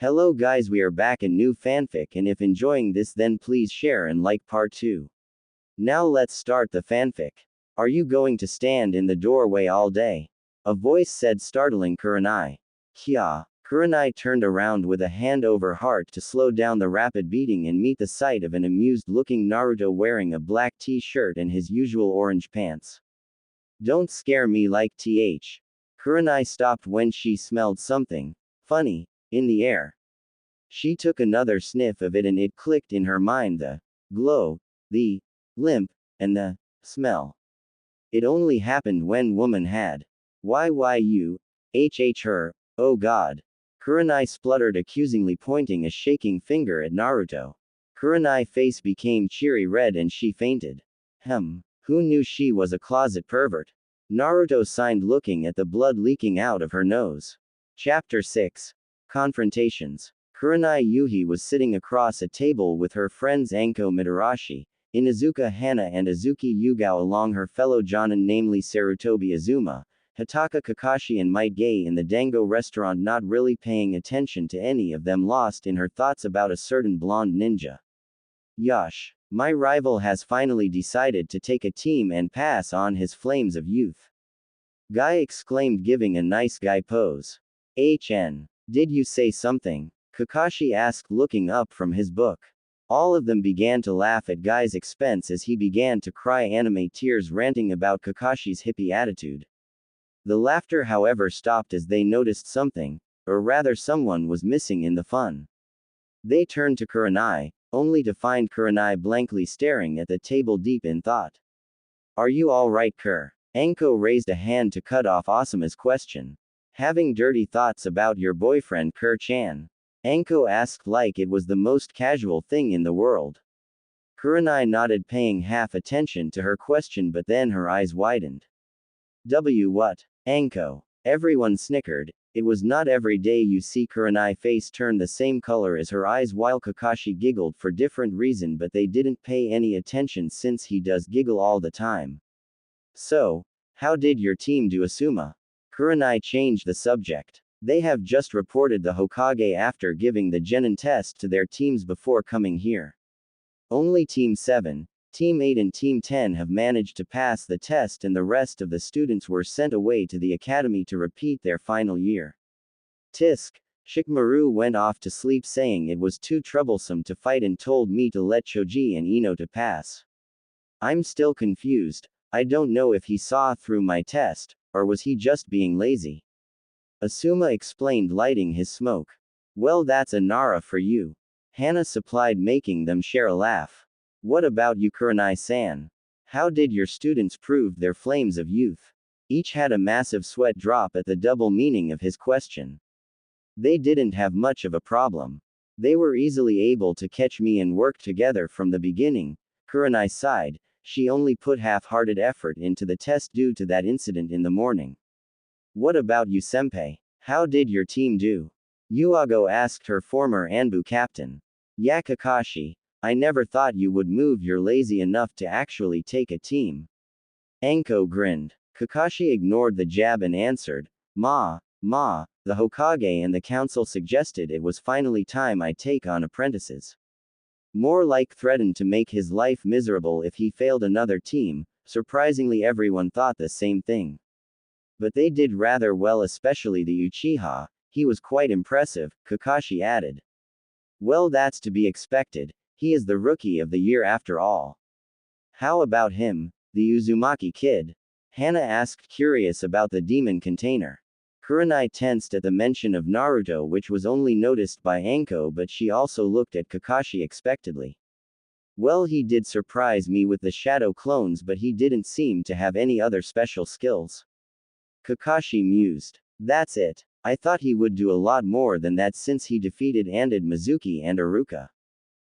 Hello guys, we are back in new fanfic, and if enjoying this then please share and like part 2. Now let's start the fanfic. Are you going to stand in the doorway all day? A voice said, startling Kurenai. Kya. Kurenai turned around with a hand over heart to slow down the rapid beating and meet the sight of an amused-looking Naruto wearing a black t-shirt and his usual orange pants. Don't scare me like th. Kurenai stopped when she smelled something funny in the air. She took another sniff of it and it clicked in her mind: the glow, the limp, and the smell. It only happened when woman had. You, her, oh god. Kurenai spluttered accusingly, pointing a shaking finger at Naruto. Kurenai's face became cherry red and she fainted. Who knew she was a closet pervert? Naruto sighed, looking at the blood leaking out of her nose. Chapter 6. Confrontations. Kurenai Yuhi was sitting across a table with her friends Anko Mitarashi, Inuzuka Hana and Azuki Yugao, along her fellow Jonin, namely Sarutobi Azuma, Hitaka Kakashi and Might Gay, in the Dango restaurant, not really paying attention to any of them, lost in her thoughts about a certain blonde ninja. Yosh. My rival has finally decided to take a team and pass on his flames of youth. Guy exclaimed, giving a nice guy pose. Did you say something? Kakashi asked, looking up from his book. All of them began to laugh at Guy's expense as he began to cry anime tears, ranting about Kakashi's hippie attitude. The laughter, however, stopped as they noticed something, or rather someone was missing in the fun. They turned to Kurenai, only to find Kurenai blankly staring at the table, deep in thought. Are you alright, Kur? Anko raised a hand to cut off Asuma's question. Having dirty thoughts about your boyfriend, Kur-chan? Anko asked like it was the most casual thing in the world. Kurenai nodded, paying half attention to her question, but then her eyes widened. What? Anko. Everyone snickered. It was not every day you see Kurenai's face turn the same color as her eyes, while Kakashi giggled for different reason, but they didn't pay any attention since he does giggle all the time. So, how did your team do, Asuma? Kurenai changed the subject. They have just reported the Hokage after giving the Genin test to their teams before coming here. Only Team 7, Team 8 and Team 10 have managed to pass the test, and the rest of the students were sent away to the academy to repeat their final year. Tisk. Shikamaru went off to sleep, saying it was too troublesome to fight and told me to let Choji and Ino to pass. I'm still confused. I don't know if he saw through my test, or was he just being lazy? Asuma explained, lighting his smoke. Well, that's a Nara for you. Hana supplied, making them share a laugh. What about you, Kurenai-san? How did your students prove their flames of youth? Each had a massive sweat drop at the double meaning of his question. They didn't have much of a problem. They were easily able to catch me and work together from the beginning. Kurenai sighed. She only put half-hearted effort into the test due to that incident in the morning. What about you, senpai? How did your team do? Yuago asked her former Anbu captain. Yeah, Kakashi. I never thought you would move. You're lazy enough to actually take a team. Anko grinned. Kakashi ignored the jab and answered, the Hokage and the council suggested it was finally time I take on apprentices. More like threatened to make his life miserable if he failed another team. Surprisingly, everyone thought the same thing. But they did rather well, especially the Uchiha. He was quite impressive, Kakashi added. Well, that's to be expected. He is the rookie of the year after all. How about him, the Uzumaki kid? Hana asked, curious about the demon container. Kurenai tensed at the mention of Naruto, which was only noticed by Anko, but she also looked at Kakashi expectantly. Well, he did surprise me with the shadow clones, but he didn't seem to have any other special skills. Kakashi mused. That's it. I thought he would do a lot more than that since he defeated Anded Mizuki and Iruka.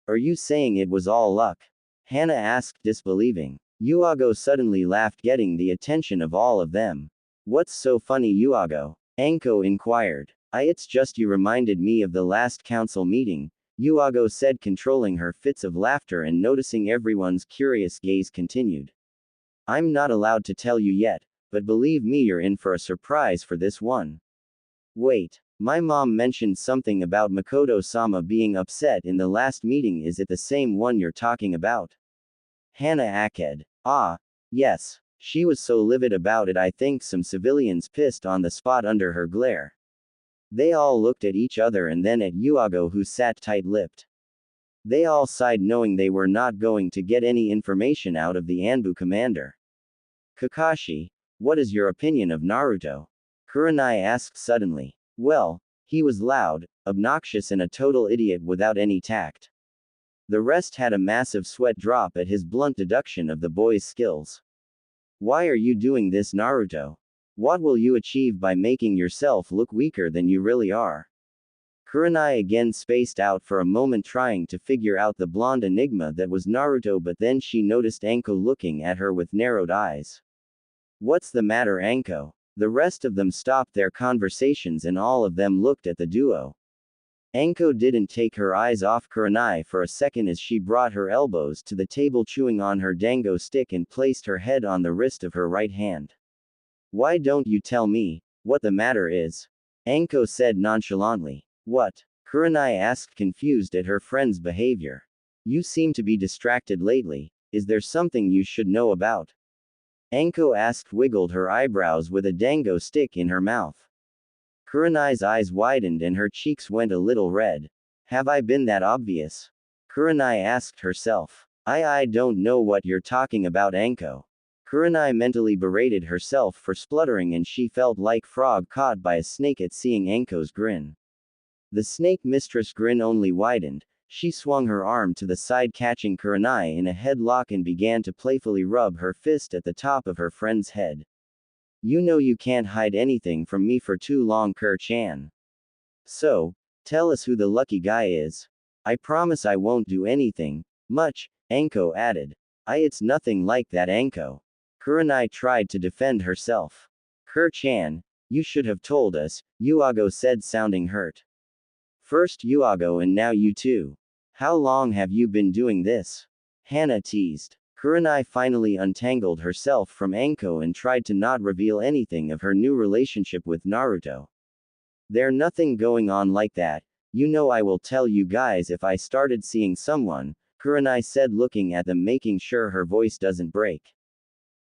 Are you saying it was all luck? Hana asked, disbelieving. Yuago suddenly laughed, getting the attention of all of them. What's so funny, Yuago? Anko inquired. It's just you reminded me of the last council meeting, Yuago said, controlling her fits of laughter and noticing everyone's curious gaze continued. I'm not allowed to tell you yet, but believe me, you're in for a surprise for this one. Wait. My mom mentioned something about Makoto-sama being upset in the last meeting. Is it the same one you're talking about? Hana aked. Ah, yes. She was so livid about it. I think some civilians pissed on the spot under her glare. They all looked at each other and then at Yuago, who sat tight-lipped. They all sighed, knowing they were not going to get any information out of the Anbu commander. Kakashi, what is your opinion of Naruto? Kurenai asked suddenly. Well, he was loud, obnoxious, and a total idiot without any tact. The rest had a massive sweat drop at his blunt deduction of the boy's skills. Why are you doing this, Naruto? What will you achieve by making yourself look weaker than you really are? Kurenai again spaced out for a moment, trying to figure out the blonde enigma that was Naruto, but then she noticed Anko looking at her with narrowed eyes. What's the matter, Anko? The rest of them stopped their conversations and all of them looked at the duo. Anko didn't take her eyes off Kurenai for a second as she brought her elbows to the table, chewing on her dango stick, and placed her head on the wrist of her right hand. Why don't you tell me what the matter is? Anko said nonchalantly. What? Kurenai asked, confused at her friend's behavior. You seem to be distracted lately. Is there something you should know about? Anko asked, wiggled her eyebrows with a dango stick in her mouth. Kurenai's eyes widened and her cheeks went a little red. Have I been that obvious? Kurenai asked herself. I don't know what you're talking about, Anko. Kurenai mentally berated herself for spluttering, and she felt like frog caught by a snake at seeing Anko's grin. The snake mistress' grin only widened. She swung her arm to the side, catching Kurenai in a headlock, and began to playfully rub her fist at the top of her friend's head. You know you can't hide anything from me for too long, Kur-chan. So, tell us who the lucky guy is. I promise I won't do anything much, Anko added. It's nothing like that, Anko. Kurenai tried to defend herself. Kur-chan, you should have told us, Yuago said, sounding hurt. First Yuago and now you too. How long have you been doing this? Hana teased. Kurenai finally untangled herself from Anko and tried to not reveal anything of her new relationship with Naruto. There's nothing going on like that. You know I will tell you guys if I started seeing someone, Kurenai said, looking at them, making sure her voice doesn't break.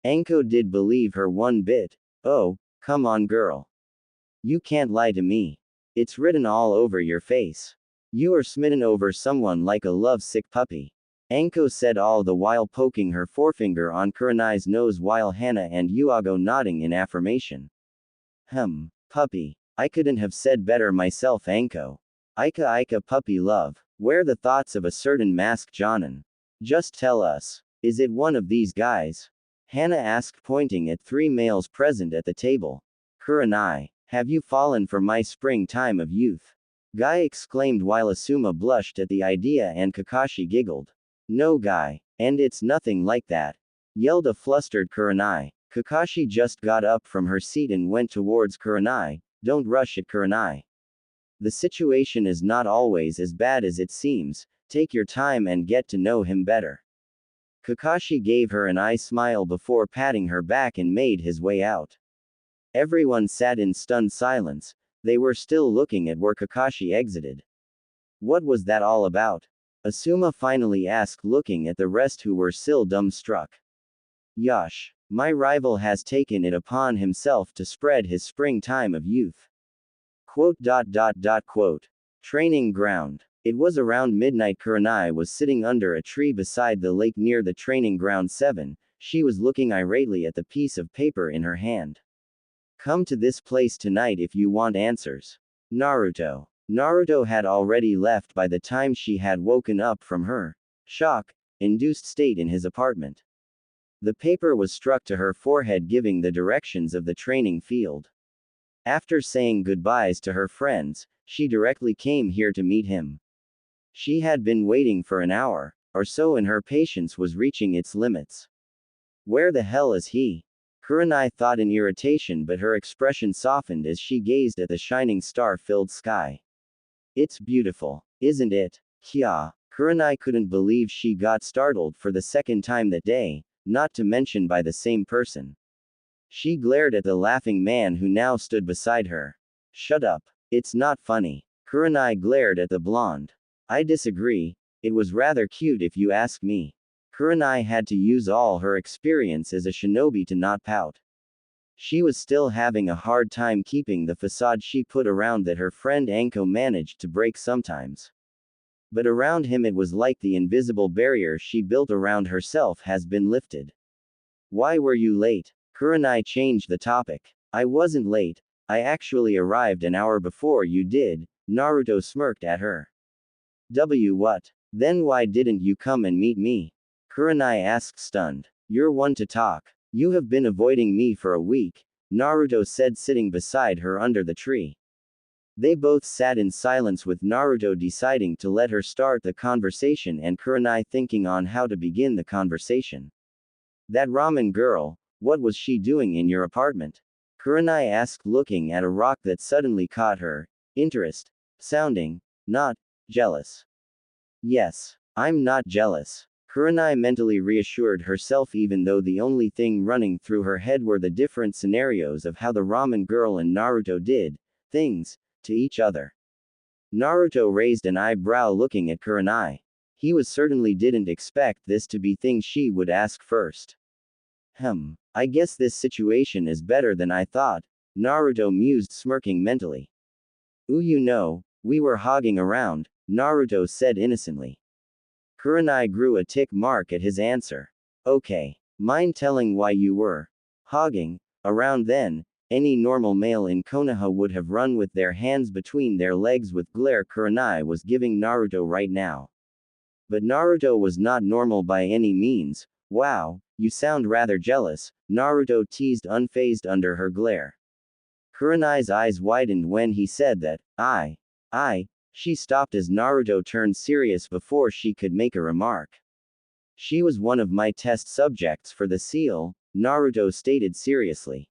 Anko did believe her one bit. Oh, come on, girl. You can't lie to me. It's written all over your face. You are smitten over someone like a love-sick puppy. Anko said, all the while poking her forefinger on Kurenai's nose, while Hana and Yuago nodding in affirmation. Puppy. I couldn't have said better myself, Anko. Ika puppy love. Where the thoughts of a certain masked Jonin? Just tell us. Is it one of these guys? Hana asked, pointing at three males present at the table. Kurenai, have you fallen for my springtime of youth? Guy exclaimed, while Asuma blushed at the idea and Kakashi giggled. No, Guy. And it's nothing like that. Yelled a flustered Kurenai. Kakashi just got up from her seat and went towards Kurenai. Don't rush it, Kurenai. The situation is not always as bad as it seems. Take your time and get to know him better. Kakashi gave her an eye smile before patting her back and made his way out. Everyone sat in stunned silence. They were still looking at where Kakashi exited. What was that all about? Asuma finally asked, looking at the rest who were still dumbstruck. Yosh. My rival has taken it upon himself to spread his springtime of youth. Quote. Training ground. It was around midnight. Kurenai was sitting under a tree beside the lake near the training ground 7. She was looking irately at the piece of paper in her hand. Come to this place tonight if you want answers. Naruto. Naruto had already left by the time she had woken up from her shock-induced state in his apartment. The paper was struck to her forehead, giving the directions of the training field. After saying goodbyes to her friends, she directly came here to meet him. She had been waiting for an hour or so and her patience was reaching its limits. Where the hell is he? Kurenai thought in irritation, but her expression softened as she gazed at the shining star-filled sky. It's beautiful, isn't it? Kya. Kurenai couldn't believe she got startled for the second time that day, not to mention by the same person. She glared at the laughing man who now stood beside her. Shut up. It's not funny. Kurenai glared at the blonde. I disagree. It was rather cute if you ask me. Kurenai had to use all her experience as a shinobi to not pout. She was still having a hard time keeping the facade she put around that her friend Anko managed to break sometimes. But around him it was like the invisible barrier she built around herself has been lifted. Why were you late? Kurenai changed the topic. I wasn't late, I actually arrived an hour before you did, Naruto smirked at her. What? Then why didn't you come and meet me? Kurenai asked stunned. You're one to talk. You have been avoiding me for a week, Naruto said sitting beside her under the tree. They both sat in silence with Naruto deciding to let her start the conversation and Kurenai thinking on how to begin the conversation. That ramen girl, what was she doing in your apartment? Kurenai asked looking at a rock that suddenly caught her interest, sounding not jealous. Yes, I'm not jealous. Kurenai mentally reassured herself even though the only thing running through her head were the different scenarios of how the ramen girl and Naruto did things to each other. Naruto raised an eyebrow looking at Kurenai. He was certainly didn't expect this to be things she would ask first. I guess this situation is better than I thought, Naruto mused smirking mentally. We were hogging around, Naruto said innocently. Kurenai grew a tick mark at his answer. Okay. Mind telling why you were hogging around then? Any normal male in Konoha would have run with their hands between their legs with glare Kurenai was giving Naruto right now. But Naruto was not normal by any means. Wow, you sound rather jealous, Naruto teased unfazed under her glare. Kurenai's eyes widened when he said that. She stopped as Naruto turned serious before she could make a remark. She was one of my test subjects for the seal, Naruto stated seriously.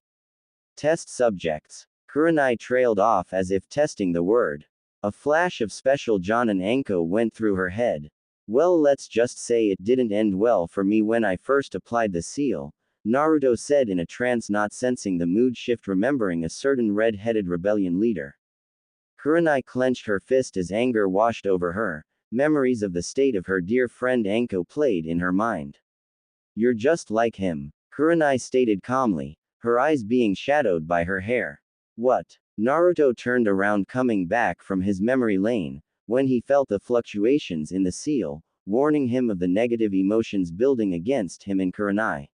Test subjects. Kurenai trailed off as if testing the word. A flash of special Jonin Anko went through her head. Well, let's just say it didn't end well for me when I first applied the seal, Naruto said in a trance, not sensing the mood shift, remembering a certain red-headed rebellion leader. Kurenai clenched her fist as anger washed over her. Memories of the state of her dear friend Anko played in her mind. You're just like him, Kurenai stated calmly, her eyes being shadowed by her hair. What? Naruto turned around, coming back from his memory lane, when he felt the fluctuations in the seal, warning him of the negative emotions building against him in Kurenai.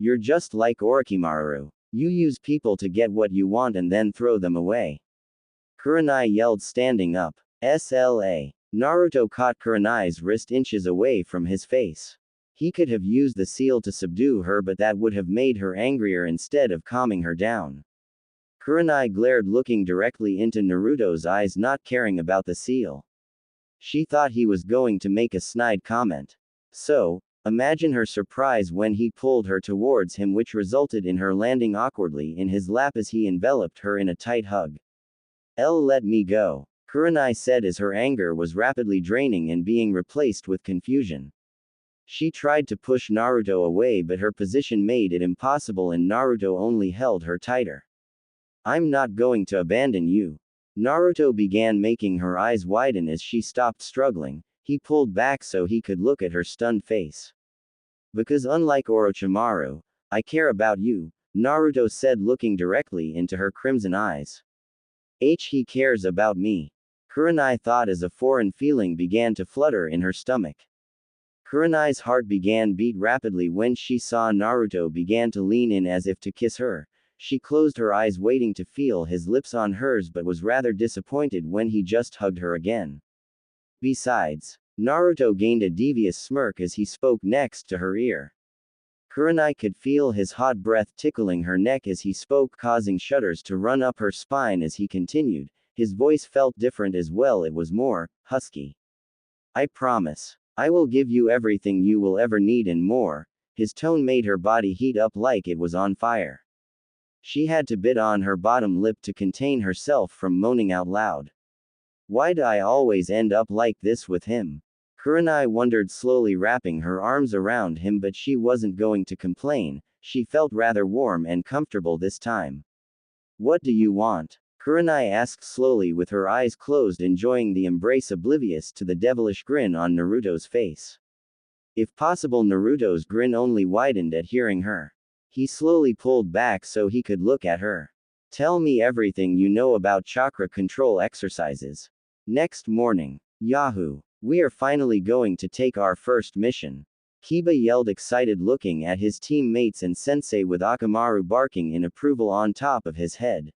You're just like Orochimaru. You use people to get what you want and then throw them away. Kurenai yelled, standing up. SLA. Naruto caught Kurenai's wrist inches away from his face. He could have used the seal to subdue her, but that would have made her angrier instead of calming her down. Kurenai glared, looking directly into Naruto's eyes, not caring about the seal. She thought he was going to make a snide comment. So, imagine her surprise when he pulled her towards him, which resulted in her landing awkwardly in his lap as he enveloped her in a tight hug. Let me go, Kurenai said as her anger was rapidly draining and being replaced with confusion. She tried to push Naruto away, but her position made it impossible and Naruto only held her tighter. I'm not going to abandon you. Naruto began, making her eyes widen as she stopped struggling. He pulled back so he could look at her stunned face. Because unlike Orochimaru, I care about you, Naruto said, looking directly into her crimson eyes. He cares about me. Kurenai thought as a foreign feeling began to flutter in her stomach. Kurenai's heart began beat rapidly when she saw Naruto began to lean in as if to kiss her. She closed her eyes waiting to feel his lips on hers, but was rather disappointed when he just hugged her again. Besides, Naruto gained a devious smirk as he spoke next to her ear. Kurenai could feel his hot breath tickling her neck as he spoke, causing shudders to run up her spine as he continued. His voice felt different as well, it was more husky. I promise. I will give you everything you will ever need and more. His tone made her body heat up like it was on fire. She had to bite on her bottom lip to contain herself from moaning out loud. Why do I always end up like this with him? Kurenai wondered, slowly wrapping her arms around him, but she wasn't going to complain. She felt rather warm and comfortable this time. What do you want? Kurenai asked slowly with her eyes closed, enjoying the embrace oblivious to the devilish grin on Naruto's face. If possible, Naruto's grin only widened at hearing her. He slowly pulled back so he could look at her. Tell me everything you know about chakra control exercises. Next morning. Yahoo! We are finally going to take our first mission. Kiba yelled, excited, looking at his teammates and sensei with Akamaru barking in approval on top of his head.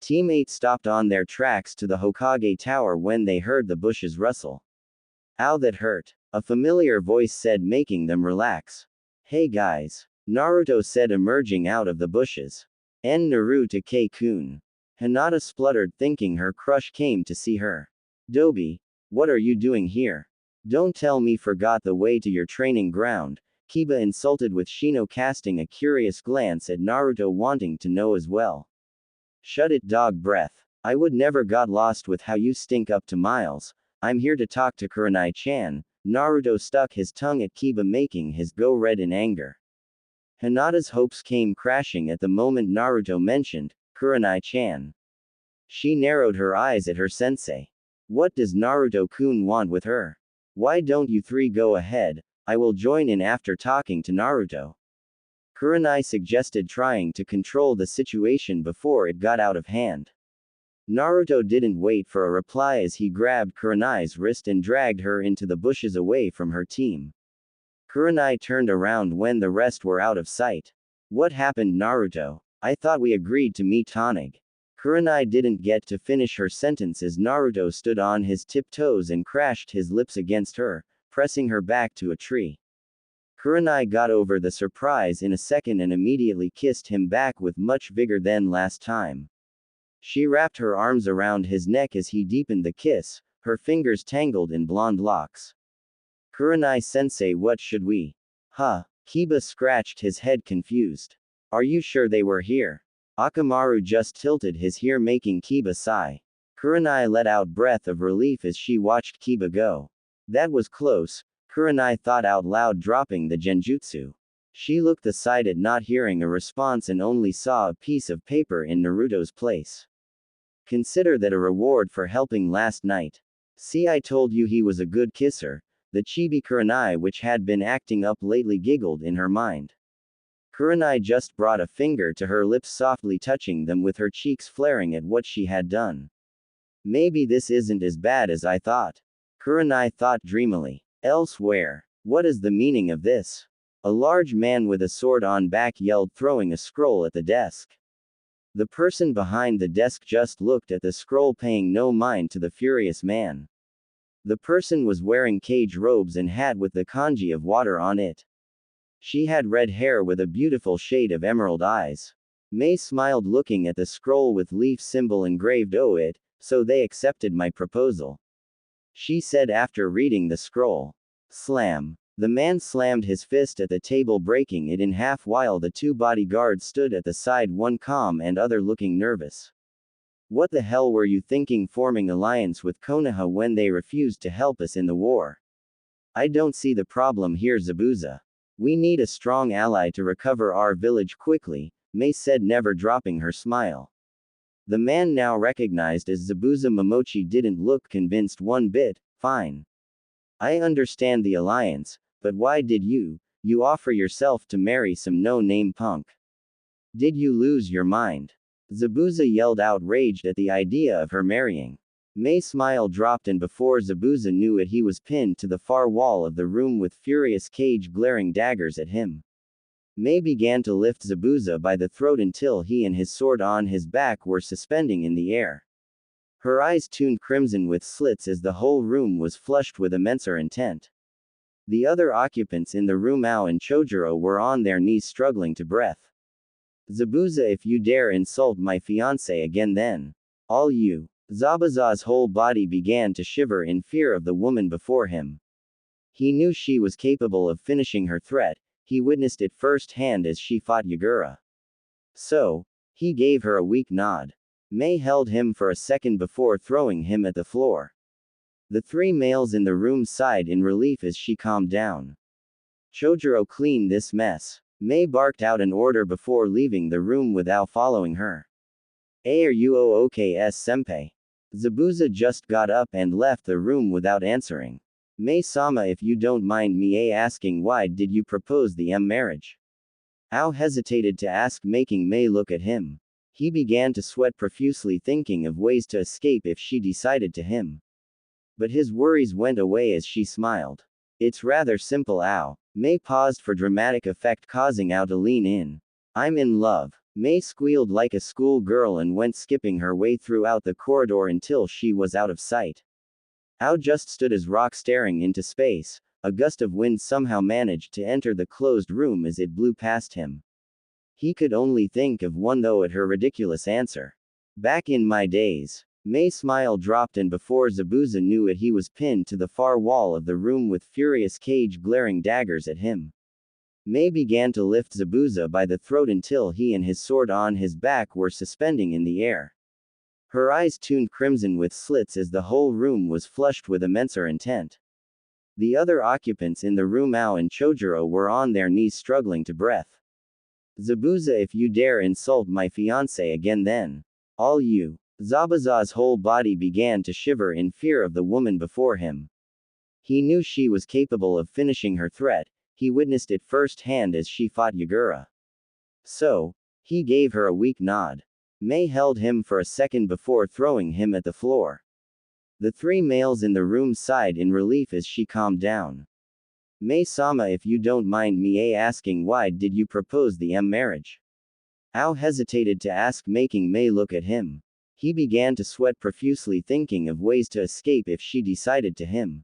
Teammates stopped on their tracks to the Hokage Tower when they heard the bushes rustle. Ow, that hurt, a familiar voice said, making them relax. Hey guys, Naruto said, emerging out of the bushes. En Naruto K-kun. Hinata spluttered, thinking her crush came to see her. Dobi, what are you doing here? Don't tell me forgot the way to your training ground, Kiba insulted, with Shino casting a curious glance at Naruto, wanting to know as well. Shut it, dog breath. I would never got lost with how you stink up to miles. I'm here to talk to Kurenai-chan. Naruto stuck his tongue at Kiba, making his go red in anger. Hinata's hopes came crashing at the moment Naruto mentioned Kurenai-chan. She narrowed her eyes at her sensei. What does Naruto-kun want with her? Why don't you three go ahead? I will join in after talking to Naruto. Kurenai suggested, trying to control the situation before it got out of hand. Naruto didn't wait for a reply as he grabbed Kurenai's wrist and dragged her into the bushes away from her team. Kurenai turned around when the rest were out of sight. What happened, Naruto? I thought we agreed to meet Tanabe. Kurenai didn't get to finish her sentence as Naruto stood on his tiptoes and crashed his lips against her, pressing her back to a tree. Kurenai got over the surprise in a second and immediately kissed him back with much vigor than last time. She wrapped her arms around his neck as he deepened the kiss, her fingers tangled in blonde locks. Kurenai-sensei, what should we? Huh? Kiba scratched his head, confused. Are you sure they were here? Akamaru just tilted his ear, making Kiba sigh. Kurenai let out breath of relief as she watched Kiba go. That was close, Kurenai thought out loud, dropping the genjutsu. She looked aside at not hearing a response and only saw a piece of paper in Naruto's place. Consider that a reward for helping last night. See, I told you he was a good kisser. The chibi Kurenai, which had been acting up lately, giggled in her mind. Kurenai just brought a finger to her lips, softly touching them with her cheeks flaring at what she had done. Maybe this isn't as bad as I thought. Kurenai thought dreamily. Elsewhere. What is the meaning of this? A large man with a sword on back yelled, throwing a scroll at the desk. The person behind the desk just looked at the scroll, paying no mind to the furious man. The person was wearing cage robes and hat with the kanji of water on it. She had red hair with a beautiful shade of emerald eyes. May smiled, looking at the scroll with leaf symbol engraved on it, so they accepted my proposal. She said after reading the scroll. Slam. The man slammed his fist at the table, breaking it in half, while the two bodyguards stood at the side, one calm and other looking nervous. What the hell were you thinking, forming alliance with Konoha when they refused to help us in the war? I don't see the problem here, Zabuza. We need a strong ally to recover our village quickly, May said, never dropping her smile. The man now recognized as Zabuza Momochi didn't look convinced one bit. Fine. I understand the alliance, but why did you offer yourself to marry some no-name punk? Did you lose your mind? Zabuza yelled, outraged at the idea of her marrying. May's smile dropped, and before Zabuza knew it, he was pinned to the far wall of the room with furious cage glaring daggers at him. May began to lift Zabuza by the throat until he and his sword on his back were suspending in the air. Her eyes tuned crimson with slits as the whole room was flushed with immense intent. The other occupants in the room, Ao and Chojuro, were on their knees struggling to breath. Zabuza, if you dare insult my fiancé again, then all you. Zabuza's whole body began to shiver in fear of the woman before him. He knew she was capable of finishing her threat, he witnessed it firsthand as she fought Yagura. So, he gave her a weak nod. May held him for a second before throwing him at the floor. The three males in the room sighed in relief as she calmed down. Chojuro, clean this mess. May barked out an order before leaving the room without following her. Are you senpai? Zabuza just got up and left the room without answering. May-sama, if you don't mind me asking, why did you propose the marriage? Ao hesitated to ask, making May look at him. He began to sweat profusely, thinking of ways to escape if she decided to him. But his worries went away as she smiled. It's rather simple, Ao. May paused for dramatic effect, causing Ao to lean in. I'm in love. May squealed like a schoolgirl and went skipping her way throughout the corridor until she was out of sight. Ao just stood as rock, staring into space. A gust of wind somehow managed to enter the closed room as it blew past him. He could only think of one though at her ridiculous answer. Back in my days. May's smile dropped, and before Zabuza knew it, he was pinned to the far wall of the room with furious Cage glaring daggers at him. May began to lift Zabuza by the throat until he and his sword on his back were suspending in the air. Her eyes tuned crimson with slits as the whole room was flushed with immense intent. The other occupants in the room, Ao and Chojuro, were on their knees struggling to breath. Zabuza, if you dare insult my fiancé again, then all you. Zabuza's whole body began to shiver in fear of the woman before him. He knew she was capable of finishing her threat. He witnessed it firsthand as she fought Yagura. So, he gave her a weak nod. May held him for a second before throwing him at the floor. The three males in the room sighed in relief as she calmed down. May-sama, if you don't mind me asking, why did you propose the marriage? Ao hesitated to ask, making May look at him. He began to sweat profusely, thinking of ways to escape if she decided to him.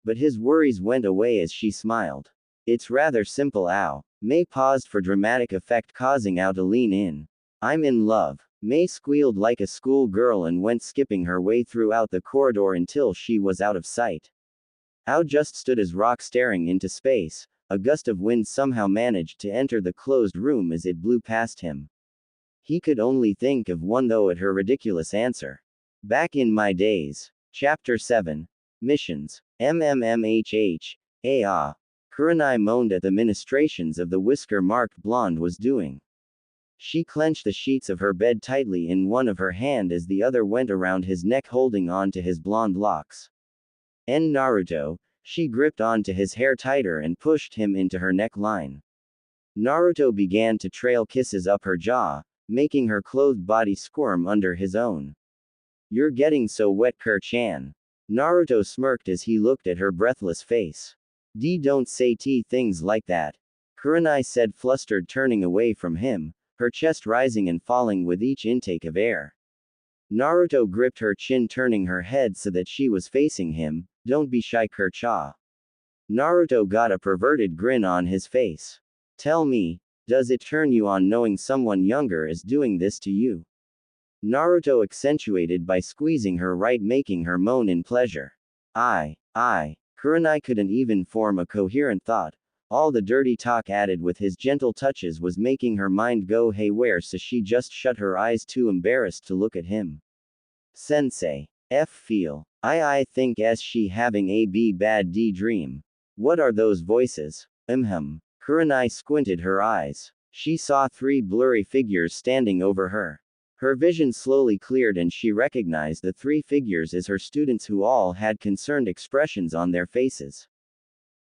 But his worries went away as she smiled. It's rather simple, Ao. May paused for dramatic effect, causing Ao to lean in. I'm in love. May squealed like a schoolgirl and went skipping her way throughout the corridor until she was out of sight. Ao just stood as rock, staring into space. A gust of wind somehow managed to enter the closed room as it blew past him. He could only think of one though at her ridiculous answer. Back in my days. Chapter 7. Missions. MMMHH. Kurenai moaned at the ministrations of the whisker-marked blonde was doing. She clenched the sheets of her bed tightly in one of her hand as the other went around his neck, holding on to his blonde locks. Naruto. She gripped onto his hair tighter and pushed him into her neckline. Naruto began to trail kisses up her jaw, making her clothed body squirm under his own. You're getting so wet, Kur-chan. Naruto smirked as he looked at her breathless face. Don't say things like that. Kurenai said, flustered, turning away from him, her chest rising and falling with each intake of air. Naruto gripped her chin, turning her head so that she was facing him. Don't be shy, Kur-cha. Naruto got a perverted grin on his face. Tell me, does it turn you on knowing someone younger is doing this to you? Naruto accentuated by squeezing her right, making her moan in pleasure. Kurenai couldn't even form a coherent thought. All the dirty talk added with his gentle touches was making her mind go haywire, so she just shut her eyes, too embarrassed to look at him. Sensei. Feel. I think she having a bad dream. What are those voices? Kurenai squinted her eyes. She saw three blurry figures standing over her. Her vision slowly cleared and she recognized the three figures as her students, who all had concerned expressions on their faces.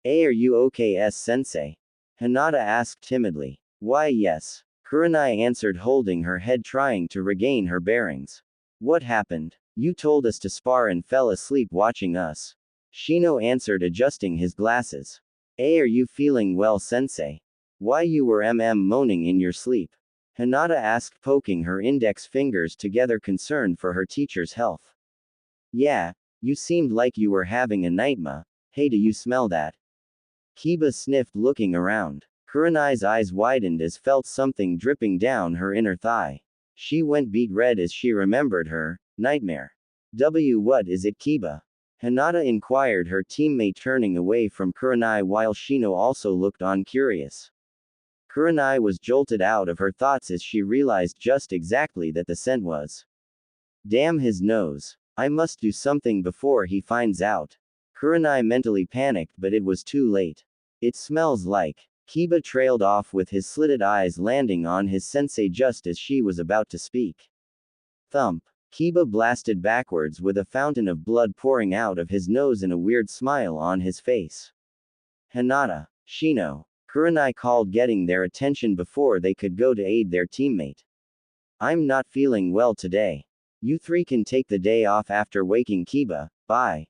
Are you okay, sensei? Hinata asked timidly. Why, yes. Kurenai answered, holding her head, trying to regain her bearings. What happened? You told us to spar and fell asleep watching us. Shino answered, adjusting his glasses. Are you feeling well, sensei? Why you were moaning in your sleep? Hinata asked, poking her index fingers together, concerned for her teacher's health. Yeah, you seemed like you were having a nightmare. Hey, do you smell that? Kiba sniffed, looking around. Kurenai's eyes widened as felt something dripping down her inner thigh. She went beet red as she remembered her nightmare. What is it, Kiba? Hinata inquired her teammate, turning away from Kurenai while Shino also looked on, curious. Kurenai was jolted out of her thoughts as she realized just exactly that the scent was. Damn his nose. I must do something before he finds out. Kurenai mentally panicked, but it was too late. It smells like. Kiba trailed off with his slitted eyes landing on his sensei just as she was about to speak. Thump. Kiba blasted backwards with a fountain of blood pouring out of his nose and a weird smile on his face. Hinata, Shino, Kurenai called, getting their attention before they could go to aid their teammate. I'm not feeling well today. You three can take the day off after waking Kiba, bye.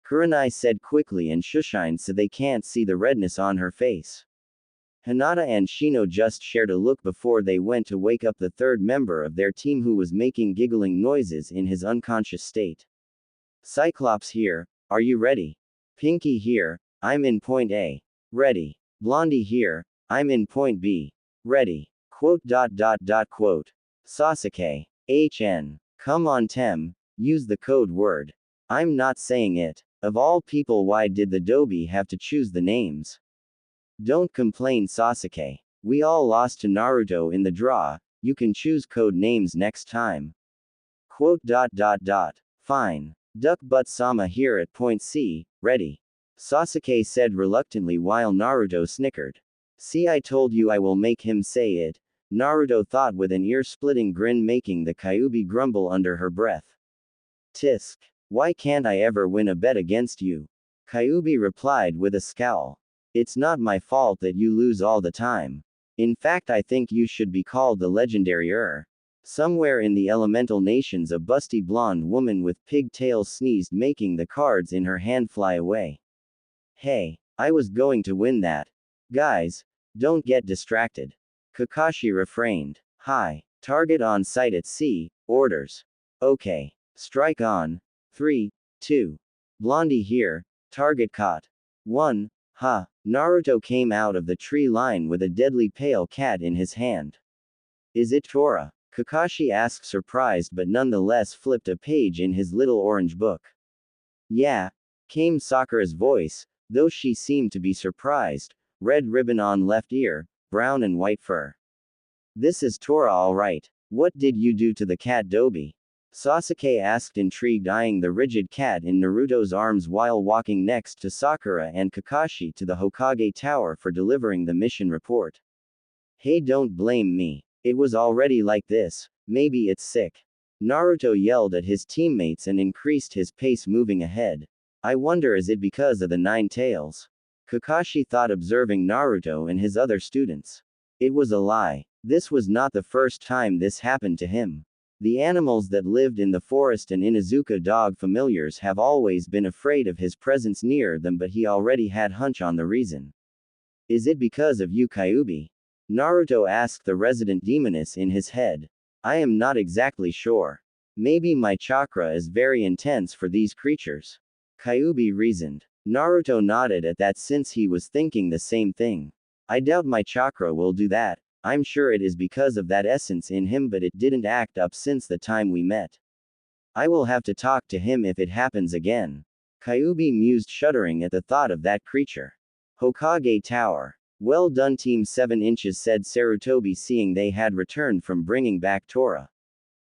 Kurenai said quickly and shushined so they can't see the redness on her face. Hinata and Shino just shared a look before they went to wake up the third member of their team who was making giggling noises in his unconscious state. Cyclops here, are you ready? Pinky here, I'm in point A. Ready. Blondie here, I'm in point B. Ready. Quote. Sasuke. HN. Come on Tem, use the code word. I'm not saying it. Of all people, why did the Dobi have to choose the names? Don't complain Sasuke. We all lost to Naruto in the draw, you can choose code names next time. Quote. Fine. Duck butt Sama here at point C, ready. Sasuke said reluctantly while Naruto snickered. See, I told you I will make him say it, Naruto thought with an ear-splitting grin, making the Kyuubi grumble under her breath. Tisk. Why can't I ever win a bet against you? Kyuubi replied with a scowl. It's not my fault that you lose all the time. In fact, I think you should be called the legendary Somewhere in the elemental nations, a busty blonde woman with pigtails sneezed, making the cards in her hand fly away. Hey, I was going to win that. Guys, don't get distracted. Kakashi refrained. Hi. Target on sight at C. Orders. Okay. Strike on. 3, 2. Blondie here. Target caught. 1. Ha. Naruto came out of the tree line with a deadly pale cat in his hand. Is it Tora? Kakashi asked, surprised but nonetheless flipped a page in his little orange book. Yeah. Came Sakura's voice, though she seemed to be surprised. Red ribbon on left ear, brown and white fur. This is Tora all right. What did you do to the cat Dobi? Sasuke asked, intrigued, eyeing the rigid cat in Naruto's arms while walking next to Sakura and Kakashi to the Hokage Tower for delivering the mission report. Hey, don't blame me. It was already like this, maybe it's sick. Naruto yelled at his teammates and increased his pace, moving ahead. I wonder, is it because of the 9 tails? Kakashi thought, observing Naruto and his other students. It was a lie. This was not the first time this happened to him. The animals that lived in the forest and Inuzuka dog familiars have always been afraid of his presence near them, but he already had hunch on the reason. Is it because of you, Kyuubi? Naruto asked the resident demoness in his head. I am not exactly sure. Maybe my chakra is very intense for these creatures. Kyuubi reasoned. Naruto nodded at that, since he was thinking the same thing. I doubt my chakra will do that. I'm sure it is because of that essence in him, but it didn't act up since the time we met. I will have to talk to him if it happens again. Kyuubi mused, shuddering at the thought of that creature. Hokage Tower. Well done Team 7 inches, said Sarutobi, seeing they had returned from bringing back Tora.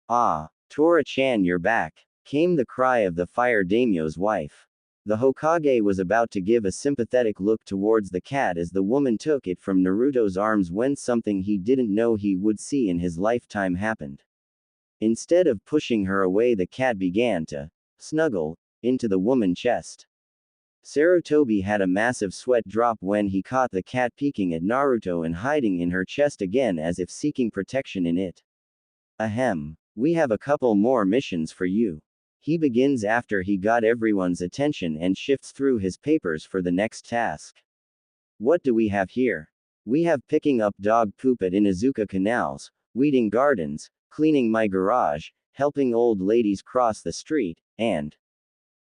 Ah, Tora-chan, you're back, came the cry of the fire daimyo's wife. The Hokage was about to give a sympathetic look towards the cat as the woman took it from Naruto's arms when something he didn't know he would see in his lifetime happened. Instead of pushing her away, the cat began to snuggle into the woman's chest. Sarutobi had a massive sweat drop when he caught the cat peeking at Naruto and hiding in her chest again as if seeking protection in it. Ahem. We have a couple more missions for you. He begins after he got everyone's attention and shifts through his papers for the next task. What do we have here? We have picking up dog poop at Inuzuka canals, weeding gardens, cleaning my garage, helping old ladies cross the street, and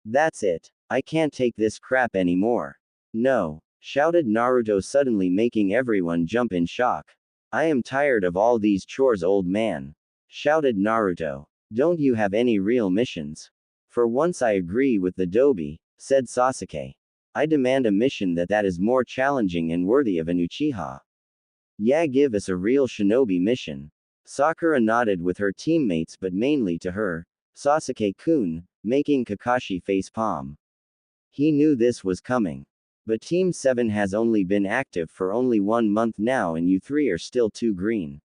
that's it. I can't take this crap anymore. No, shouted Naruto, suddenly making everyone jump in shock. I am tired of all these chores, old man, shouted Naruto. Don't you have any real missions? For once I agree with the Dobi, said Sasuke. I demand a mission that is more challenging and worthy of an Uchiha. Yeah, give us a real shinobi mission. Sakura nodded with her teammates, but mainly to her, Sasuke-kun, making Kakashi facepalm. He knew this was coming. But Team 7 has only been active for only 1 month now and you three are still too green.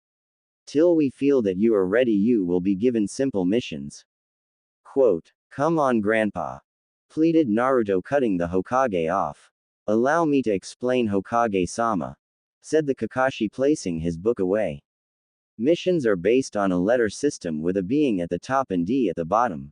Till we feel that you are ready, you will be given simple missions. Quote, "Come on, Grandpa," pleaded Naruto, cutting the Hokage off. "Allow me to explain, Hokage-sama," said the Kakashi, placing his book away. Missions are based on a letter system with a being at the top and D at the bottom.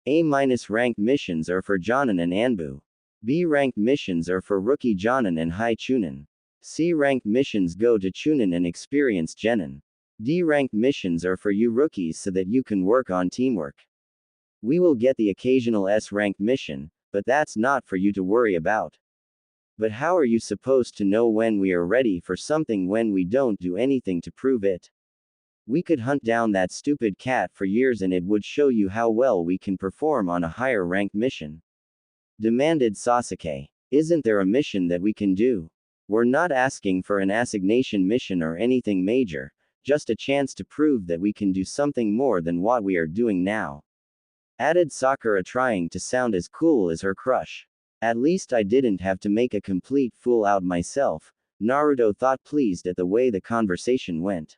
A-rank missions are for Jonin and Anbu. B-rank missions are for rookie Jonin and high Chunin. C-rank missions go to Chunin and experienced Genin. D-rank missions are for you rookies so that you can work on teamwork. We will get the occasional S-rank mission, but that's not for you to worry about. But how are you supposed to know when we are ready for something when we don't do anything to prove it? We could hunt down that stupid cat for years and it would show you how well we can perform on a higher rank mission," demanded Sasuke. "Isn't there a mission that we can do? We're not asking for an assignation mission or anything major, just a chance to prove that we can do something more than what we are doing now," added Sakura, trying to sound as cool as her crush. "At least I didn't have to make a complete fool out myself," Naruto thought, pleased at the way the conversation went.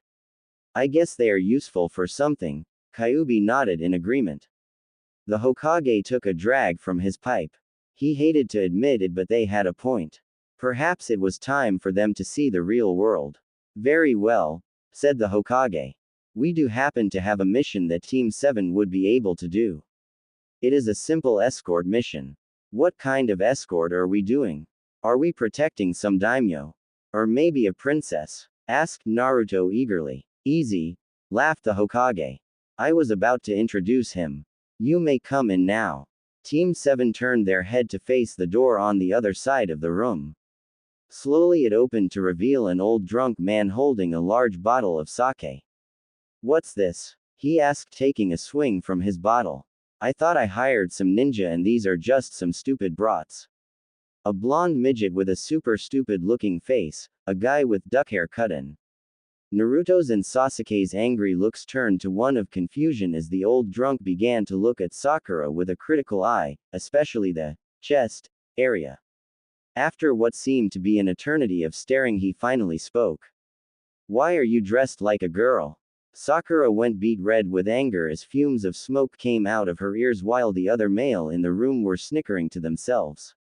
"I guess they are useful for something," Kyuubi nodded in agreement. The Hokage took a drag from his pipe. He hated to admit it, but they had a point. Perhaps it was time for them to see the real world. "Very well," said the Hokage. "We do happen to have a mission that Team 7 would be able to do. It is a simple escort mission." "What kind of escort are we doing? Are we protecting some daimyo? Or maybe a princess?" asked Naruto eagerly. "Easy," laughed the Hokage. "I was about to introduce him. You may come in now." Team 7 turned their head to face the door on the other side of the room. Slowly it opened to reveal an old drunk man holding a large bottle of sake. "What's this?" he asked, taking a swing from his bottle. "I thought I hired some ninja and these are just some stupid brats." A blonde midget with a super stupid looking face, a guy with duck hair cut in. Naruto's and Sasuke's angry looks turned to one of confusion as the old drunk began to look at Sakura with a critical eye, especially the chest area. After what seemed to be an eternity of staring, he finally spoke. "Why are you dressed like a girl?" Sakura went beet red with anger as fumes of smoke came out of her ears while the other male in the room were snickering to themselves.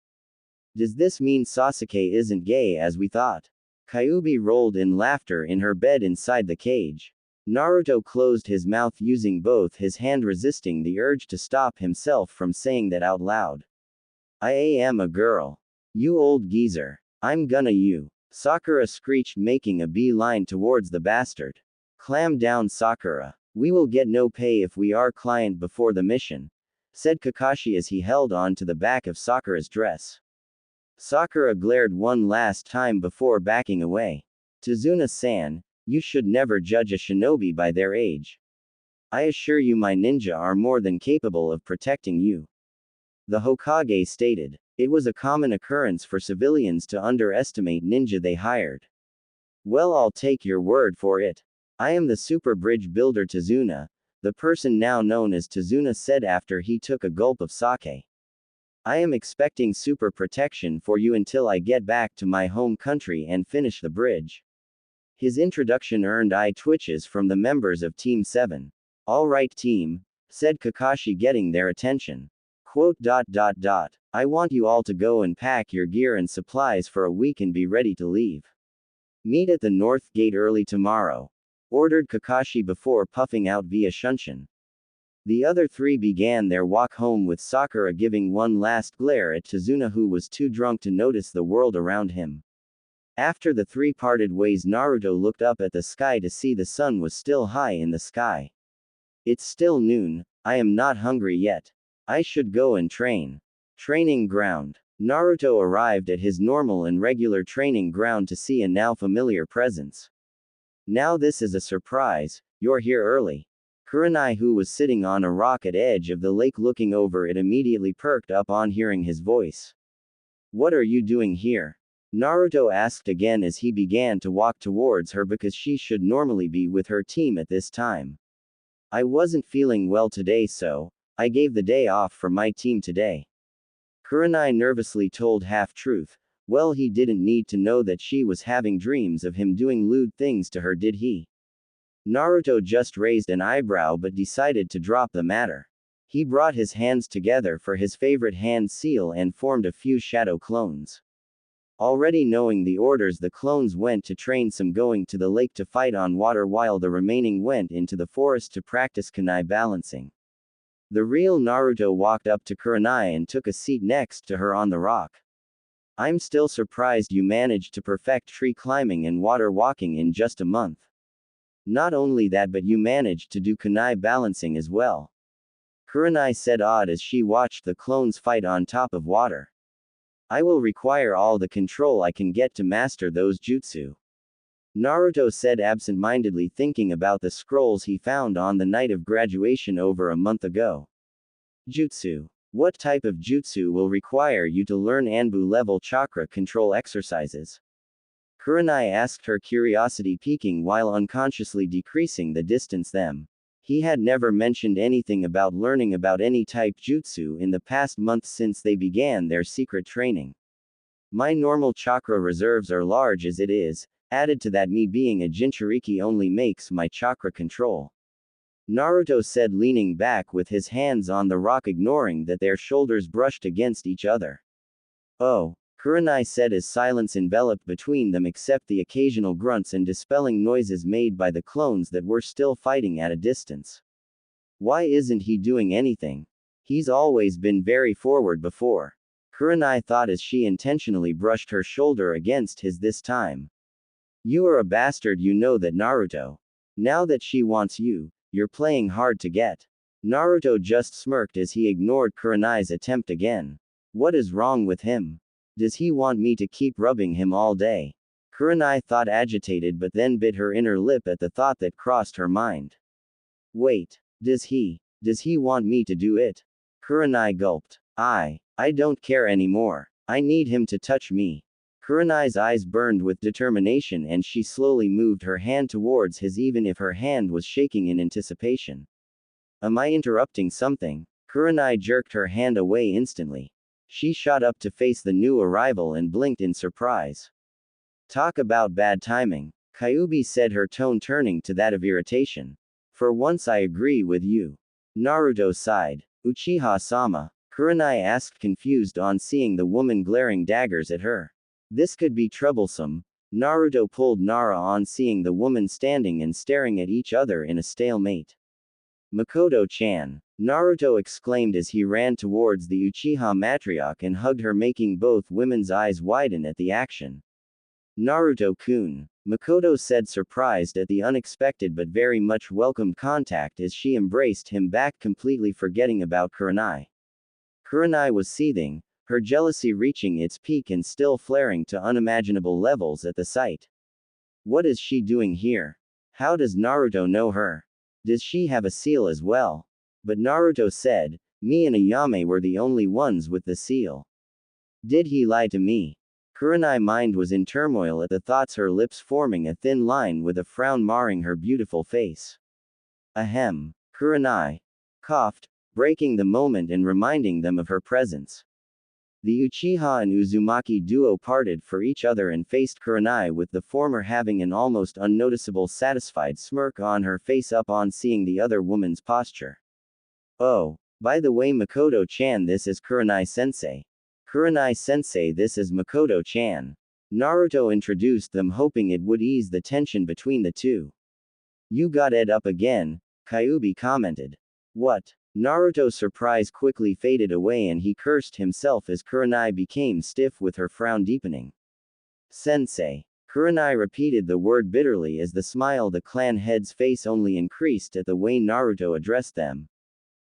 "Does this mean Sasuke isn't gay as we thought?" Kyuubi rolled in laughter in her bed inside the cage. Naruto closed his mouth, using both his hand, resisting the urge to stop himself from saying that out loud. "I am a girl. You old geezer. I'm gonna you." Sakura screeched, making a beeline towards the bastard. "Clam down, Sakura. We will get no pay if we are client before the mission," said Kakashi as he held on to the back of Sakura's dress. Sakura glared one last time before backing away. "Tazuna-san, you should never judge a shinobi by their age. I assure you my ninja are more than capable of protecting you," the Hokage stated. It was a common occurrence for civilians to underestimate ninja they hired. "Well, I'll take your word for it. I am the super bridge builder Tazuna," the person now known as Tazuna said after he took a gulp of sake. "I am expecting super protection for you until I get back to my home country and finish the bridge." His introduction earned eye twitches from the members of Team 7. "All right, team," said Kakashi, getting their attention. Quote, "I want you all to go and pack your gear and supplies for a week and be ready to leave. Meet at the North Gate early tomorrow," ordered Kakashi before puffing out via Shunshin. The other three began their walk home with Sakura giving one last glare at Tazuna, who was too drunk to notice the world around him. After the three parted ways, Naruto looked up at the sky to see the sun was still high in the sky. "It's still noon. I am not hungry yet. I should go and train." Training ground. Naruto arrived at his normal and regular training ground to see a now familiar presence. "Now this is a surprise, you're here early." Kurenai, who was sitting on a rock at edge of the lake looking over it, immediately perked up on hearing his voice. "What are you doing here?" Naruto asked again as he began to walk towards her because she should normally be with her team at this time. "I wasn't feeling well today, so I gave the day off for my team today." Kurenai nervously told half-truth. Well, he didn't need to know that she was having dreams of him doing lewd things to her, did he? Naruto just raised an eyebrow but decided to drop the matter. He brought his hands together for his favorite hand seal and formed a few shadow clones. Already knowing the orders, the clones went to train, some going to the lake to fight on water while the remaining went into the forest to practice kunai balancing. The real Naruto walked up to Kurenai and took a seat next to her on the rock. I'm still surprised you managed to perfect tree climbing and water walking in just a month. Not only that, but you managed to do kunai balancing as well. Kurenai said, awed as she watched the clones fight on top of water. I will require all the control I can get to master those jutsu. Naruto said, absent-mindedly thinking about the scrolls he found on the night of graduation over a month ago. Jutsu. What type of jutsu will require you to learn Anbu level chakra control exercises? Kurenai asked, her curiosity peaking while unconsciously decreasing the distance them. He had never mentioned anything about learning about any type jutsu in the past month since they began their secret training. My normal chakra reserves are large as it is, added to that me being a Jinchuriki only makes my chakra control. Naruto said, leaning back with his hands on the rock, ignoring that their shoulders brushed against each other. Oh, Kurenai said as silence enveloped between them except the occasional grunts and dispelling noises made by the clones that were still fighting at a distance. Why isn't he doing anything? He's always been very forward before. Kurenai thought as she intentionally brushed her shoulder against his this time. You are a bastard, you know that, Naruto. Now that she wants you, you're playing hard to get. Naruto just smirked as he ignored Kurenai's attempt again. What is wrong with him? Does he want me to keep rubbing him all day? Kurenai thought, agitated, but then bit her inner lip at the thought that crossed her mind. Wait. Does he want me to do it? Kurenai gulped. I don't care anymore. I need him to touch me. Kurenai's eyes burned with determination and she slowly moved her hand towards his, even if her hand was shaking in anticipation. Am I interrupting something? Kurenai jerked her hand away instantly. She shot up to face the new arrival and blinked in surprise. Talk about bad timing, Kyuubi said, her tone turning to that of irritation. For once I agree with you. Naruto sighed. Uchiha-sama? Kurenai asked, confused on seeing the woman glaring daggers at her. This could be troublesome. Naruto pulled Nara on seeing the woman standing and staring at each other in a stalemate. Makoto-chan, Naruto exclaimed as he ran towards the Uchiha matriarch and hugged her, making both women's eyes widen at the action. Naruto-kun, Makoto said, surprised at the unexpected but very much welcomed contact as she embraced him back, completely forgetting about Kurenai. Kurenai was seething, her jealousy reaching its peak and still flaring to unimaginable levels at the sight. What is she doing here? How does Naruto know her? Does she have a seal as well? But Naruto said, me and Ayame were the only ones with the seal. Did he lie to me? Kurenai's mind was in turmoil at the thoughts, her lips forming a thin line with a frown marring her beautiful face. Ahem. Kurenai coughed, breaking the moment and reminding them of her presence. The Uchiha and Uzumaki duo parted for each other and faced Kurenai, with the former having an almost unnoticeable satisfied smirk on her face up on seeing the other woman's posture. Oh, by the way, Makoto-chan, this is Kurenai-sensei. Kurenai-sensei, this is Makoto-chan. Naruto introduced them, hoping it would ease the tension between the two. You got it up again, Kyuubi commented. What? Naruto's surprise quickly faded away and he cursed himself as Kurenai became stiff with her frown deepening. Sensei. Kurenai repeated the word bitterly as the smile the clan head's face only increased at the way Naruto addressed them.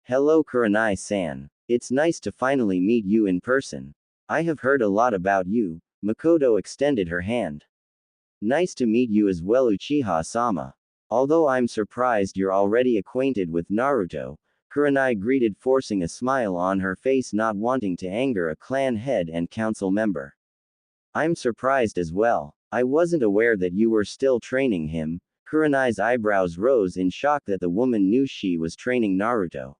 Hello Kurenai-san. It's nice to finally meet you in person. I have heard a lot about you. Makoto extended her hand. Nice to meet you as well, Uchiha-sama. Although I'm surprised you're already acquainted with Naruto, Kurenai greeted, forcing a smile on her face, not wanting to anger a clan head and council member. I'm surprised as well. I wasn't aware that you were still training him. Kurenai's eyebrows rose in shock that the woman knew she was training Naruto.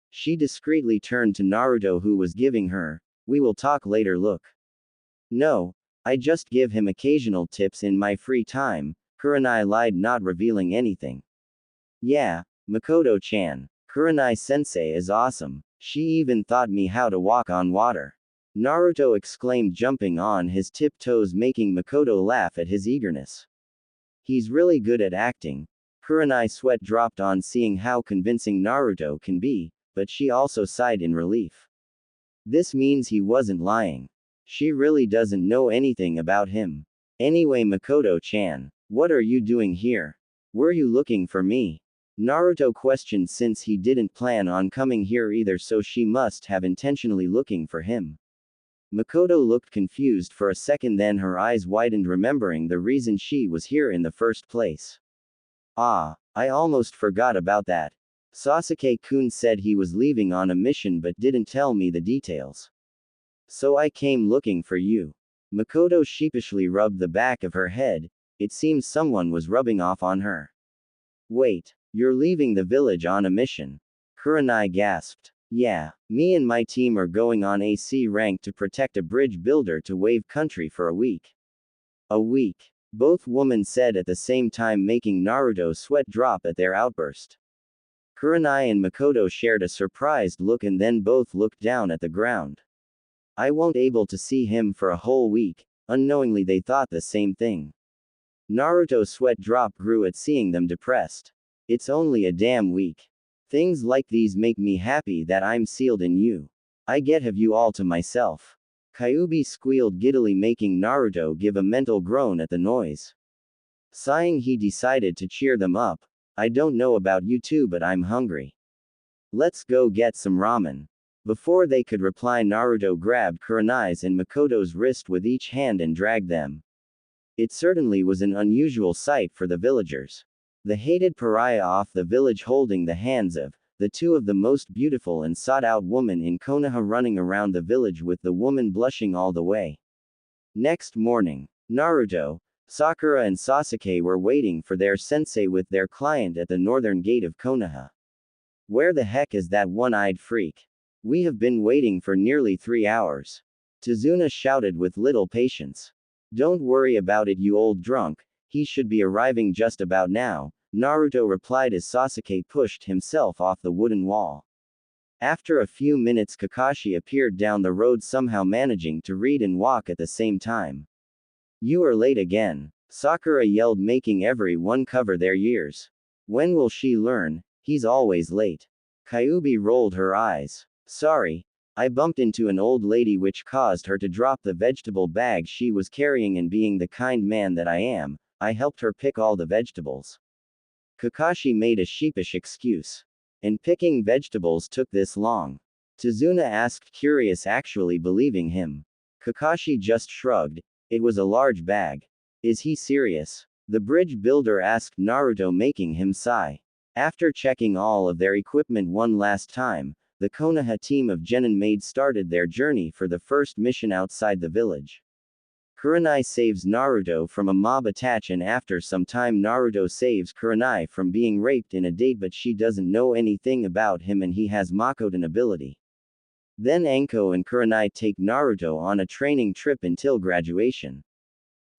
She discreetly turned to Naruto, who was giving her, "We will talk later" look. No, I just give him occasional tips in my free time. Kurenai lied, not revealing anything. Yeah, Makoto-chan. Kurenai-sensei is awesome. She even taught me how to walk on water. Naruto exclaimed, jumping on his tiptoes, making Makoto laugh at his eagerness. He's really good at acting. Kurenai sweat dropped on seeing how convincing Naruto can be, but she also sighed in relief. This means he wasn't lying. She really doesn't know anything about him. Anyway, Makoto-chan, what are you doing here? Were you looking for me? Naruto questioned, since he didn't plan on coming here either, so she must have intentionally looking for him. Makoto looked confused for a second, then her eyes widened, remembering the reason she was here in the first place. Ah, I almost forgot about that. Sasuke-kun said he was leaving on a mission but didn't tell me the details. So I came looking for you. Makoto sheepishly rubbed the back of her head. It seems someone was rubbing off on her. Wait, you're leaving the village on a mission? Kurenai gasped. Yeah, me and my team are going on AC rank to protect a bridge builder to Wave Country for a week. A week. Both women said at the same time, making Naruto sweat drop at their outburst. Kurenai and Makoto shared a surprised look and then both looked down at the ground. I won't able to see him for a whole week. Unknowingly they thought the same thing. Naruto's sweat drop grew at seeing them depressed. It's only a damn week. Things like these make me happy that I'm sealed in you. I get have you all to myself. Kyuubi squealed giddily, making Naruto give a mental groan at the noise. Sighing, he decided to cheer them up. I don't know about you two, but I'm hungry. Let's go get some ramen. Before they could reply, Naruto grabbed Kurenai's and Makoto's wrist with each hand and dragged them. It certainly was an unusual sight for the villagers. The hated pariah off the village holding the hands of the two of the most beautiful and sought-out women in Konoha, running around the village with the woman blushing all the way. Next morning, Naruto, Sakura and Sasuke were waiting for their sensei with their client at the northern gate of Konoha. Where the heck is that one-eyed freak? We have been waiting for nearly 3 hours. Tazuna shouted with little patience. Don't worry about it, you old drunk, he should be arriving just about now, Naruto replied as Sasuke pushed himself off the wooden wall. After a few minutes, Kakashi appeared down the road, somehow managing to read and walk at the same time. You are late again, Sakura yelled, making everyone cover their ears. When will she learn? He's always late. Kyuubi rolled her eyes. Sorry, I bumped into an old lady which caused her to drop the vegetable bag she was carrying, and being the kind man that I am, I helped her pick all the vegetables. Kakashi made a sheepish excuse. And picking vegetables took this long? Tazuna asked, curious, actually believing him. Kakashi just shrugged. It was a large bag. Is he serious? The bridge builder asked Naruto, making him sigh. After checking all of their equipment one last time, the Konoha team of genin maids started their journey for the first mission outside the village. Kurenai saves Naruto from a mob attack, and after some time Naruto saves Kurenai from being raped in a date, but she doesn't know anything about him and he has Makoten ability. Then Anko and Kurenai take Naruto on a training trip until graduation.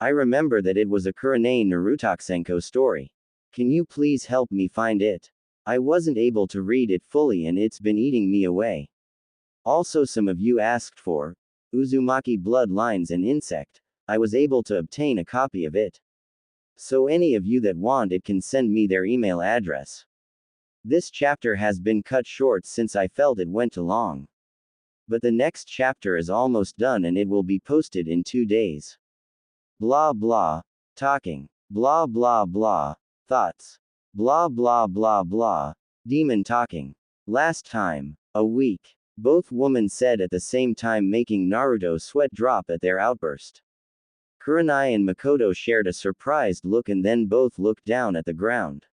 I remember that it was a Kurenai Narutoxenko story. Can you please help me find it? I wasn't able to read it fully and it's been eating me away. Also, some of you asked for Uzumaki Bloodlines and Insect. I was able to obtain a copy of it. So any of you that want it can send me their email address. This chapter has been cut short since I felt it went too long. But the next chapter is almost done and it will be posted in 2 days. Blah blah. Talking. Blah blah blah. Thoughts. Blah blah blah blah. Demon talking. Last time. A week. Both women said at the same time, making Naruto sweat drop at their outburst. Kurenai and Makoto shared a surprised look and then both looked down at the ground.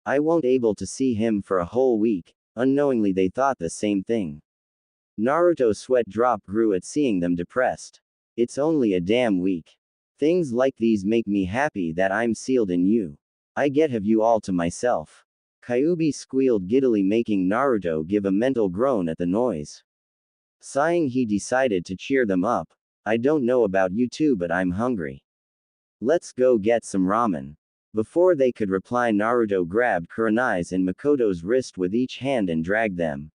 I won't able to see him for a whole week. Unknowingly they thought the same thing. Naruto's sweat drop grew at seeing them depressed. It's only a damn week. Things like these make me happy that I'm sealed in you. I get have you all to myself. Kyuubi squealed giddily, making Naruto give a mental groan at the noise. Sighing, he decided to cheer them up. I don't know about you two, but I'm hungry. Let's go get some ramen. Before they could reply, Naruto grabbed Kurenai's and Makoto's wrist with each hand and dragged them.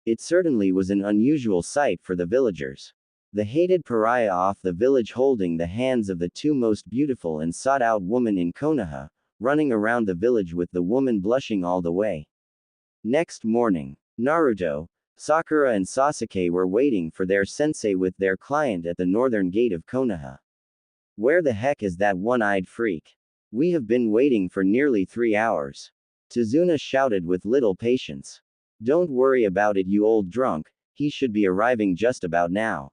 It certainly was an unusual sight for the villagers. The hated pariah off the village holding the hands of the two most beautiful and sought-out women in Konoha, running around the village with the woman blushing all the way. Next morning, Naruto, Sakura and Sasuke were waiting for their sensei with their client at the northern gate of Konoha. Where the heck is that one-eyed freak? We have been waiting for nearly 3 hours. Tazuna shouted with little patience. Don't worry about it, you old drunk, he should be arriving just about now.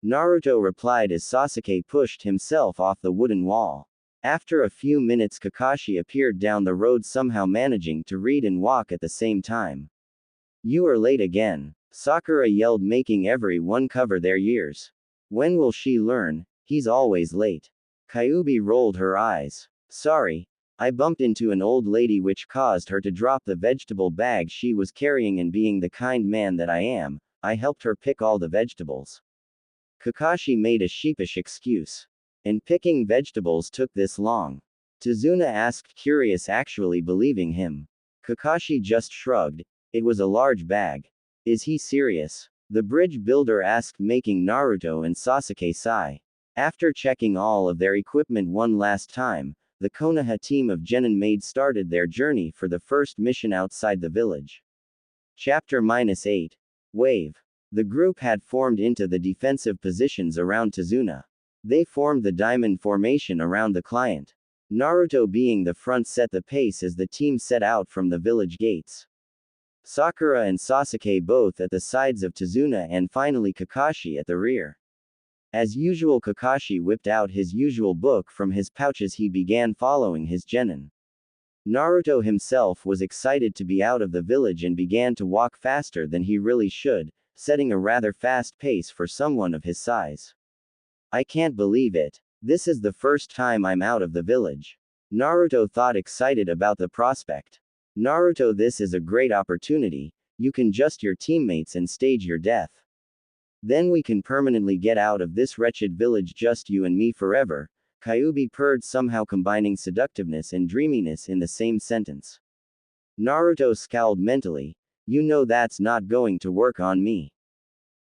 Naruto replied as Sasuke pushed himself off the wooden wall. After a few minutes, Kakashi appeared down the road, somehow managing to read and walk at the same time. You are late again, Sakura yelled, making everyone cover their ears. When will she learn? He's always late. Kyuubi rolled her eyes. Sorry, I bumped into an old lady which caused her to drop the vegetable bag she was carrying, and being the kind man that I am, I helped her pick all the vegetables. Kakashi made a sheepish excuse. And picking vegetables took this long? Tazuna asked, curious, actually believing him. Kakashi just shrugged. It was a large bag. Is he serious? The bridge builder asked, making Naruto and Sasuke sigh. After checking all of their equipment one last time, the Konoha team of genin maids started their journey for the first mission outside the village. Chapter -8. Wave. The group had formed into the defensive positions around Tazuna. They formed the diamond formation around the client. Naruto being the front set the pace as the team set out from the village gates. Sakura and Sasuke both at the sides of Tazuna, and finally Kakashi at the rear. As usual, Kakashi whipped out his usual book from his pouch as he began following his genin. Naruto himself was excited to be out of the village and began to walk faster than he really should, setting a rather fast pace for someone of his size. I can't believe it. This is the first time I'm out of the village. Naruto thought, excited about the prospect. Naruto, this is a great opportunity. You can just your teammates and stage your death. Then we can permanently get out of this wretched village, just you and me forever, Kyuubi purred, somehow combining seductiveness and dreaminess in the same sentence. Naruto scowled mentally. You know that's not going to work on me.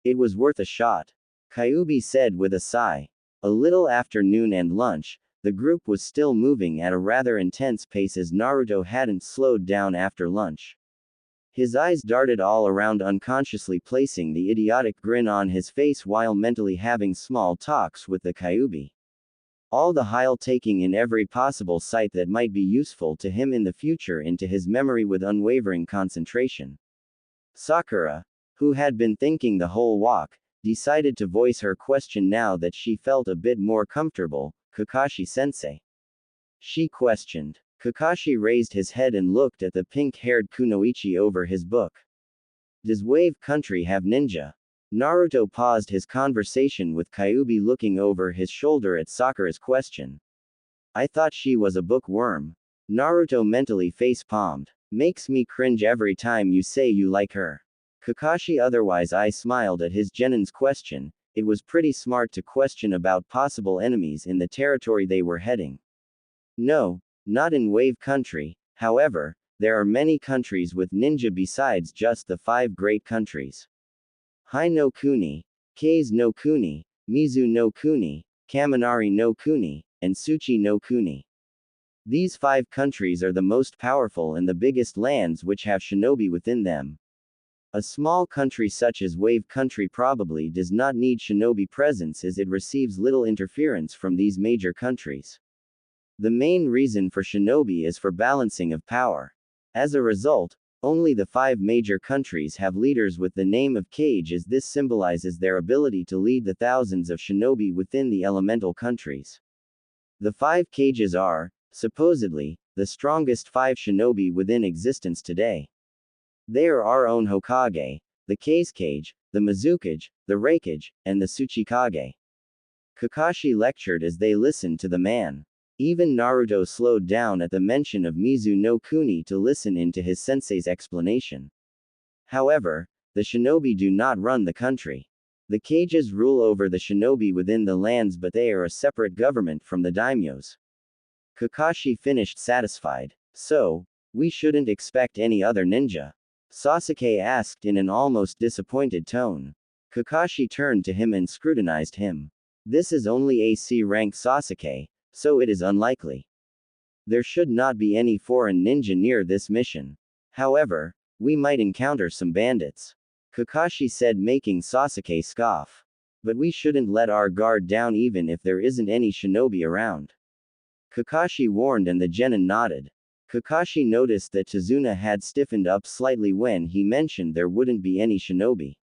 It was worth a shot, Kyuubi said with a sigh. A little after noon and lunch, the group was still moving at a rather intense pace as Naruto hadn't slowed down after lunch. His eyes darted all around, unconsciously placing the idiotic grin on his face while mentally having small talks with the Kyuubi. All the while taking in every possible sight that might be useful to him in the future into his memory with unwavering concentration. Sakura, who had been thinking the whole walk, decided to voice her question now that she felt a bit more comfortable. Kakashi-sensei? She questioned. Kakashi raised his head and looked at the pink-haired Kunoichi over his book. Does Wave Country have ninja? Naruto paused his conversation with Kyuubi, looking over his shoulder at Sakura's question. I thought she was a bookworm. Naruto mentally face-palmed. Makes me cringe every time you say you like her. Kakashi otherwise I smiled at his genin's question. It was pretty smart to question about possible enemies in the territory they were heading. No. Not in Wave Country. However, there are many countries with ninja besides just the 5 great countries. Hai no Kuni, Kase no Kuni, Mizu no Kuni, Kaminari no Kuni, and Tsuchi no Kuni. These 5 countries are the most powerful and the biggest lands which have shinobi within them. A small country such as Wave Country probably does not need shinobi presence as it receives little interference from these major countries. The main reason for shinobi is for balancing of power. As a result, only the 5 major countries have leaders with the name of Kage, as this symbolizes their ability to lead the thousands of shinobi within the elemental countries. The 5 Kages are, supposedly, the strongest 5 shinobi within existence today. They are our own Hokage, the Kazekage, the Mizukage, the Raikage, and the Tsuchikage. Kakashi lectured as they listened to the man. Even Naruto slowed down at the mention of Mizu no Kuni to listen into his sensei's explanation. However, the shinobi do not run the country. The Kages rule over the shinobi within the lands, but they are a separate government from the daimyos. Kakashi finished satisfied. So, we shouldn't expect any other ninja? Sasuke asked in an almost disappointed tone. Kakashi turned to him and scrutinized him. This is only AC rank Sasuke, so it is unlikely. There should not be any foreign ninja near this mission. However, we might encounter some bandits. Kakashi said, making Sasuke scoff. But we shouldn't let our guard down even if there isn't any shinobi around. Kakashi warned and the genin nodded. Kakashi noticed that Tazuna had stiffened up slightly when he mentioned there wouldn't be any shinobi.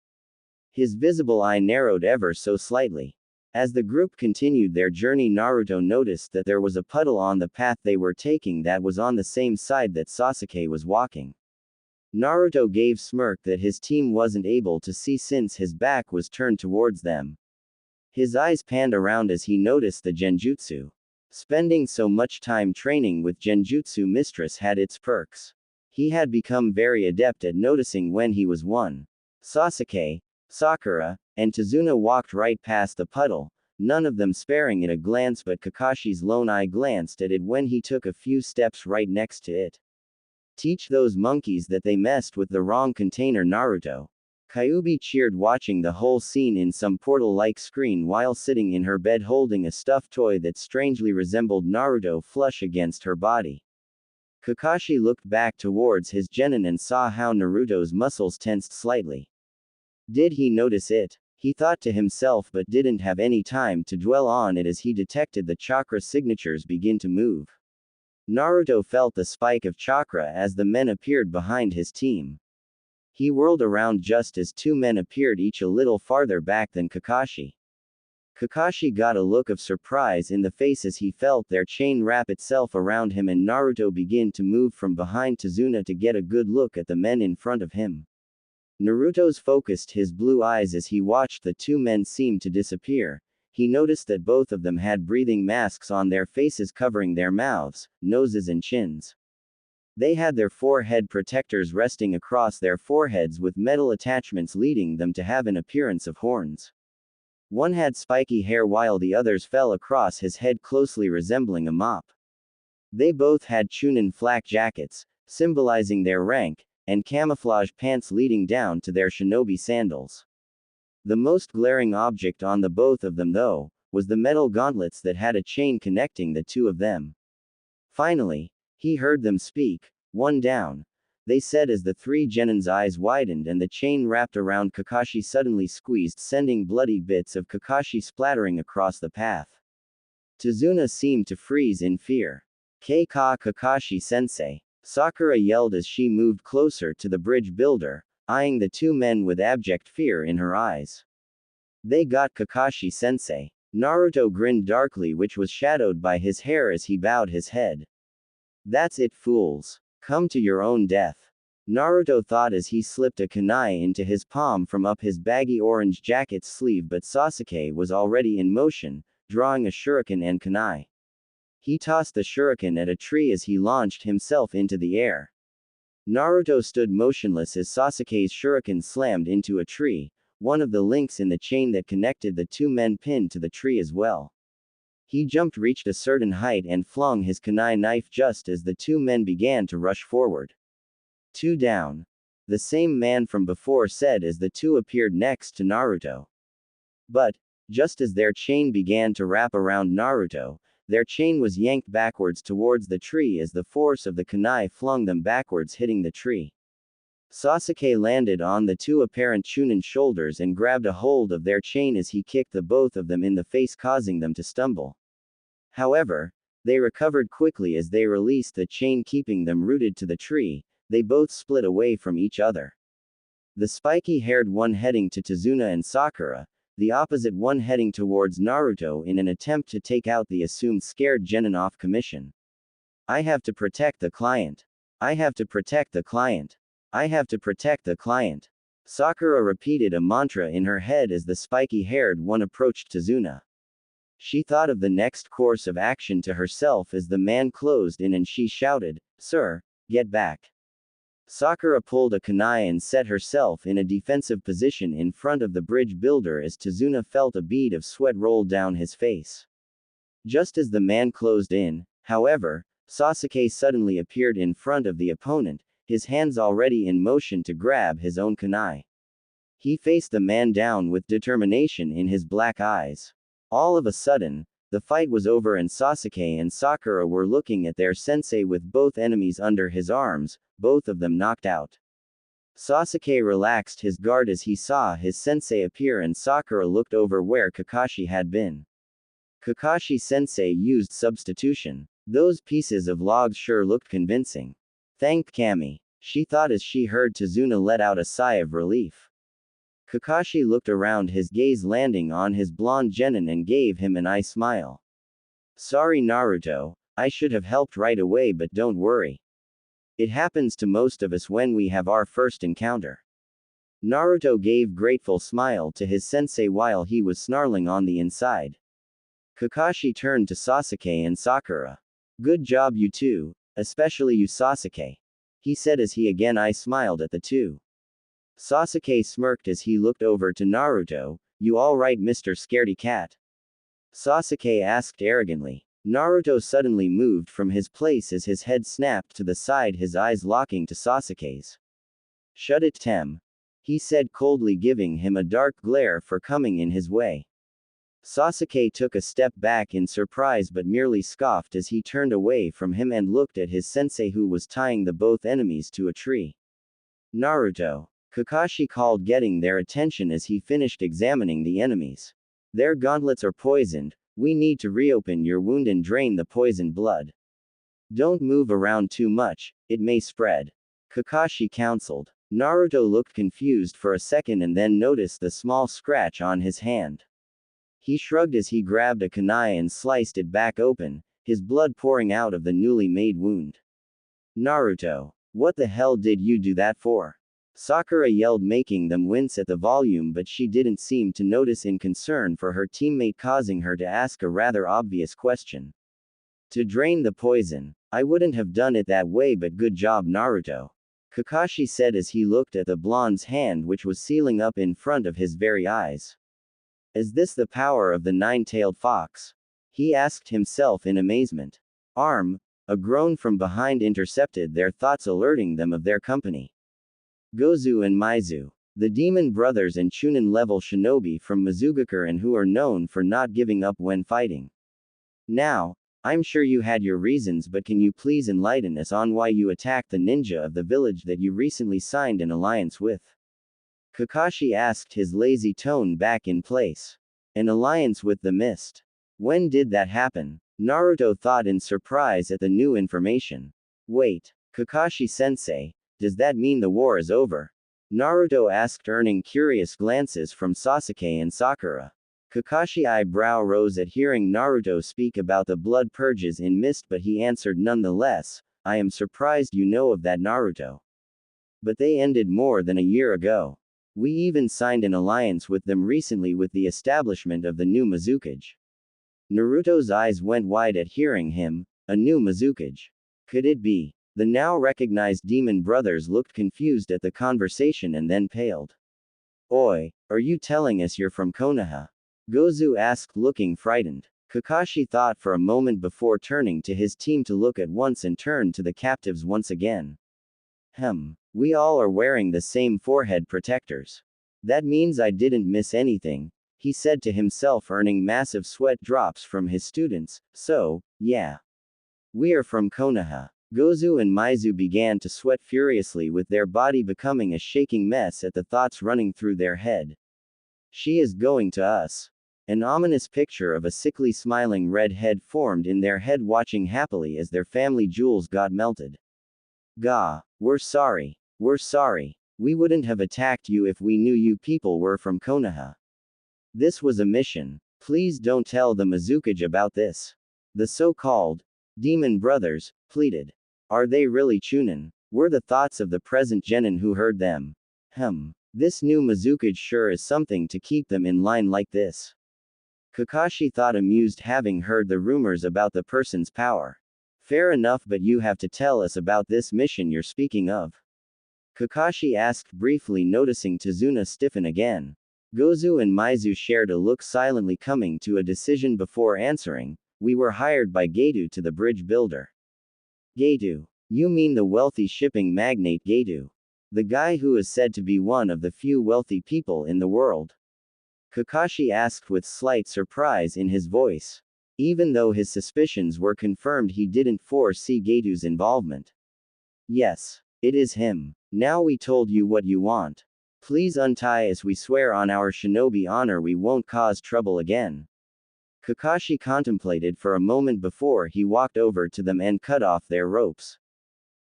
His visible eye narrowed ever so slightly. As the group continued their journey, Naruto noticed that there was a puddle on the path they were taking that was on the same side that Sasuke was walking. Naruto gave smirk that his team wasn't able to see since his back was turned towards them. His eyes panned around as he noticed the genjutsu. Spending so much time training with genjutsu mistress had its perks. He had become very adept at noticing when he was one. Sasuke, Sakura, and Tazuna walked right past the puddle, none of them sparing it a glance, but Kakashi's lone eye glanced at it when he took a few steps right next to it. Teach those monkeys that they messed with the wrong container, Naruto. Kyuubi cheered, watching the whole scene in some portal-like screen while sitting in her bed holding a stuffed toy that strangely resembled Naruto flush against her body. Kakashi looked back towards his genin and saw how Naruto's muscles tensed slightly. Did he notice it? He thought to himself, but didn't have any time to dwell on it as he detected the chakra signatures begin to move. Naruto felt the spike of chakra as the men appeared behind his team. He whirled around just as two men appeared, each a little farther back than Kakashi. Kakashi got a look of surprise in the face as he felt their chain wrap itself around him, and Naruto began to move from behind Tazuna to get a good look at the men in front of him. Naruto's focused his blue eyes as he watched the two men seem to disappear. He noticed that both of them had breathing masks on their faces covering their mouths, noses and chins. They had their forehead protectors resting across their foreheads with metal attachments leading them to have an appearance of horns. One had spiky hair while the others fell across his head closely resembling a mop. They both had chunin flak jackets, symbolizing their rank, and camouflage pants leading down to their shinobi sandals. The most glaring object on the both of them, though, was the metal gauntlets that had a chain connecting the two of them. Finally, he heard them speak. One down, they said as the three genin's eyes widened and the chain wrapped around Kakashi suddenly squeezed, sending bloody bits of Kakashi splattering across the path. Tazuna seemed to freeze in fear. Kakashi-sensei. Sakura yelled as she moved closer to the bridge builder, eyeing the two men with abject fear in her eyes. They got Kakashi-sensei. Naruto grinned darkly, which was shadowed by his hair as he bowed his head. That's it, fools. Come to your own death. Naruto thought as he slipped a kunai into his palm from up his baggy orange jacket's sleeve, but Sasuke was already in motion, drawing a shuriken and kunai. He tossed the shuriken at a tree as he launched himself into the air. Naruto stood motionless as Sasuke's shuriken slammed into a tree, one of the links in the chain that connected the two men pinned to the tree as well. He jumped, reached a certain height, and flung his kunai knife just as the two men began to rush forward. Two down. The same man from before said as the two appeared next to Naruto. But, just as their chain began to wrap around Naruto, their chain was yanked backwards towards the tree as the force of the kunai flung them backwards, hitting the tree. Sasuke landed on the two apparent chunin shoulders and grabbed a hold of their chain as he kicked the both of them in the face, causing them to stumble. However, they recovered quickly as they released the chain, keeping them rooted to the tree. They both split away from each other. The spiky-haired one heading to Tazuna and Sakura, the opposite one heading towards Naruto in an attempt to take out the assumed scared genin off commission. I have to protect the client. I have to protect the client. I have to protect the client. Sakura repeated a mantra in her head as the spiky-haired one approached Tazuna. She thought of the next course of action to herself as the man closed in and she shouted, "Sir, get back." Sakura pulled a kunai and set herself in a defensive position in front of the bridge builder as Tazuna felt a bead of sweat roll down his face. Just as the man closed in, However, Sasuke suddenly appeared in front of the opponent, his hands already in motion to grab his own kunai. He faced the man down with determination in his black eyes. All of a sudden, the fight was over and Sasuke and Sakura were looking at their sensei with both enemies under his arms, both of them knocked out. Sasuke relaxed his guard as he saw his sensei appear and Sakura looked over where Kakashi had been. Kakashi sensei used substitution. Those pieces of logs sure looked convincing. Thanked Kami, she thought as she heard Tazuna let out a sigh of relief. Kakashi looked around, his gaze landing on his blonde genin and gave him an eye smile. Sorry Naruto, I should have helped right away, but don't worry. It happens to most of us when we have our first encounter. Naruto gave grateful smile to his sensei while he was snarling on the inside. Kakashi turned to Sasuke and Sakura. Good job you two, especially you Sasuke, he said as he again eye smiled at the two. Sasuke smirked as he looked over to Naruto. You alright Mr. Scaredy Cat? Sasuke asked arrogantly. Naruto suddenly moved from his place as his head snapped to the side, his eyes locking to Sasuke's. Shut it Tem, he said coldly, giving him a dark glare for coming in his way. Sasuke took a step back in surprise but merely scoffed as he turned away from him and looked at his sensei who was tying the both enemies to a tree. Naruto, Kakashi called, getting their attention as he finished examining the enemies. Their gauntlets are poisoned, we need to reopen your wound and drain the poisoned blood. Don't move around too much, it may spread. Kakashi counseled. Naruto looked confused for a second and then noticed the small scratch on his hand. He shrugged as he grabbed a kunai and sliced it back open, his blood pouring out of the newly made wound. Naruto, what the hell did you do that for? Sakura yelled, making them wince at the volume, but she didn't seem to notice in concern for her teammate, causing her to ask a rather obvious question. To drain the poison. I wouldn't have done it that way, but good job Naruto, Kakashi said as he looked at the blonde's hand which was sealing up in front of his very eyes. Is this the power of the nine-tailed fox? He asked himself in amazement. A groan from behind intercepted their thoughts, alerting them of their company. Gozu and Maizu, the demon brothers and Chunin-level shinobi from Mizugakuren, and who are known for not giving up when fighting. Now, I'm sure you had your reasons, but can you please enlighten us on why you attacked the ninja of the village that you recently signed an alliance with? Kakashi asked, his lazy tone back in place. An alliance with the mist? When did that happen? Naruto thought in surprise at the new information. Wait, Kakashi-sensei, does that mean the war is over? Naruto asked, earning curious glances from Sasuke and Sakura. Kakashi's eyebrow rose at hearing Naruto speak about the blood purges in mist, but he answered nonetheless, I am surprised you know of that Naruto. But they ended more than a year ago. We even signed an alliance with them recently with the establishment of the new Mizukage. Naruto's eyes went wide at hearing him, a new Mizukage. Could it be? The now recognized demon brothers looked confused at the conversation and then paled. Oi, are you telling us you're from Konoha? Gozu asked, looking frightened. Kakashi thought for a moment before turning to his team to look at once and turned to the captives once again. We all are wearing the same forehead protectors. That means I didn't miss anything, he said to himself, earning massive sweat drops from his students, so, yeah. We are from Konoha. Gozu and Maizu began to sweat furiously, with their body becoming a shaking mess at the thoughts running through their head. She is going to us. An ominous picture of a sickly smiling red head formed in their head, watching happily as their family jewels got melted. Gah, we're sorry. We're sorry. We wouldn't have attacked you if we knew you people were from Konoha. This was a mission. Please don't tell the Mizukage about this. The so-called demon brothers pleaded. Are they really Chunin? Were the thoughts of the present genin who heard them. This new Mizukage sure is something to keep them in line like this. Kakashi thought, amused, having heard the rumors about the person's power. Fair enough, but you have to tell us about this mission you're speaking of. Kakashi asked briefly, noticing Tazuna stiffen again. Gozu and Maizu shared a look, silently coming to a decision before answering. We were hired by Gaidu to the bridge builder. Gaidu. You mean the wealthy shipping magnate Gaidu? The guy who is said to be one of the few wealthy people in the world? Kakashi asked with slight surprise in his voice. Even though his suspicions were confirmed, he didn't foresee Gaidu's involvement. Yes, it is him. Now we told you what you want. Please untie as we swear on our shinobi honor we won't cause trouble again. Kakashi contemplated for a moment before he walked over to them and cut off their ropes.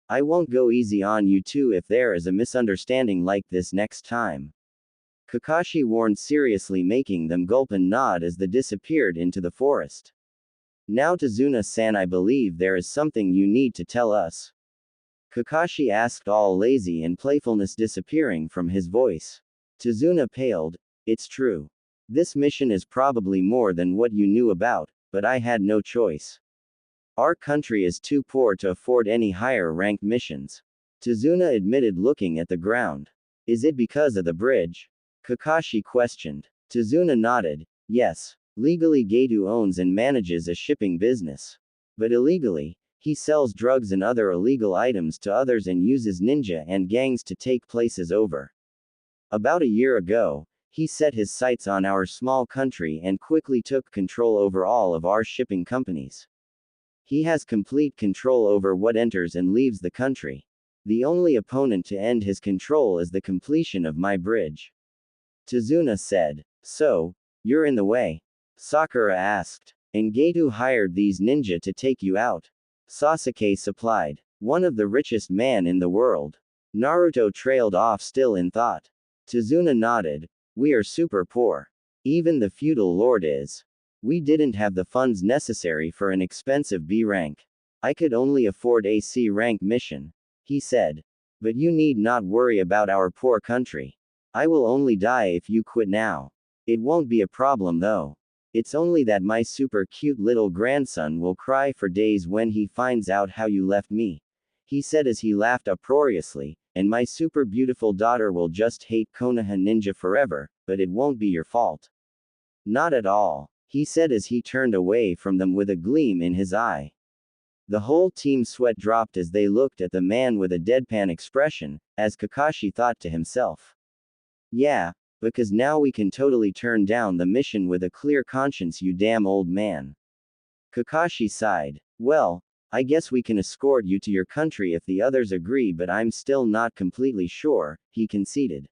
I won't go easy on you two if there is a misunderstanding like this next time. Kakashi warned seriously, making them gulp and nod as they disappeared into the forest. Now Tazuna-san, I believe there is something you need to tell us. Kakashi asked, all lazy and playfulness disappearing from his voice. Tazuna paled. It's true. This mission is probably more than what you knew about, but I had no choice. Our country is too poor to afford any higher-ranked missions. Tazuna admitted, looking at the ground. Is it because of the bridge? Kakashi questioned. Tazuna nodded. Yes. Legally Gaidu owns and manages a shipping business. But illegally, he sells drugs and other illegal items to others and uses ninja and gangs to take places over. About a year ago, he set his sights on our small country and quickly took control over all of our shipping companies. He has complete control over what enters and leaves the country. The only opponent to end his control is the completion of my bridge. Tazuna said. So, you're in the way? Sakura asked. And Gaidu hired these ninja to take you out? Sasuke supplied. One of the richest man in the world. Naruto trailed off, still in thought. Tazuna nodded. We are super poor. Even the feudal lord is. We didn't have the funds necessary for an expensive B rank. I could only afford a C rank mission. He said. But you need not worry about our poor country. I will only die if you quit now. It won't be a problem though. It's only that my super cute little grandson will cry for days when he finds out how you left me. He said as he laughed uproariously, and my super beautiful daughter will just hate Konoha Ninja forever, but it won't be your fault. Not at all, he said as he turned away from them with a gleam in his eye. The whole team sweat dropped as they looked at the man with a deadpan expression, as Kakashi thought to himself. Yeah, because now we can totally turn down the mission with a clear conscience, you damn old man. Kakashi sighed. Well, I guess we can escort you to your country if the others agree, but I'm still not completely sure, he conceded.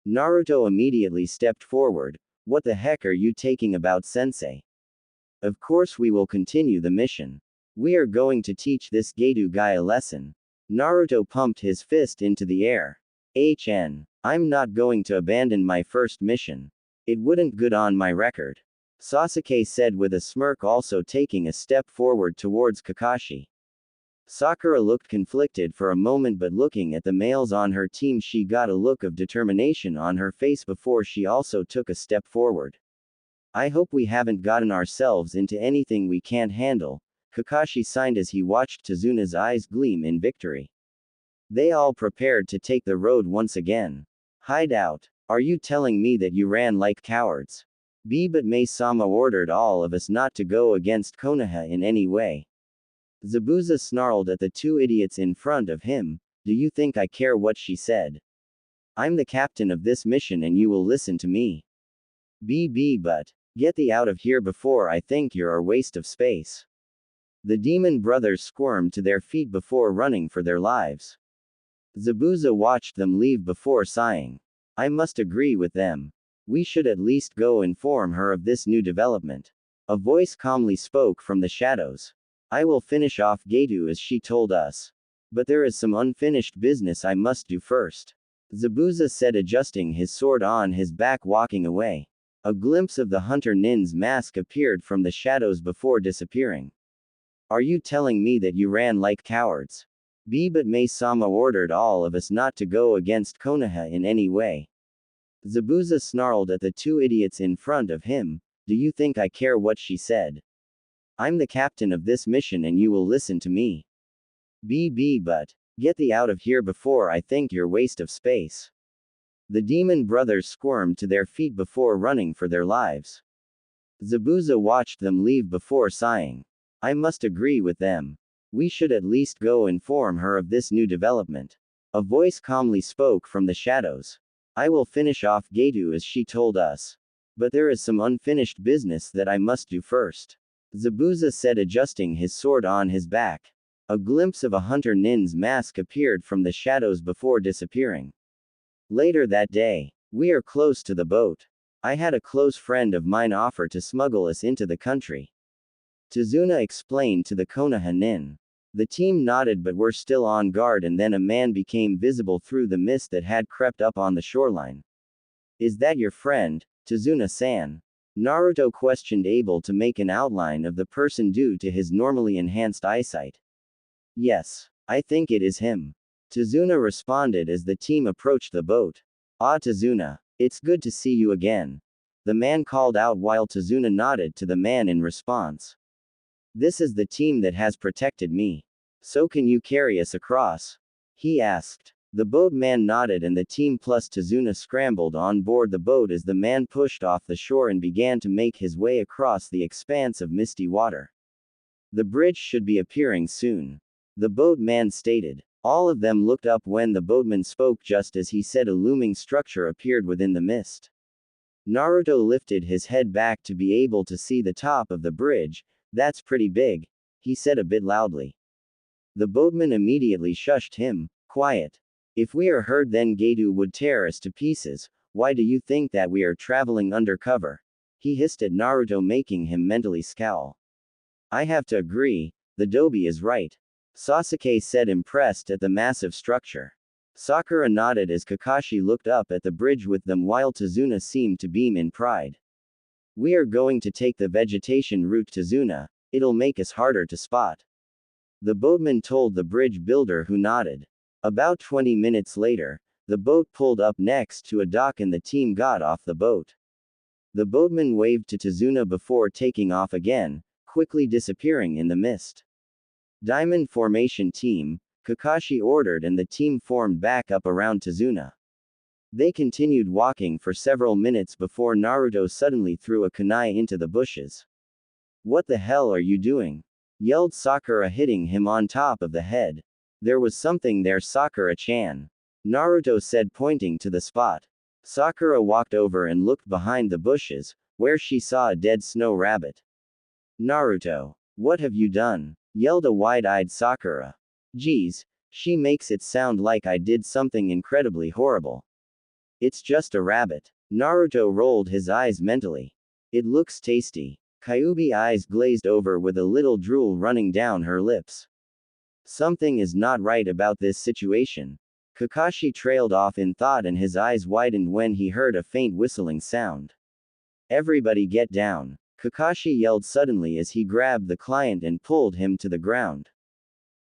Naruto immediately stepped forward. What the heck are you taking about, sensei? Of course we will continue the mission. We are going to teach this Gaidu guy a lesson. Naruto pumped his fist into the air. I'm not going to abandon my first mission. It wouldn't good on my record. Sasuke said with a smirk, also taking a step forward towards Kakashi. Sakura looked conflicted for a moment, but looking at the males on her team, she got a look of determination on her face before she also took a step forward. I hope we haven't gotten ourselves into anything we can't handle, Kakashi signed as he watched Tazuna's eyes gleam in victory. They all prepared to take the road once again. Hideout. Are you telling me that you ran like cowards? But May-sama ordered all of us not to go against Konoha in any way. Zabuza snarled at the two idiots in front of him. Do you think I care what she said? I'm the captain of this mission and you will listen to me. But get thee out of here before I think you're a waste of space. The demon brothers squirmed to their feet before running for their lives. Zabuza watched them leave before sighing. I must agree with them. We should at least go inform her of this new development. A voice calmly spoke from the shadows. I will finish off Gaidu as she told us. But there is some unfinished business I must do first. Zabuza said, adjusting his sword on his back, walking away. A glimpse of the Hunter Nin's mask appeared from the shadows before disappearing. Are you telling me that you ran like cowards? But May-sama ordered all of us not to go against Konoha in any way. Zabuza snarled at the two idiots in front of him. Do you think I care what she said? I'm the captain of this mission and you will listen to me. But get thee out of here before I think you're waste of space. The demon brothers squirmed to their feet before running for their lives. Zabuza watched them leave before sighing. I must agree with them. We should at least go inform her of this new development. A voice calmly spoke from the shadows. I will finish off Gatu as she told us. But there is some unfinished business that I must do first. Zabuza said, adjusting his sword on his back. A glimpse of a hunter nin's mask appeared from the shadows before disappearing. Later that day, we are close to the boat. I had a close friend of mine offer to smuggle us into the country. Tazuna explained to the Konoha nin. The team nodded but were still on guard, and then a man became visible through the mist that had crept up on the shoreline. Is that your friend, Tazuna-san? Naruto questioned, able to make an outline of the person due to his normally enhanced eyesight. Yes, I think it is him. Tazuna responded as the team approached the boat. Ah, Tazuna, it's good to see you again. The man called out while Tazuna nodded to the man in response. This is the team that has protected me. So can you carry us across? He asked. The boatman nodded and the team plus Tazuna scrambled on board the boat as the man pushed off the shore and began to make his way across the expanse of misty water. The bridge should be appearing soon. The boatman stated. All of them looked up when the boatman spoke. Just as he said, a looming structure appeared within the mist. Naruto lifted his head back to be able to see the top of the bridge. That's pretty big, he said a bit loudly. The boatman immediately shushed him. Quiet. If we are heard, then Gatu would tear us to pieces. Why do you think that we are traveling undercover? He hissed at Naruto, making him mentally scowl. I have to agree, the Dobi is right. Sasuke said, impressed at the massive structure. Sakura nodded as Kakashi looked up at the bridge with them while Tazuna seemed to beam in pride. We are going to take the vegetation route, Tazuna. It'll make us harder to spot. The boatman told the bridge builder, who nodded. About 20 minutes later, the boat pulled up next to a dock and the team got off the boat. The boatman waved to Tazuna before taking off again, quickly disappearing in the mist. Diamond formation team, Kakashi ordered, and the team formed back up around Tazuna. They continued walking for several minutes before Naruto suddenly threw a kunai into the bushes. What the hell are you doing? Yelled Sakura, hitting him on top of the head. There was something there, Sakura-chan. Naruto said, pointing to the spot. Sakura walked over and looked behind the bushes, where she saw a dead snow rabbit. Naruto, what have you done? Yelled a wide-eyed Sakura. Geez, she makes it sound like I did something incredibly horrible. It's just a rabbit. Naruto rolled his eyes mentally. It looks tasty. Kyuubi's eyes glazed over with a little drool running down her lips. Something is not right about this situation. Kakashi trailed off in thought and his eyes widened when he heard a faint whistling sound. Everybody get down. Kakashi yelled suddenly as he grabbed the client and pulled him to the ground.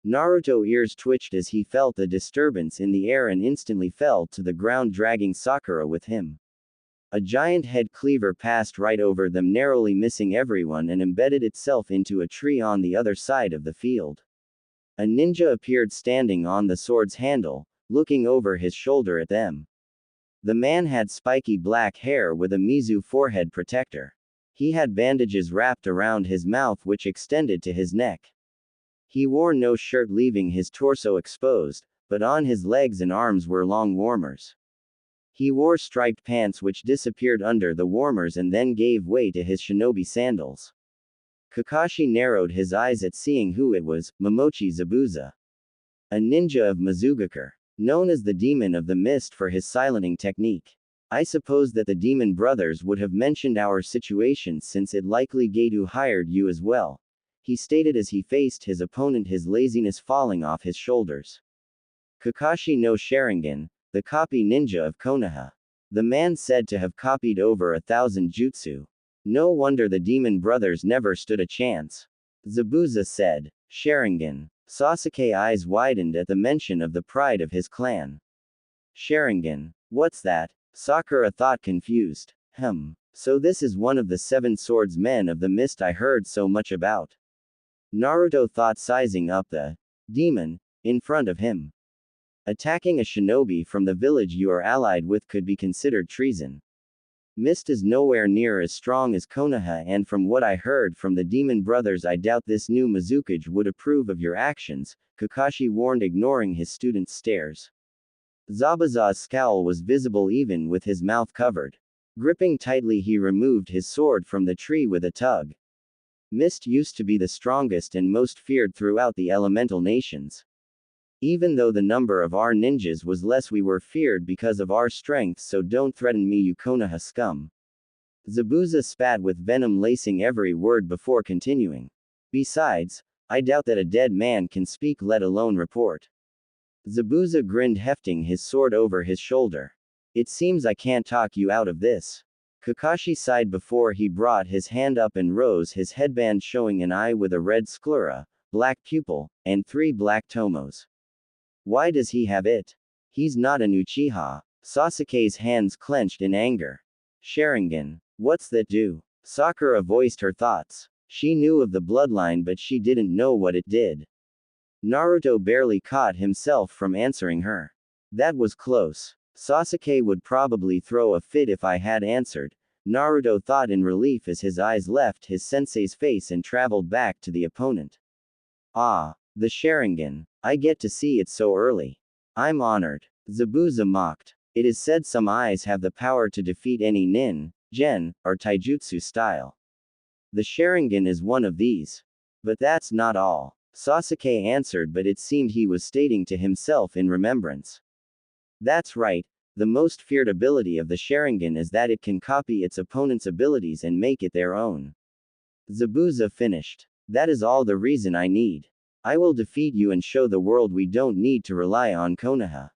Naruto's ears twitched as he felt the disturbance in the air and instantly fell to the ground, dragging Sakura with him. A giant head cleaver passed right over them, narrowly missing everyone, and embedded itself into a tree on the other side of the field. A ninja appeared standing on the sword's handle, looking over his shoulder at them. The man had spiky black hair with a Mizu forehead protector. He had bandages wrapped around his mouth which extended to his neck. He wore no shirt, leaving his torso exposed, but on his legs and arms were long warmers. He wore striped pants which disappeared under the warmers and then gave way to his shinobi sandals. Kakashi narrowed his eyes at seeing who it was, Momochi Zabuza. A ninja of Mizugakure, known as the Demon of the Mist for his silencing technique. I suppose that the Demon Brothers would have mentioned our situation since it likely Gatu hired you as well, he stated as he faced his opponent, his laziness falling off his shoulders. Kakashi no Sharingan, the copy ninja of Konoha. The man said to have copied over 1,000 jutsu. No wonder the Demon Brothers never stood a chance. Zabuza said. Sharingan. Sasuke's eyes widened at the mention of the pride of his clan. Sharingan. What's that? Sakura thought, confused. So this is one of the 7 swordsmen of the mist I heard so much about. Naruto thought, sizing up the demon in front of him. Attacking a shinobi from the village you are allied with could be considered treason. Mist is nowhere near as strong as Konoha, and from what I heard from the demon brothers, I doubt this new Mizukage would approve of your actions, Kakashi warned, ignoring his student's stares. Zabuza's scowl was visible even with his mouth covered. Gripping tightly, he removed his sword from the tree with a tug. Mist used to be the strongest and most feared throughout the elemental nations. Even though the number of our ninjas was less, we were feared because of our strength, so don't threaten me, you Konoha scum. Zabuza spat with venom lacing every word before continuing. Besides, I doubt that a dead man can speak, let alone report. Zabuza grinned, hefting his sword over his shoulder. It seems I can't talk you out of this. Kakashi sighed before he brought his hand up and rose his headband, showing an eye with a red sclera, black pupil, and 3 black tomos. Why does he have it? He's not an Uchiha. Sasuke's hands clenched in anger. Sharingan. What's that do? Sakura voiced her thoughts. She knew of the bloodline, but she didn't know what it did. Naruto barely caught himself from answering her. That was close. Sasuke would probably throw a fit if I had answered, Naruto thought in relief as his eyes left his sensei's face and traveled back to the opponent. Ah, the Sharingan. I get to see it so early. I'm honored. Zabuza mocked. It is said some eyes have the power to defeat any nin, gen, or taijutsu style. The Sharingan is one of these. But that's not all. Sasuke answered, but it seemed he was stating to himself in remembrance. That's right, the most feared ability of the Sharingan is that it can copy its opponent's abilities and make it their own. Zabuza finished. That is all the reason I need. I will defeat you and show the world we don't need to rely on Konoha.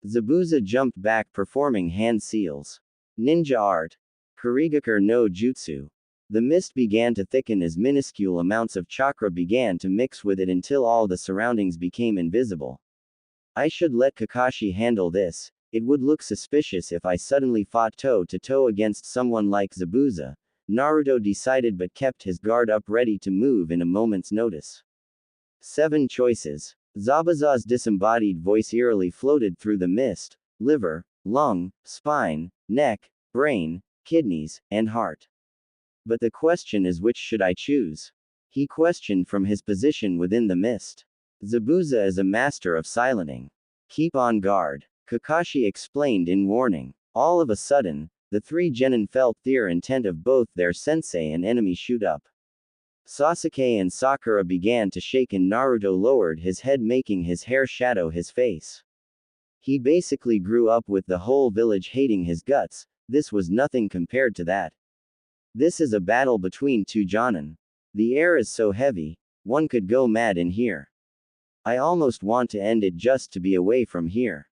Zabuza jumped back, performing hand seals. Ninja art. Kurigakure no Jutsu. The mist began to thicken as minuscule amounts of chakra began to mix with it until all the surroundings became invisible. I should let Kakashi handle this. It would look suspicious if I suddenly fought toe-to-toe against someone like Zabuza, Naruto decided, but kept his guard up ready to move in a moment's notice. 7 choices. Zabuza's disembodied voice eerily floated through the mist: liver, lung, spine, neck, brain, kidneys, and heart. But the question is, which should I choose? He questioned from his position within the mist. Zabuza is a master of silencing. Keep on guard, Kakashi explained in warning. All of a sudden, the 3 genin felt the intent of both their sensei and enemy shoot up. Sasuke and Sakura began to shake and Naruto lowered his head, making his hair shadow his face. He basically grew up with the whole village hating his guts. This was nothing compared to that. This is a battle between 2 jonin. The air is so heavy, one could go mad in here. I almost want to end it just to be away from here.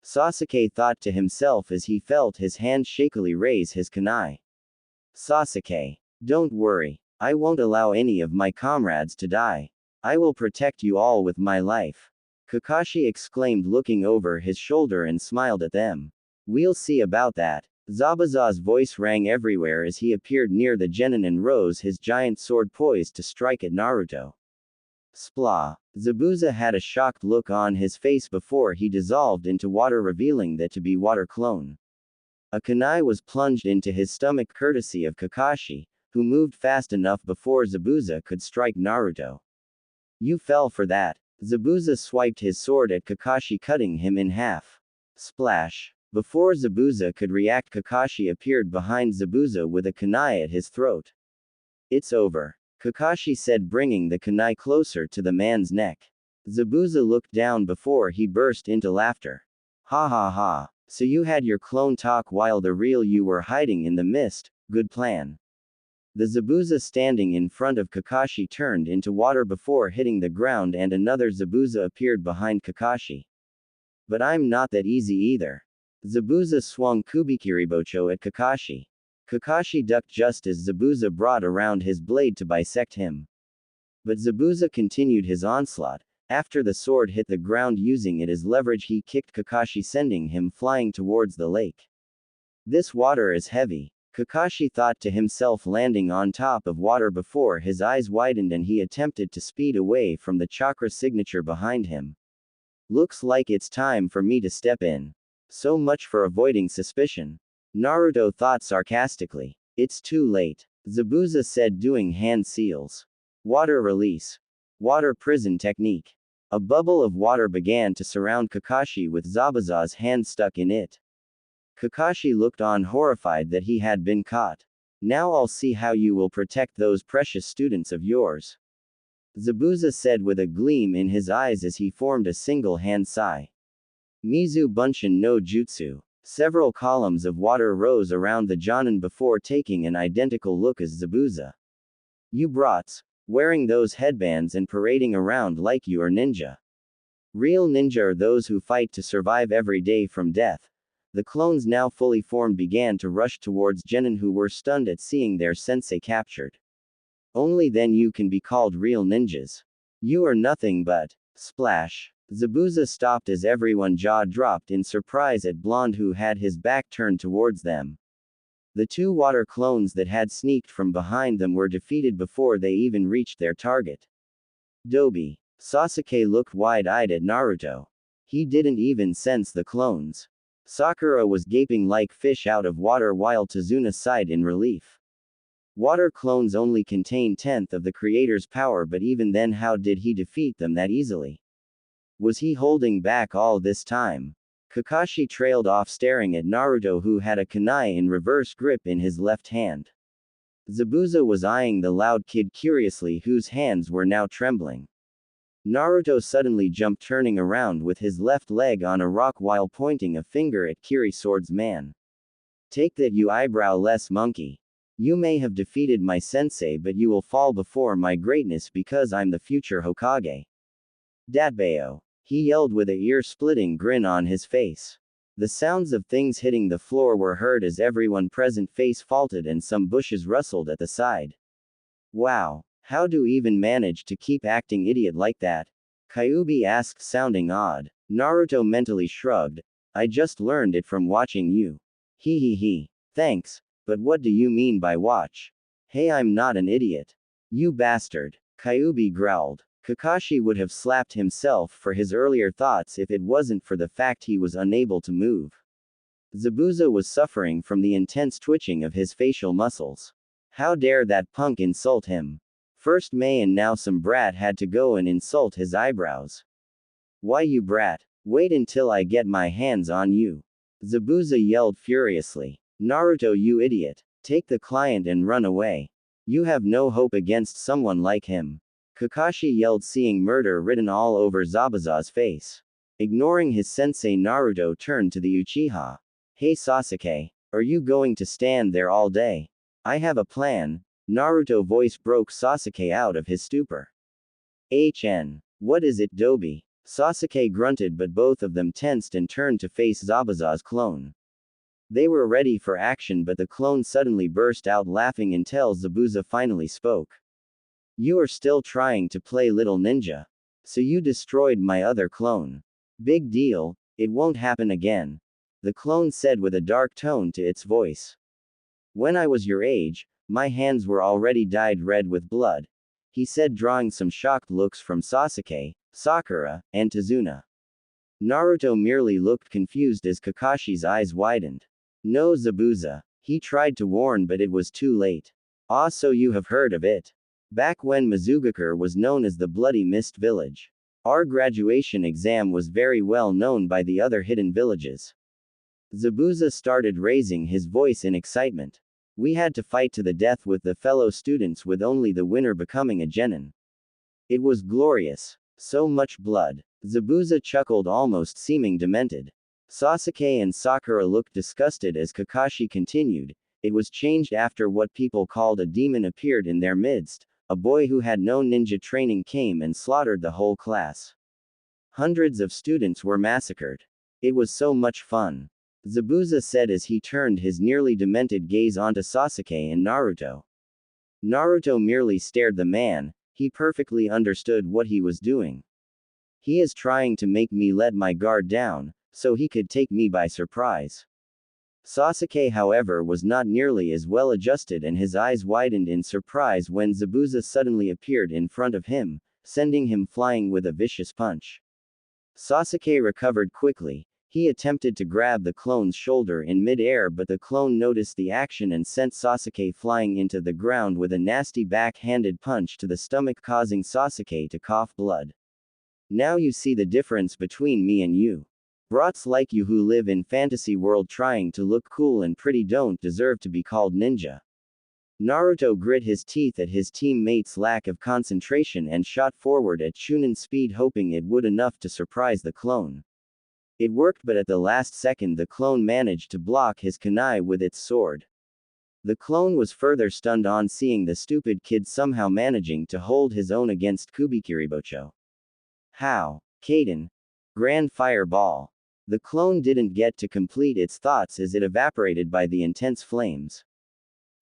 Sasuke thought to himself as he felt his hand shakily raise his kunai. Sasuke. Don't worry. I won't allow any of my comrades to die. I will protect you all with my life. Kakashi exclaimed, looking over his shoulder and smiled at them. We'll see about that. Zabuza's voice rang everywhere as he appeared near the genin and rose his giant sword poised to strike at Naruto. Splah. Zabuza had a shocked look on his face before he dissolved into water, revealing that to be water clone. A kunai was plunged into his stomach courtesy of Kakashi, who moved fast enough before Zabuza could strike Naruto. You fell for that. Zabuza swiped his sword at Kakashi, cutting him in half. Splash. Before Zabuza could react, Kakashi appeared behind Zabuza with a kunai at his throat. It's over, Kakashi said, bringing the kunai closer to the man's neck. Zabuza looked down before he burst into laughter. Ha ha ha. So you had your clone talk while the real you were hiding in the mist. Good plan. The Zabuza standing in front of Kakashi turned into water before hitting the ground, and another Zabuza appeared behind Kakashi. But I'm not that easy either. Zabuza swung Kubikiribocho at Kakashi. Kakashi ducked just as Zabuza brought around his blade to bisect him. But Zabuza continued his onslaught. After the sword hit the ground, using it as leverage, he kicked Kakashi, sending him flying towards the lake. This water is heavy, Kakashi thought to himself, landing on top of water before his eyes widened and he attempted to speed away from the chakra signature behind him. Looks like it's time for me to step in. So much for avoiding suspicion. Naruto thought sarcastically. It's too late. Zabuza said, doing hand seals. Water release. Water prison technique. A bubble of water began to surround Kakashi with Zabuza's hand stuck in it. Kakashi looked on, horrified that he had been caught. Now I'll see how you will protect those precious students of yours. Zabuza said with a gleam in his eyes as he formed a single hand sai. Mizu Bunshin no Jutsu. Several columns of water rose around the Jonin before taking an identical look as Zabuza. You brats, wearing those headbands and parading around like you are ninja. Real ninja are those who fight to survive every day from death. The clones, now fully formed, began to rush towards genin, who were stunned at seeing their sensei captured. Only then you can be called real ninjas. You are nothing but. Splash. Zabuza stopped as everyone jaw dropped in surprise at Blonde, who had his back turned towards them. The two water clones that had sneaked from behind them were defeated before they even reached their target. Dobi. Sasuke looked wide-eyed at Naruto. He didn't even sense the clones. Sakura was gaping like fish out of water while Tazuna sighed in relief. Water clones only contain 1/10 of the creator's power, but even then how did he defeat them that easily? Was he holding back all this time? Kakashi trailed off, staring at Naruto, who had a kunai in reverse grip in his left hand. Zabuza was eyeing the loud kid curiously, whose hands were now trembling. Naruto suddenly jumped, turning around with his left leg on a rock while pointing a finger at Kiri Swordsman. Take that, you eyebrow-less monkey. You may have defeated my sensei, but you will fall before my greatness because I'm the future Hokage. Datbeo. He yelled with a ear-splitting grin on his face. The sounds of things hitting the floor were heard as everyone present face faulted and some bushes rustled at the side. Wow. How do you even manage to keep acting idiot like that? Kyuubi asked, sounding odd. Naruto mentally shrugged. I just learned it from watching you. He. Thanks, but what do you mean by watch? Hey, I'm not an idiot. You bastard. Kyuubi growled. Kakashi would have slapped himself for his earlier thoughts if it wasn't for the fact he was unable to move. Zabuza was suffering from the intense twitching of his facial muscles. How dare that punk insult him? First May and now some brat had to go and insult his eyebrows. Why, you brat? Wait until I get my hands on you. Zabuza yelled furiously. Naruto, you idiot. Take the client and run away. You have no hope against someone like him. Kakashi yelled, seeing murder written all over Zabuza's face. Ignoring his sensei, Naruto turned to the Uchiha. Hey Sasuke, are you going to stand there all day? I have a plan. Naruto voice broke Sasuke out of his stupor. What is it, Dobi? Sasuke grunted, but both of them tensed and turned to face Zabuza's clone. They were ready for action, but the clone suddenly burst out laughing until Zabuza finally spoke. You are still trying to play little ninja. So you destroyed my other clone. Big deal, it won't happen again. The clone said with a dark tone to its voice. When I was your age, my hands were already dyed red with blood, he said, drawing some shocked looks from Sasuke, Sakura, and Tazuna. Naruto merely looked confused as Kakashi's eyes widened. No, Zabuza. He tried to warn, but it was too late. Ah, so you have heard of it. Back when Mizugakure was known as the Bloody Mist Village. Our graduation exam was very well known by the other hidden villages. Zabuza started raising his voice in excitement. We had to fight to the death with the fellow students, with only the winner becoming a genin. It was glorious. So much blood. Zabuza chuckled, almost seeming demented. Sasuke and Sakura looked disgusted as Kakashi continued. It was changed after what people called a demon appeared in their midst. A boy who had no ninja training came and slaughtered the whole class. Hundreds of students were massacred. It was so much fun. Zabuza said as he turned his nearly demented gaze onto Sasuke and Naruto. Naruto merely stared the man. He perfectly understood what he was doing. He is trying to make me let my guard down, so he could take me by surprise. Sasuke, however, was not nearly as well adjusted, and his eyes widened in surprise when Zabuza suddenly appeared in front of him, sending him flying with a vicious punch. Sasuke recovered quickly. He attempted to grab the clone's shoulder in mid-air, but the clone noticed the action and sent Sasuke flying into the ground with a nasty back-handed punch to the stomach, causing Sasuke to cough blood. Now you see the difference between me and you. Brats like you who live in fantasy world trying to look cool and pretty don't deserve to be called ninja. Naruto grit his teeth at his teammates' lack of concentration and shot forward at Chunin speed, hoping it would enough to surprise the clone. It worked, but at the last second the clone managed to block his kunai with its sword. The clone was further stunned on seeing the stupid kid somehow managing to hold his own against Kubikiribocho. How? Kaden. Grand Fireball. The clone didn't get to complete its thoughts as it evaporated by the intense flames.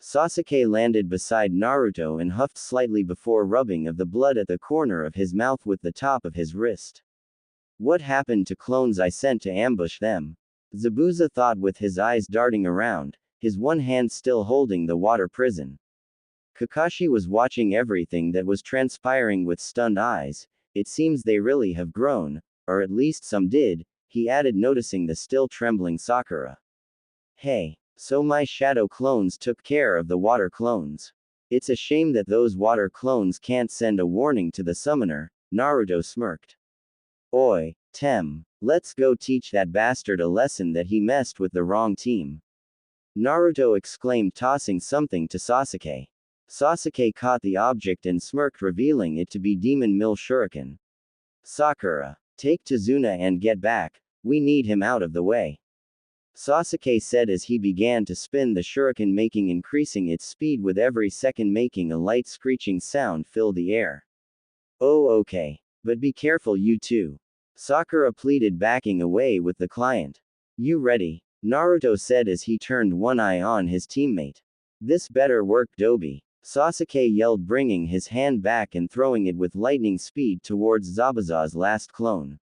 Sasuke landed beside Naruto and huffed slightly before rubbing of the blood at the corner of his mouth with the top of his wrist. What happened to clones I sent to ambush them? Zabuza thought with his eyes darting around, his one hand still holding the water prison. Kakashi was watching everything that was transpiring with stunned eyes. It seems they really have grown, or at least some did, he added, noticing the still trembling Sakura. Hey, so my shadow clones took care of the water clones. It's a shame that those water clones can't send a warning to the summoner, Naruto smirked. Oi, Tem, let's go teach that bastard a lesson that he messed with the wrong team. Naruto exclaimed, tossing something to Sasuke. Sasuke caught the object and smirked, revealing it to be Demon Mill Shuriken. Sakura, take Tazuna and get back, we need him out of the way. Sasuke said as he began to spin the shuriken, increasing its speed with every second, making a light screeching sound fill the air. Oh okay. But be careful you two. Sakura pleaded, backing away with the client. You ready? Naruto said as he turned one eye on his teammate. This better work, Dobi. Sasuke yelled, bringing his hand back and throwing it with lightning speed towards Zabuza's last clone.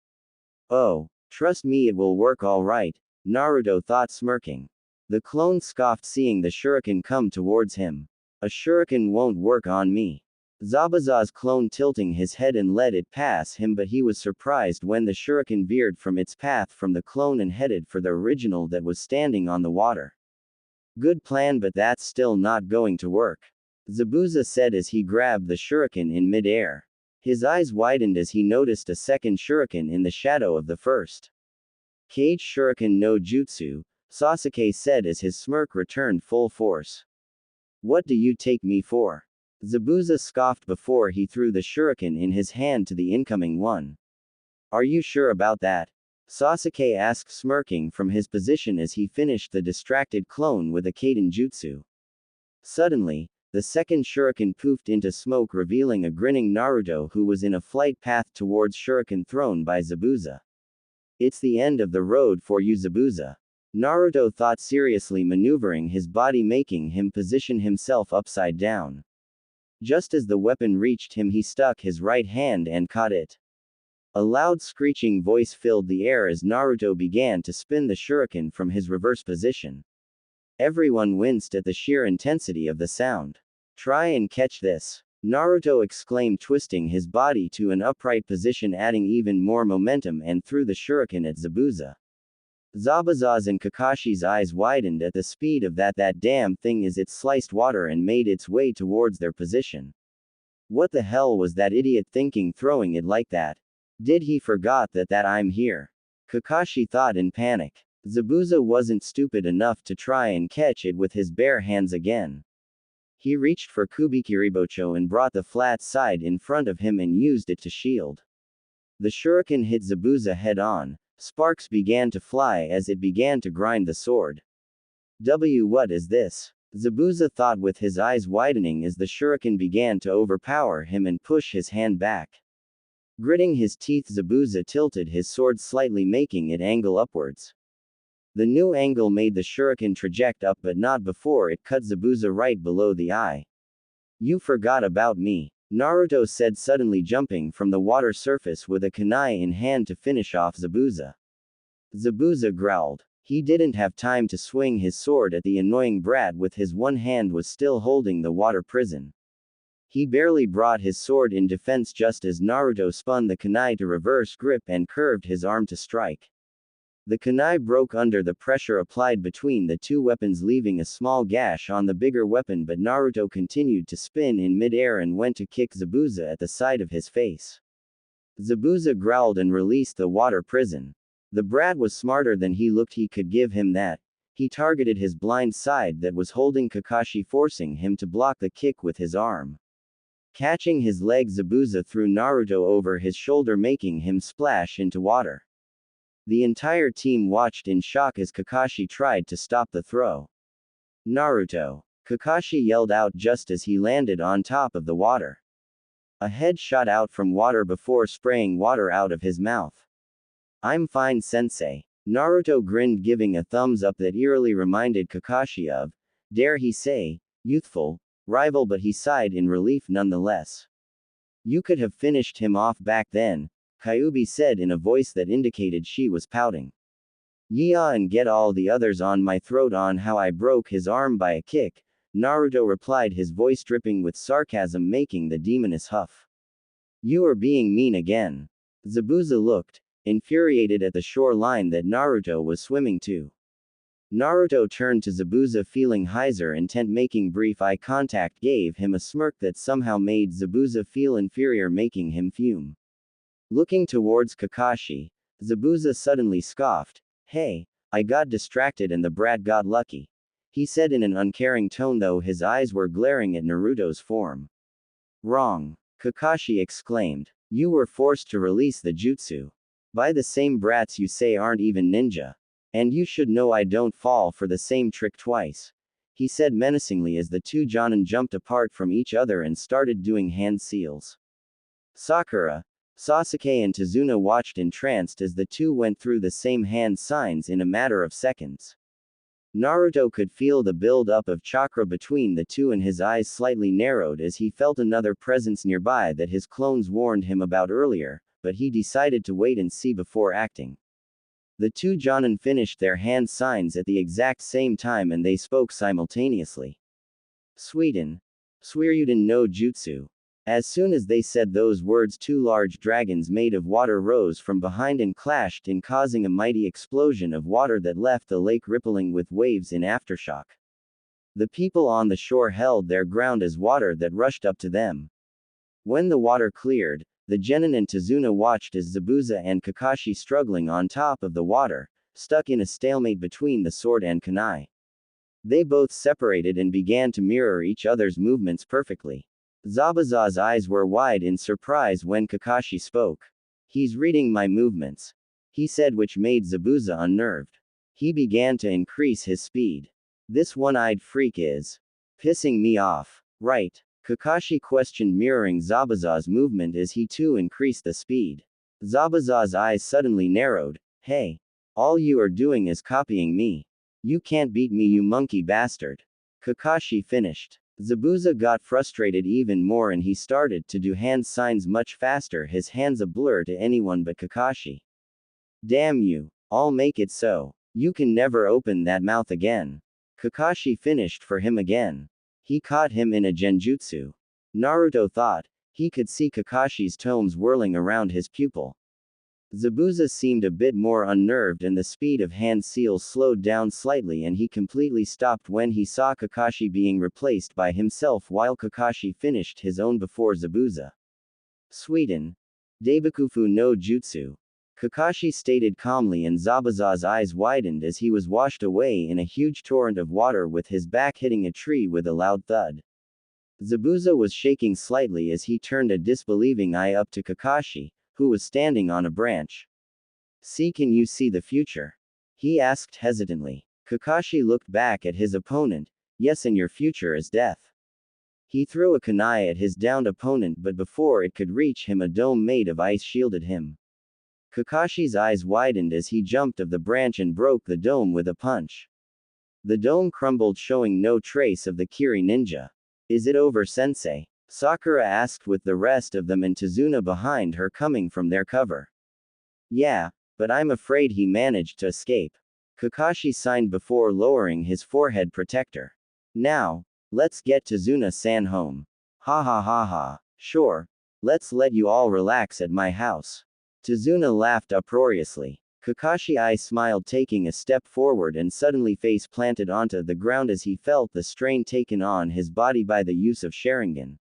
Oh, trust me, it will work all right, Naruto thought, smirking. The clone scoffed, seeing the shuriken come towards him. A shuriken won't work on me. Zabuza's clone tilting his head and let it pass him, but he was surprised when the shuriken veered from its path from the clone and headed for the original that was standing on the water. Good plan, but that's still not going to work, Zabuza said as he grabbed the shuriken in mid-air. His eyes widened as he noticed a second shuriken in the shadow of the first. Cage Shuriken no Jutsu, Sasuke said as his smirk returned full force. What do you take me for? Zabuza scoffed before he threw the shuriken in his hand to the incoming one. Are you sure about that? Sasuke asked, smirking from his position as he finished the distracted clone with a Kaden Jutsu. Suddenly, the second shuriken poofed into smoke, revealing a grinning Naruto who was in a flight path towards shuriken thrown by Zabuza. It's the end of the road for you, Zabuza. Naruto thought, seriously maneuvering his body, making him position himself upside down. Just as the weapon reached him, he stuck his right hand and caught it. A loud screeching voice filled the air as Naruto began to spin the shuriken from his reverse position. Everyone winced at the sheer intensity of the sound. Try and catch this, Naruto exclaimed, twisting his body to an upright position, adding even more momentum, and threw the shuriken at Zabuza. Zabuza's and Kakashi's eyes widened at the speed of that damn thing as it sliced water and made its way towards their position. What the hell was that idiot thinking, throwing it like that? Did he forgot that I'm here? Kakashi thought in panic. Zabuza wasn't stupid enough to try and catch it with his bare hands again. He reached for Kubikiribocho and brought the flat side in front of him and used it to shield. The shuriken hit Zabuza head on. Sparks began to fly as it began to grind the sword. What is this? Zabuza thought with his eyes widening as the shuriken began to overpower him and push his hand back. Gritting his teeth, Zabuza tilted his sword slightly, making it angle upwards. The new angle made the shuriken traject up, but not before it cut Zabuza right below the eye. You forgot about me, Naruto said, suddenly jumping from the water surface with a kunai in hand to finish off Zabuza. Zabuza growled. He didn't have time to swing his sword at the annoying brat, with his one hand was still holding the water prison. He barely brought his sword in defense just as Naruto spun the kunai to reverse grip and curved his arm to strike. The kunai broke under the pressure applied between the two weapons, leaving a small gash on the bigger weapon, but Naruto continued to spin in midair and went to kick Zabuza at the side of his face. Zabuza growled and released the water prison. The brat was smarter than he looked. He could give him that. He targeted his blind side that was holding Kakashi, forcing him to block the kick with his arm. Catching his leg, Zabuza threw Naruto over his shoulder, making him splash into water. The entire team watched in shock as Kakashi tried to stop the throw. Naruto! Kakashi yelled out just as he landed on top of the water. A head shot out from water before spraying water out of his mouth. "I'm fine, sensei." Naruto grinned, giving a thumbs up that eerily reminded Kakashi of, dare he say, youthful rival, but he sighed in relief nonetheless. "You could have finished him off back then," Kyuubi said in a voice that indicated she was pouting. "Yeah, and get all the others on my throat on how I broke his arm by a kick," Naruto replied, his voice dripping with sarcasm, making the demoness huff. "You are being mean again." Zabuza looked infuriated at the shoreline that Naruto was swimming to. Naruto turned to Zabuza, feeling heiser intent, making brief eye contact gave him a smirk that somehow made Zabuza feel inferior, making him fume. Looking towards Kakashi, Zabuza suddenly scoffed. "Hey, I got distracted and the brat got lucky," he said in an uncaring tone, though his eyes were glaring at Naruto's form. "Wrong," Kakashi exclaimed. "You were forced to release the jutsu by the same brats you say aren't even ninja. And you should know I don't fall for the same trick twice," he said menacingly as the two Jonin jumped apart from each other and started doing hand seals. Sakura, Sasuke and Tazuna watched entranced as the two went through the same hand signs in a matter of seconds. Naruto could feel the build-up of chakra between the two and his eyes slightly narrowed as he felt another presence nearby that his clones warned him about earlier, but he decided to wait and see before acting. The two Jonin finished their hand signs at the exact same time and they spoke simultaneously. Sweden. Suiryuden no Jutsu. As soon as they said those words, two large dragons made of water rose from behind and clashed in, causing a mighty explosion of water that left the lake rippling with waves in aftershock. The people on the shore held their ground as water that rushed up to them. When the water cleared, the Genin and Tazuna watched as Zabuza and Kakashi struggling on top of the water, stuck in a stalemate between the sword and kunai. They both separated and began to mirror each other's movements perfectly. Zabuza's eyes were wide in surprise when Kakashi spoke. "He's reading my movements," he said, which made Zabuza unnerved. He began to increase his speed. "This one-eyed freak is pissing me off, right?" Kakashi questioned, mirroring Zabuza's movement as he too increased the speed. Zabuza's eyes suddenly narrowed. "Hey! All you are doing is copying me. You can't beat me, you monkey bastard." Kakashi finished. Zabuza got frustrated even more and he started to do hand signs much faster, his hands a blur to anyone but Kakashi. "Damn you! I'll make it so you can never open that mouth again." Kakashi finished for him again. He caught him in a genjutsu. Naruto thought he could see Kakashi's tomes whirling around his pupil. Zabuza seemed a bit more unnerved and the speed of hand seals slowed down slightly and he completely stopped when he saw Kakashi being replaced by himself while Kakashi finished his own before Zabuza. "Sweden. Daibakufu no Jutsu," Kakashi stated calmly, and Zabuza's eyes widened as he was washed away in a huge torrent of water with his back hitting a tree with a loud thud. Zabuza was shaking slightly as he turned a disbelieving eye up to Kakashi, who was standing on a branch. "See, can you see the future?" he asked hesitantly. Kakashi looked back at his opponent. "Yes, and your future is death." He threw a kunai at his downed opponent, but before it could reach him, a dome made of ice shielded him. Kakashi's eyes widened as he jumped off the branch and broke the dome with a punch. The dome crumbled, showing no trace of the Kiri ninja. "Is it over, sensei?" Sakura asked, with the rest of them and Tazuna behind her coming from their cover. "Yeah, but I'm afraid he managed to escape." Kakashi signed before lowering his forehead protector. "Now, let's get Tazuna-san home." "Ha ha ha ha. Sure. Let's let you all relax at my house." Tazuna laughed uproariously. Kakashi smiled, taking a step forward and suddenly face planted onto the ground as he felt the strain taken on his body by the use of Sharingan.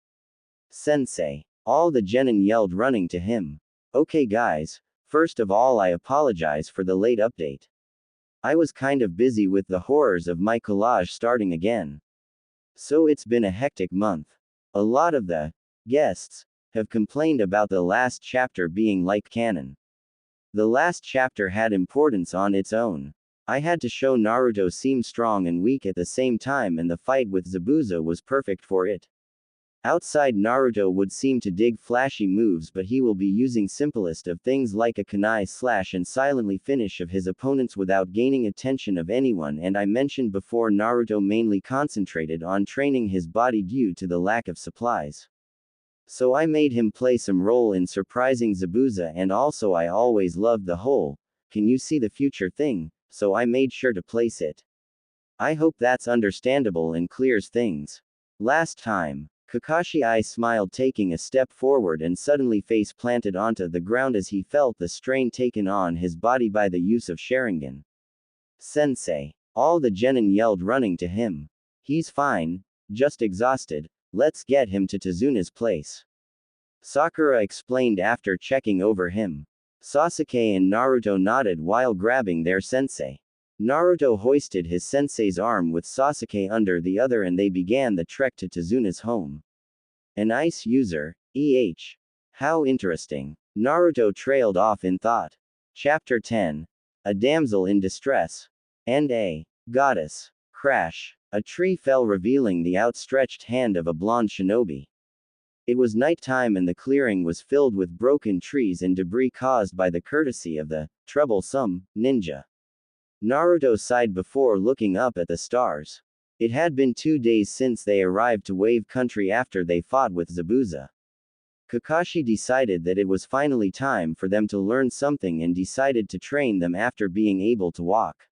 Sensei. All the genin yelled, running to him. Okay guys, first of all I apologize for the late update. I was kind of busy with the horrors of my collage starting again. So it's been a hectic month. A lot of the guests have complained about the last chapter being like canon. The last chapter had importance on its own. I had to show Naruto seemed strong and weak at the same time, and the fight with Zabuza was perfect for it. Outside, Naruto would seem to dig flashy moves, but he will be using simplest of things like a kunai slash and silently finish of his opponents without gaining attention of anyone. And I mentioned before, Naruto mainly concentrated on training his body due to the lack of supplies. So I made him play some role in surprising Zabuza, and also I always loved the whole "can you see the future" thing, so I made sure to place it. I hope that's understandable and clears things. Last time. Kakashi smiled, taking a step forward and suddenly face planted onto the ground as he felt the strain taken on his body by the use of Sharingan. Sensei. All the genin yelled, running to him. He's fine, just exhausted, let's get him to Tazuna's place. Sakura explained after checking over him. Sasuke and Naruto nodded while grabbing their sensei. Naruto hoisted his sensei's arm with Sasuke under the other, and they began the trek to Tazuna's home. An ice user, EH. How interesting. Naruto trailed off in thought. Chapter 10. A damsel in distress. And a goddess. Crash. A tree fell, revealing the outstretched hand of a blonde shinobi. It was nighttime and the clearing was filled with broken trees and debris caused by the courtesy of the troublesome ninja. Naruto sighed before looking up at the stars. It had been 2 days since they arrived to Wave Country after they fought with Zabuza. Kakashi decided that it was finally time for them to learn something and decided to train them after being able to walk.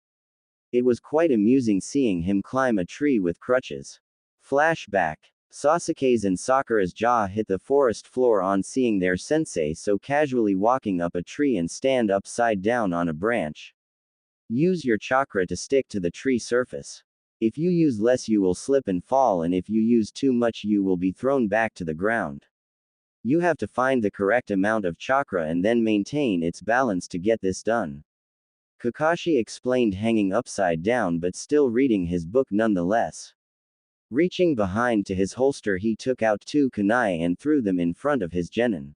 It was quite amusing seeing him climb a tree with crutches. Flashback. Sasuke's and Sakura's jaw hit the forest floor on seeing their sensei so casually walking up a tree and stand upside down on a branch. Use your chakra to stick to the tree surface. If you use less you will slip and fall, and if you use too much you will be thrown back to the ground. You have to find the correct amount of chakra and then maintain its balance to get this done. Kakashi explained, hanging upside down but still reading his book nonetheless. Reaching behind to his holster he took out 2 kunai and threw them in front of his genin.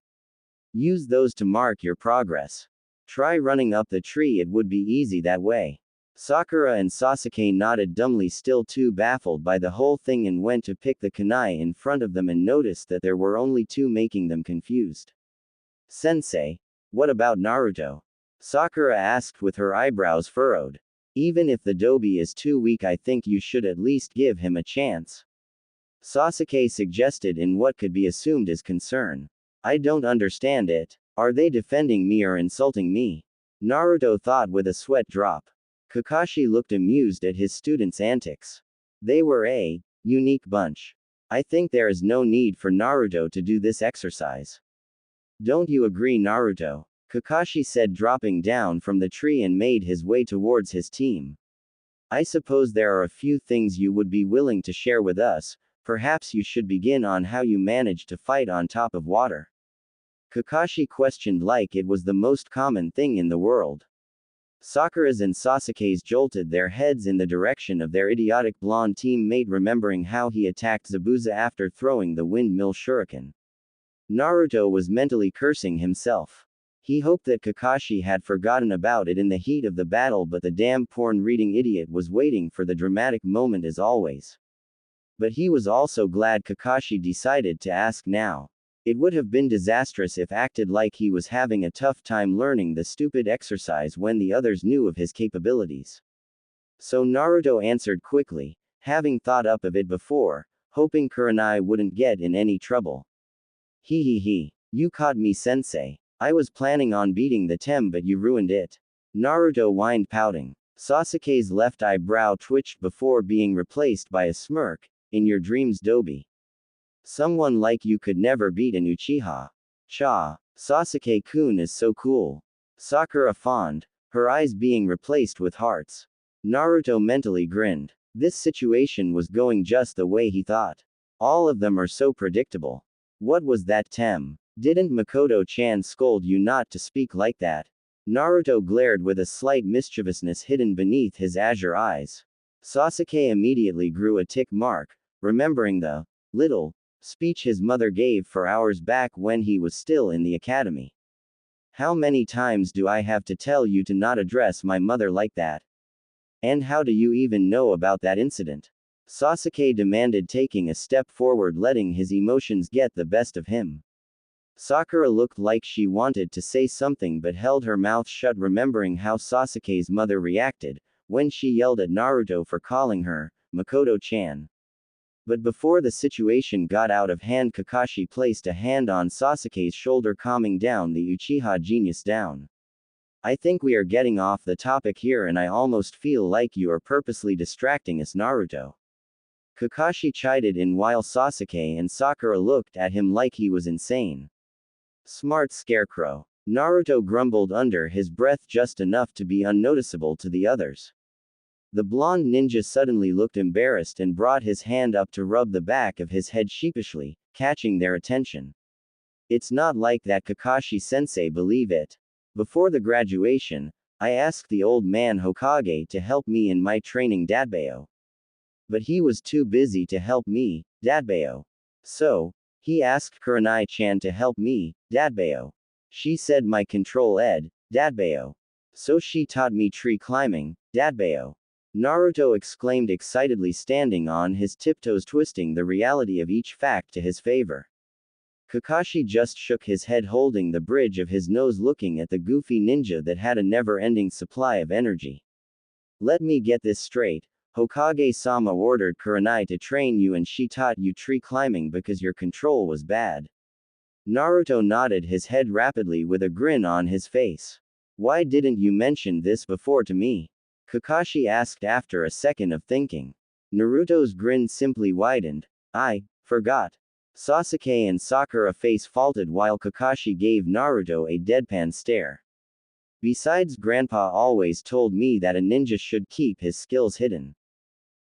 Use those to mark your progress. Try running up the tree, it would be easy that way. Sakura and Sasuke nodded dumbly, still too baffled by the whole thing, and went to pick the kunai in front of them and noticed that there were only 2, making them confused. Sensei, what about Naruto? Sakura asked with her eyebrows furrowed. Even if the dobi is too weak, I think you should at least give him a chance. Sasuke suggested in what could be assumed as concern. I don't understand it. Are they defending me or insulting me? Naruto thought with a sweat drop. Kakashi looked amused at his students' antics. They were a unique bunch. I think there is no need for Naruto to do this exercise. Don't you agree, Naruto? Kakashi said, dropping down from the tree and made his way towards his team. I suppose there are a few things you would be willing to share with us. Perhaps you should begin on how you managed to fight on top of water. Kakashi questioned like it was the most common thing in the world. Sakura's and Sasuke's jolted their heads in the direction of their idiotic blonde teammate, remembering how he attacked Zabuza after throwing the windmill shuriken. Naruto was mentally cursing himself. He hoped that Kakashi had forgotten about it in the heat of the battle, but the damn porn-reading idiot was waiting for the dramatic moment as always. But he was also glad Kakashi decided to ask now. It would have been disastrous if acted like he was having a tough time learning the stupid exercise when the others knew of his capabilities. So Naruto answered quickly, having thought up of it before, hoping Kurenai wouldn't get in any trouble. He. You caught me, sensei. I was planning on beating the Tem, but you ruined it. Naruto whined, pouting. Sasuke's left eyebrow twitched before being replaced by a smirk. In your dreams, Dobi. Someone like you could never beat an Uchiha. Cha. Sasuke-kun is so cool. Sakura fawned. her eyes being replaced with hearts. Naruto mentally grinned. This situation was going just the way he thought. All of them are so predictable. What was that, Tem? Didn't Makoto-chan scold you not to speak like that? Naruto glared with a slight mischievousness hidden beneath his azure eyes. Sasuke immediately grew a tick mark, remembering the little speech his mother gave for hours back when he was still in the academy. How many times do I have to tell you to not address my mother like that? And how do you even know about that incident? Sasuke demanded, taking a step forward, letting his emotions get the best of him. Sakura looked like she wanted to say something but held her mouth shut, remembering how Sasuke's mother reacted when she yelled at Naruto for calling her Makoto-chan. But before the situation got out of hand, Kakashi placed a hand on Sasuke's shoulder, calming down the Uchiha genius down. I think we are getting off the topic here, and I almost feel like you are purposely distracting us, Naruto. Kakashi chided in while Sasuke and Sakura looked at him like he was insane. Smart scarecrow. Naruto grumbled under his breath, just enough to be unnoticeable to the others. The blonde ninja suddenly looked embarrassed and brought his hand up to rub the back of his head sheepishly, catching their attention. It's not like that, Kakashi-sensei, believe it. Before the graduation, I asked the old man Hokage to help me in my training, Dadbeo. But he was too busy to help me, Dadbeo. So, he asked Kurenai-chan to help me, Dadbeo. She said my control ed, Dadbeo. So she taught me tree climbing, Dadbeo. Naruto exclaimed excitedly, standing on his tiptoes, twisting the reality of each fact to his favor. Kakashi just shook his head, holding the bridge of his nose, looking at the goofy ninja that had a never-ending supply of energy. Let me get this straight. Hokage-sama ordered Kurenai to train you, and she taught you tree climbing because your control was bad. Naruto nodded his head rapidly with a grin on his face. Why didn't you mention this before to me? Kakashi asked after a second of thinking. Naruto's grin simply widened. I forgot. Sasuke and Sakura face faulted while Kakashi gave Naruto a deadpan stare. Besides, Grandpa always told me that a ninja should keep his skills hidden.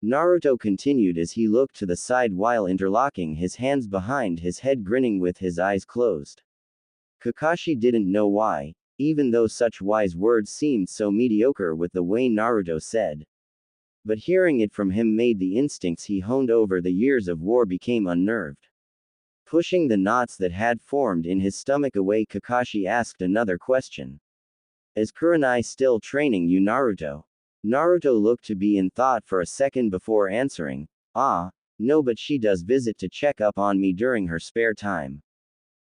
Naruto continued as he looked to the side while interlocking his hands behind his head, grinning with his eyes closed. Kakashi didn't know why, even though such wise words seemed so mediocre with the way Naruto said. But hearing it from him made the instincts he honed over the years of war became unnerved. Pushing the knots that had formed in his stomach away, Kakashi asked another question. Is Kurenai still training you, Naruto? Naruto looked to be in thought for a second before answering. No, but she does visit to check up on me during her spare time.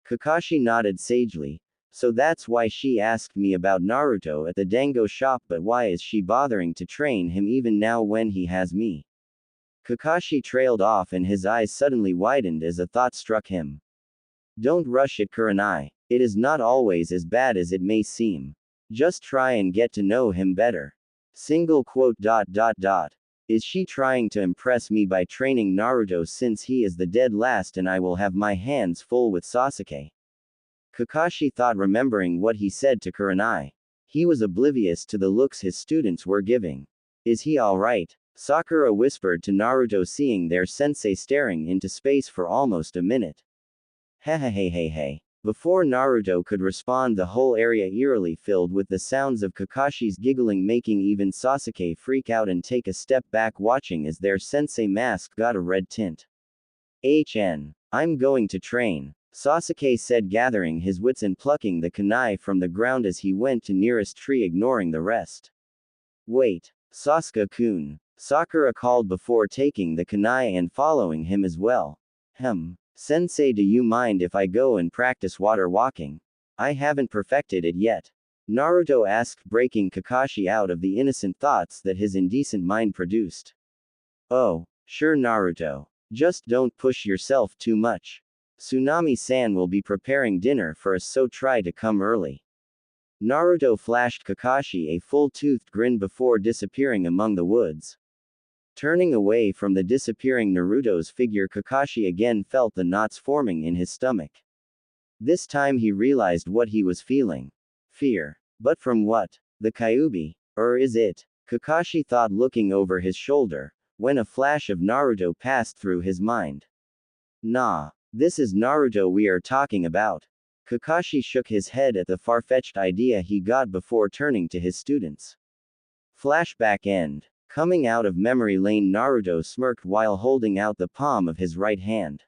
Kakashi nodded sagely. So that's why she asked me about Naruto at the dango shop, but why is she bothering to train him even now when he has me? Kakashi trailed off and his eyes suddenly widened as a thought struck him. Don't rush it, Kurenai. It is not always as bad as it may seem. Just try and get to know him better. Single quote. Is she trying to impress me by training Naruto since he is the dead last and I will have my hands full with Sasuke? Kakashi thought, remembering what he said to Kurenai. He was oblivious to the looks his students were giving. Is he alright? Sakura whispered to Naruto, seeing their sensei staring into space for almost a minute. Hey. Before Naruto could respond, the whole area eerily filled with the sounds of Kakashi's giggling, making even Sasuke freak out and take a step back, watching as their sensei mask got a red tint. I'm going to train, Sasuke said, gathering his wits and plucking the kunai from the ground as he went to nearest tree, ignoring the rest. Wait, Sasuke-kun, Sakura called before taking the kunai and following him as well. Sensei, do you mind if I go and practice water walking? I haven't perfected it yet. Naruto asked, breaking Kakashi out of the innocent thoughts that his indecent mind produced. Oh, sure, Naruto. Just don't push yourself too much. Tsunami-san will be preparing dinner for us, so try to come early. Naruto flashed Kakashi a full-toothed grin before disappearing among the woods. Turning away from the disappearing Naruto's figure, Kakashi again felt the knots forming in his stomach. This time he realized what he was feeling. Fear. But from what? The Kyuubi. Or is it? Kakashi thought looking over his shoulder, when a flash of Naruto passed through his mind. Nah. This is Naruto we are talking about. Kakashi shook his head at the far-fetched idea he got before turning to his students. Flashback end. Coming out of memory lane, Naruto smirked while holding out the palm of his right hand.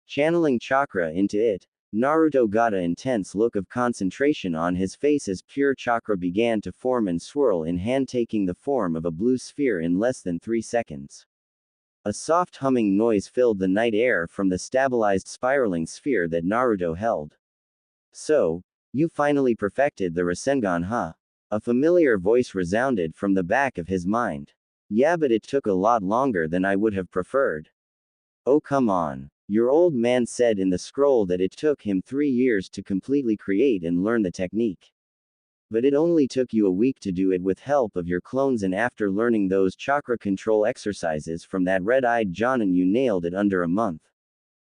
Channeling chakra into it, Naruto got an intense look of concentration on his face as pure chakra began to form and swirl in hand, taking the form of a blue sphere in less than 3 seconds. A soft humming noise filled the night air from the stabilized spiraling sphere that Naruto held. So, you finally perfected the Rasengan, huh? A familiar voice resounded from the back of his mind. Yeah, but it took a lot longer than I would have preferred. Oh, come on. Your old man said in the scroll that it took him 3 years to completely create and learn the technique. But it only took you a week to do it with help of your clones, and after learning those chakra control exercises from that red-eyed Jonin, you nailed it under a month.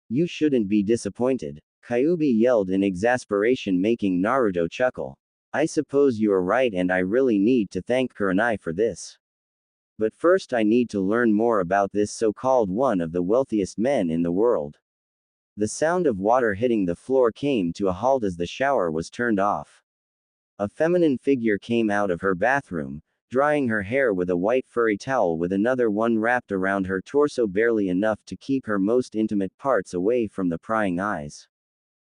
You shouldn't be disappointed. Kyuubi yelled in exasperation, making Naruto chuckle. I suppose you are right, and I really need to thank Kurenai for this. But first I need to learn more about this so-called one of the wealthiest men in the world. The sound of water hitting the floor came to a halt as the shower was turned off. A feminine figure came out of her bathroom, drying her hair with a white furry towel with another one wrapped around her torso, barely enough to keep her most intimate parts away from the prying eyes.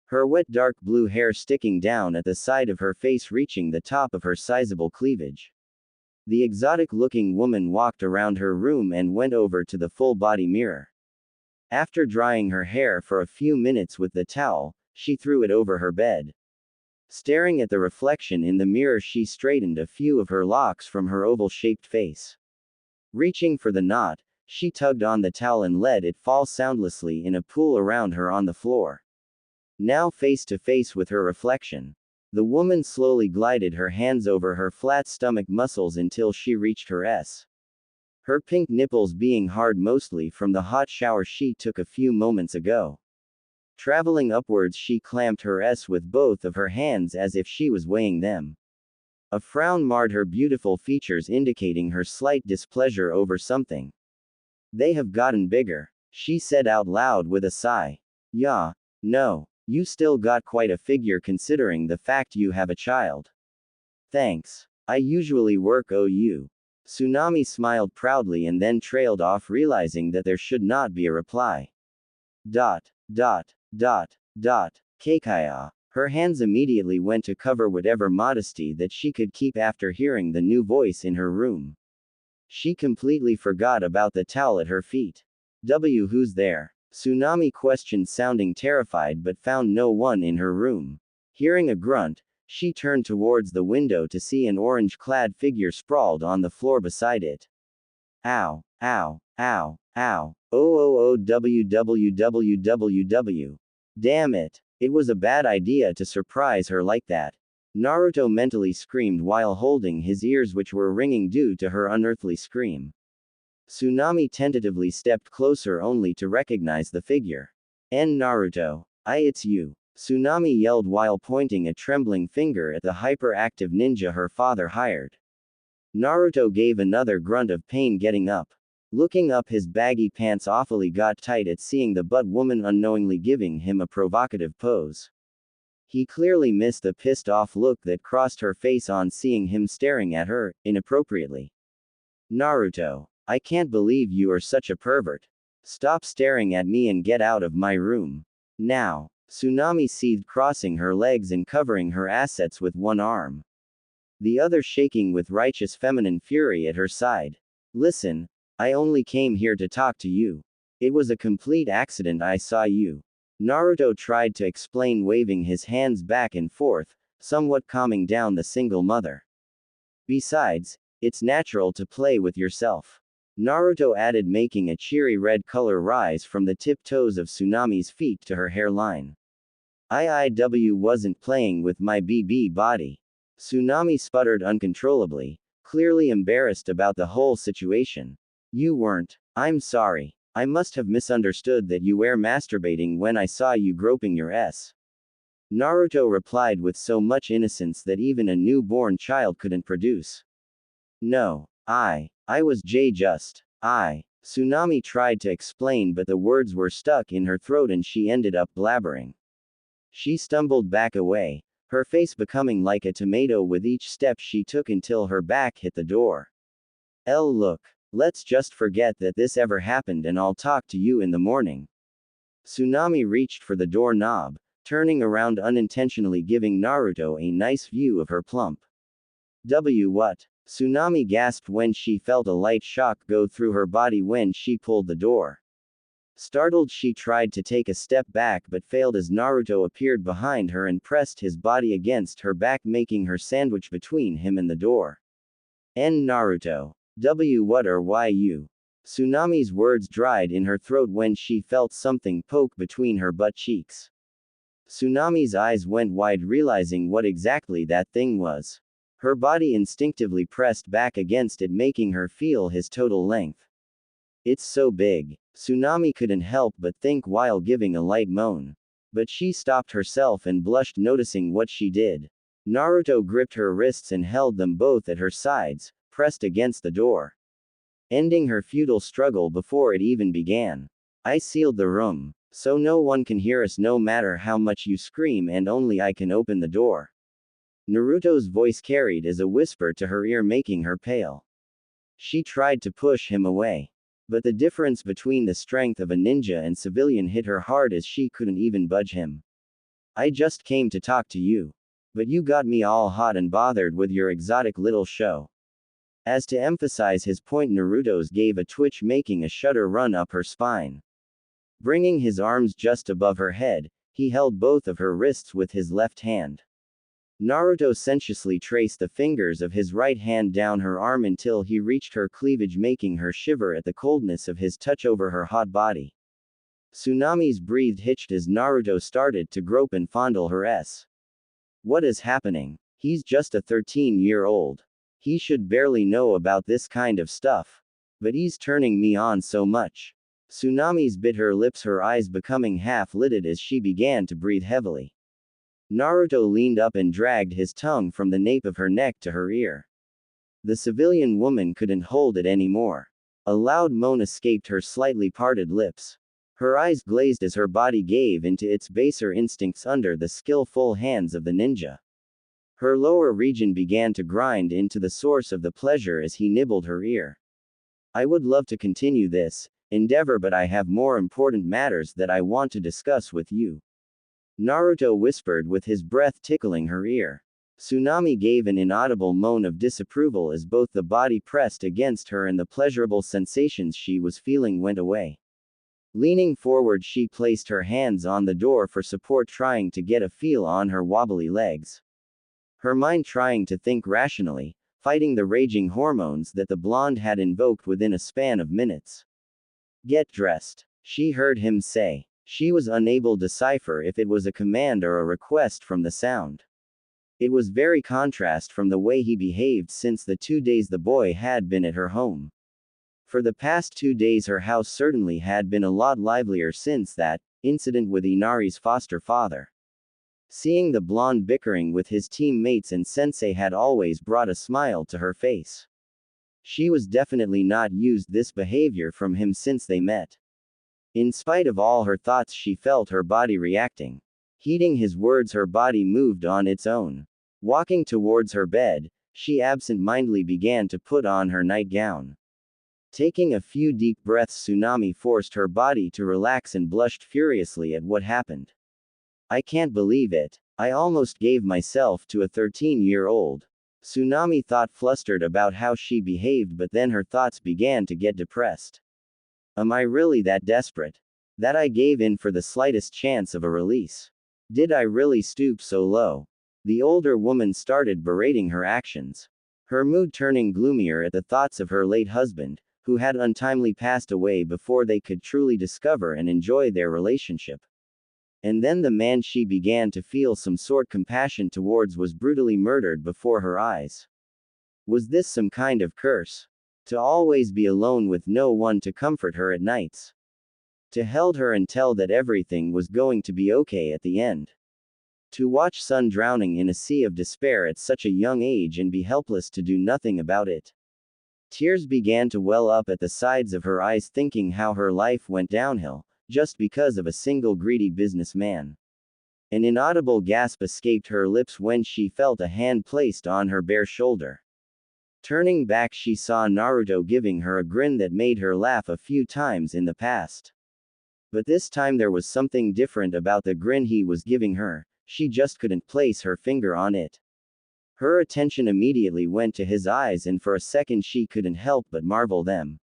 Her wet dark blue hair sticking down at the side of her face, reaching the top of her sizable cleavage. The exotic-looking woman walked around her room and went over to the full-body mirror. After drying her hair for a few minutes with the towel, she threw it over her bed. Staring at the reflection in the mirror, she straightened a few of her locks from her oval-shaped face. Reaching for the knot, she tugged on the towel and let it fall soundlessly in a pool around her on the floor. Now face to face with her reflection, the woman slowly glided her hands over her flat stomach muscles until she reached her S. Her pink nipples being hard mostly from the hot shower she took a few moments ago. Traveling upwards, she clamped her S with both of her hands as if she was weighing them. A frown marred her beautiful features, indicating her slight displeasure over something. They have gotten bigger, she said out loud with a sigh. Yeah. No. You still got quite a figure considering the fact you have a child. Thanks. I usually work OU. Tsunami smiled proudly and then trailed off, realizing that there should not be a reply. Keikaya. Her hands immediately went to cover whatever modesty that she could keep after hearing the new voice in her room. She completely forgot about the towel at her feet. Who's there? Tsunami questioned, sounding terrified, but found no one in her room. Hearing a grunt, she turned towards the window to see an orange-clad figure sprawled on the floor beside it. Ow, ow, ow, ow, www. Damn it. It was a bad idea to surprise her like that. Naruto mentally screamed while holding his ears, which were ringing due to her unearthly scream. Tsunami tentatively stepped closer only to recognize the figure. Naruto. It's you. Tsunami yelled while pointing a trembling finger at the hyperactive ninja her father hired. Naruto gave another grunt of pain getting up. Looking up, his baggy pants awfully got tight at seeing the butt woman unknowingly giving him a provocative pose. He clearly missed the pissed-off look that crossed her face on seeing him staring at her, inappropriately. Naruto. I can't believe you are such a pervert. Stop staring at me and get out of my room. Now. Tsunami seethed, crossing her legs and covering her assets with one arm. The other shaking with righteous feminine fury at her side. Listen. I only came here to talk to you. It was a complete accident I saw you. Naruto tried to explain, waving his hands back and forth, somewhat calming down the single mother. Besides, it's natural to play with yourself. Naruto added, making a cheery red color rise from the tiptoes of Tsunami's feet to her hairline. I wasn't playing with my BB body. Tsunami sputtered uncontrollably, clearly embarrassed about the whole situation. You weren't. I'm sorry. I must have misunderstood that you were masturbating when I saw you groping your S. Naruto replied with so much innocence that even a newborn child couldn't produce. No. I was just. Tsunami tried to explain, but the words were stuck in her throat and she ended up blabbering. She stumbled back away, her face becoming like a tomato with each step she took until her back hit the door. Look. Let's just forget that this ever happened and I'll talk to you in the morning. Tsunami reached for the doorknob, turning around unintentionally, giving Naruto a nice view of her plump. What? Tsunami gasped when she felt a light shock go through her body when she pulled the door. Startled, she tried to take a step back but failed as Naruto appeared behind her and pressed his body against her back, making her sandwich between him and the door. Naruto. What or why you? Tsunami's words dried in her throat when she felt something poke between her butt cheeks. Tsunami's eyes went wide, realizing what exactly that thing was. Her body instinctively pressed back against it, making her feel his total length. It's so big. Tsunami couldn't help but think while giving a light moan. But she stopped herself and blushed, noticing what she did. Naruto gripped her wrists and held them both at her sides, pressed against the door, ending her futile struggle before it even began. I sealed the room, so no one can hear us no matter how much you scream, and only I can open the door. Naruto's voice carried as a whisper to her ear, making her pale. She tried to push him away. But the difference between the strength of a ninja and civilian hit her hard as she couldn't even budge him. I just came to talk to you. But you got me all hot and bothered with your exotic little show. As to emphasize his point, Naruto's gave a twitch, making a shudder run up her spine. Bringing his arms just above her head, he held both of her wrists with his left hand. Naruto sensuously traced the fingers of his right hand down her arm until he reached her cleavage, making her shiver at the coldness of his touch over her hot body. Tsunami's breath hitched as Naruto started to grope and fondle her s. What is happening? He's just a 13-year-old. He should barely know about this kind of stuff. But he's turning me on so much. Tsunami's bit her lips, her eyes becoming half-lidded as she began to breathe heavily. Naruto leaned up and dragged his tongue from the nape of her neck to her ear. The civilian woman couldn't hold it anymore. A loud moan escaped her slightly parted lips. Her eyes glazed as her body gave into its baser instincts under the skillful hands of the ninja. Her lower region began to grind into the source of the pleasure as he nibbled her ear. I would love to continue this endeavor, but I have more important matters that I want to discuss with you. Naruto whispered with his breath tickling her ear. Tsunami gave an inaudible moan of disapproval as both the body pressed against her and the pleasurable sensations she was feeling went away. Leaning forward, she placed her hands on the door for support, trying to get a feel on her wobbly legs. Her mind trying to think rationally, fighting the raging hormones that the blonde had invoked within a span of minutes. Get dressed, she heard him say. She was unable to decipher if it was a command or a request from the sound. It was very contrast from the way he behaved since the 2 days the boy had been at her home. For the past 2 days her house certainly had been a lot livelier since that incident with Inari's foster father. Seeing the blonde bickering with his teammates and sensei had always brought a smile to her face. She was definitely not used this behavior from him since they met. In spite of all her thoughts, she felt her body reacting. Heeding his words, her body moved on its own. Walking towards her bed, she absent-mindedly began to put on her nightgown. Taking a few deep breaths, Tsunami forced her body to relax and blushed furiously at what happened. I can't believe it. I almost gave myself to a 13-year-old. Tsunami thought, flustered about how she behaved, but then her thoughts began to get depressed. Am I really that desperate? That I gave in for the slightest chance of a release? Did I really stoop so low? The older woman started berating her actions. Her mood turning gloomier at the thoughts of her late husband, who had untimely passed away before they could truly discover and enjoy their relationship. And then the man she began to feel some sort compassion towards was brutally murdered before her eyes. Was this some kind of curse? To always be alone with no one to comfort her at nights. To hold her and tell that everything was going to be okay at the end. To watch son drowning in a sea of despair at such a young age and be helpless to do nothing about it. Tears began to well up at the sides of her eyes, thinking how her life went downhill, just because of a single greedy businessman. An inaudible gasp escaped her lips when she felt a hand placed on her bare shoulder. Turning back, she saw Naruto giving her a grin that made her laugh a few times in the past. But this time there was something different about the grin he was giving her, she just couldn't place her finger on it. Her attention immediately went to his eyes, and for a second she couldn't help but marvel them.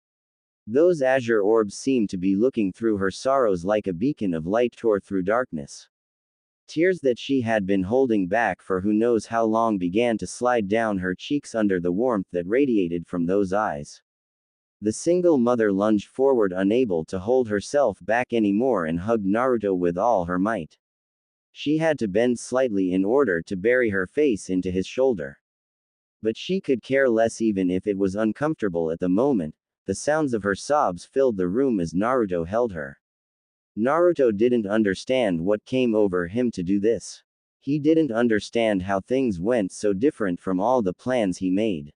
Those azure orbs seemed to be looking through her sorrows like a beacon of light tore through darkness. Tears that she had been holding back for who knows how long began to slide down her cheeks under the warmth that radiated from those eyes. The single mother lunged forward, unable to hold herself back anymore, and hugged Naruto with all her might. She had to bend slightly in order to bury her face into his shoulder. But she could care less even if it was uncomfortable at the moment. The sounds of her sobs filled the room as Naruto held her. Naruto didn't understand what came over him to do this. He didn't understand how things went so different from all the plans he made.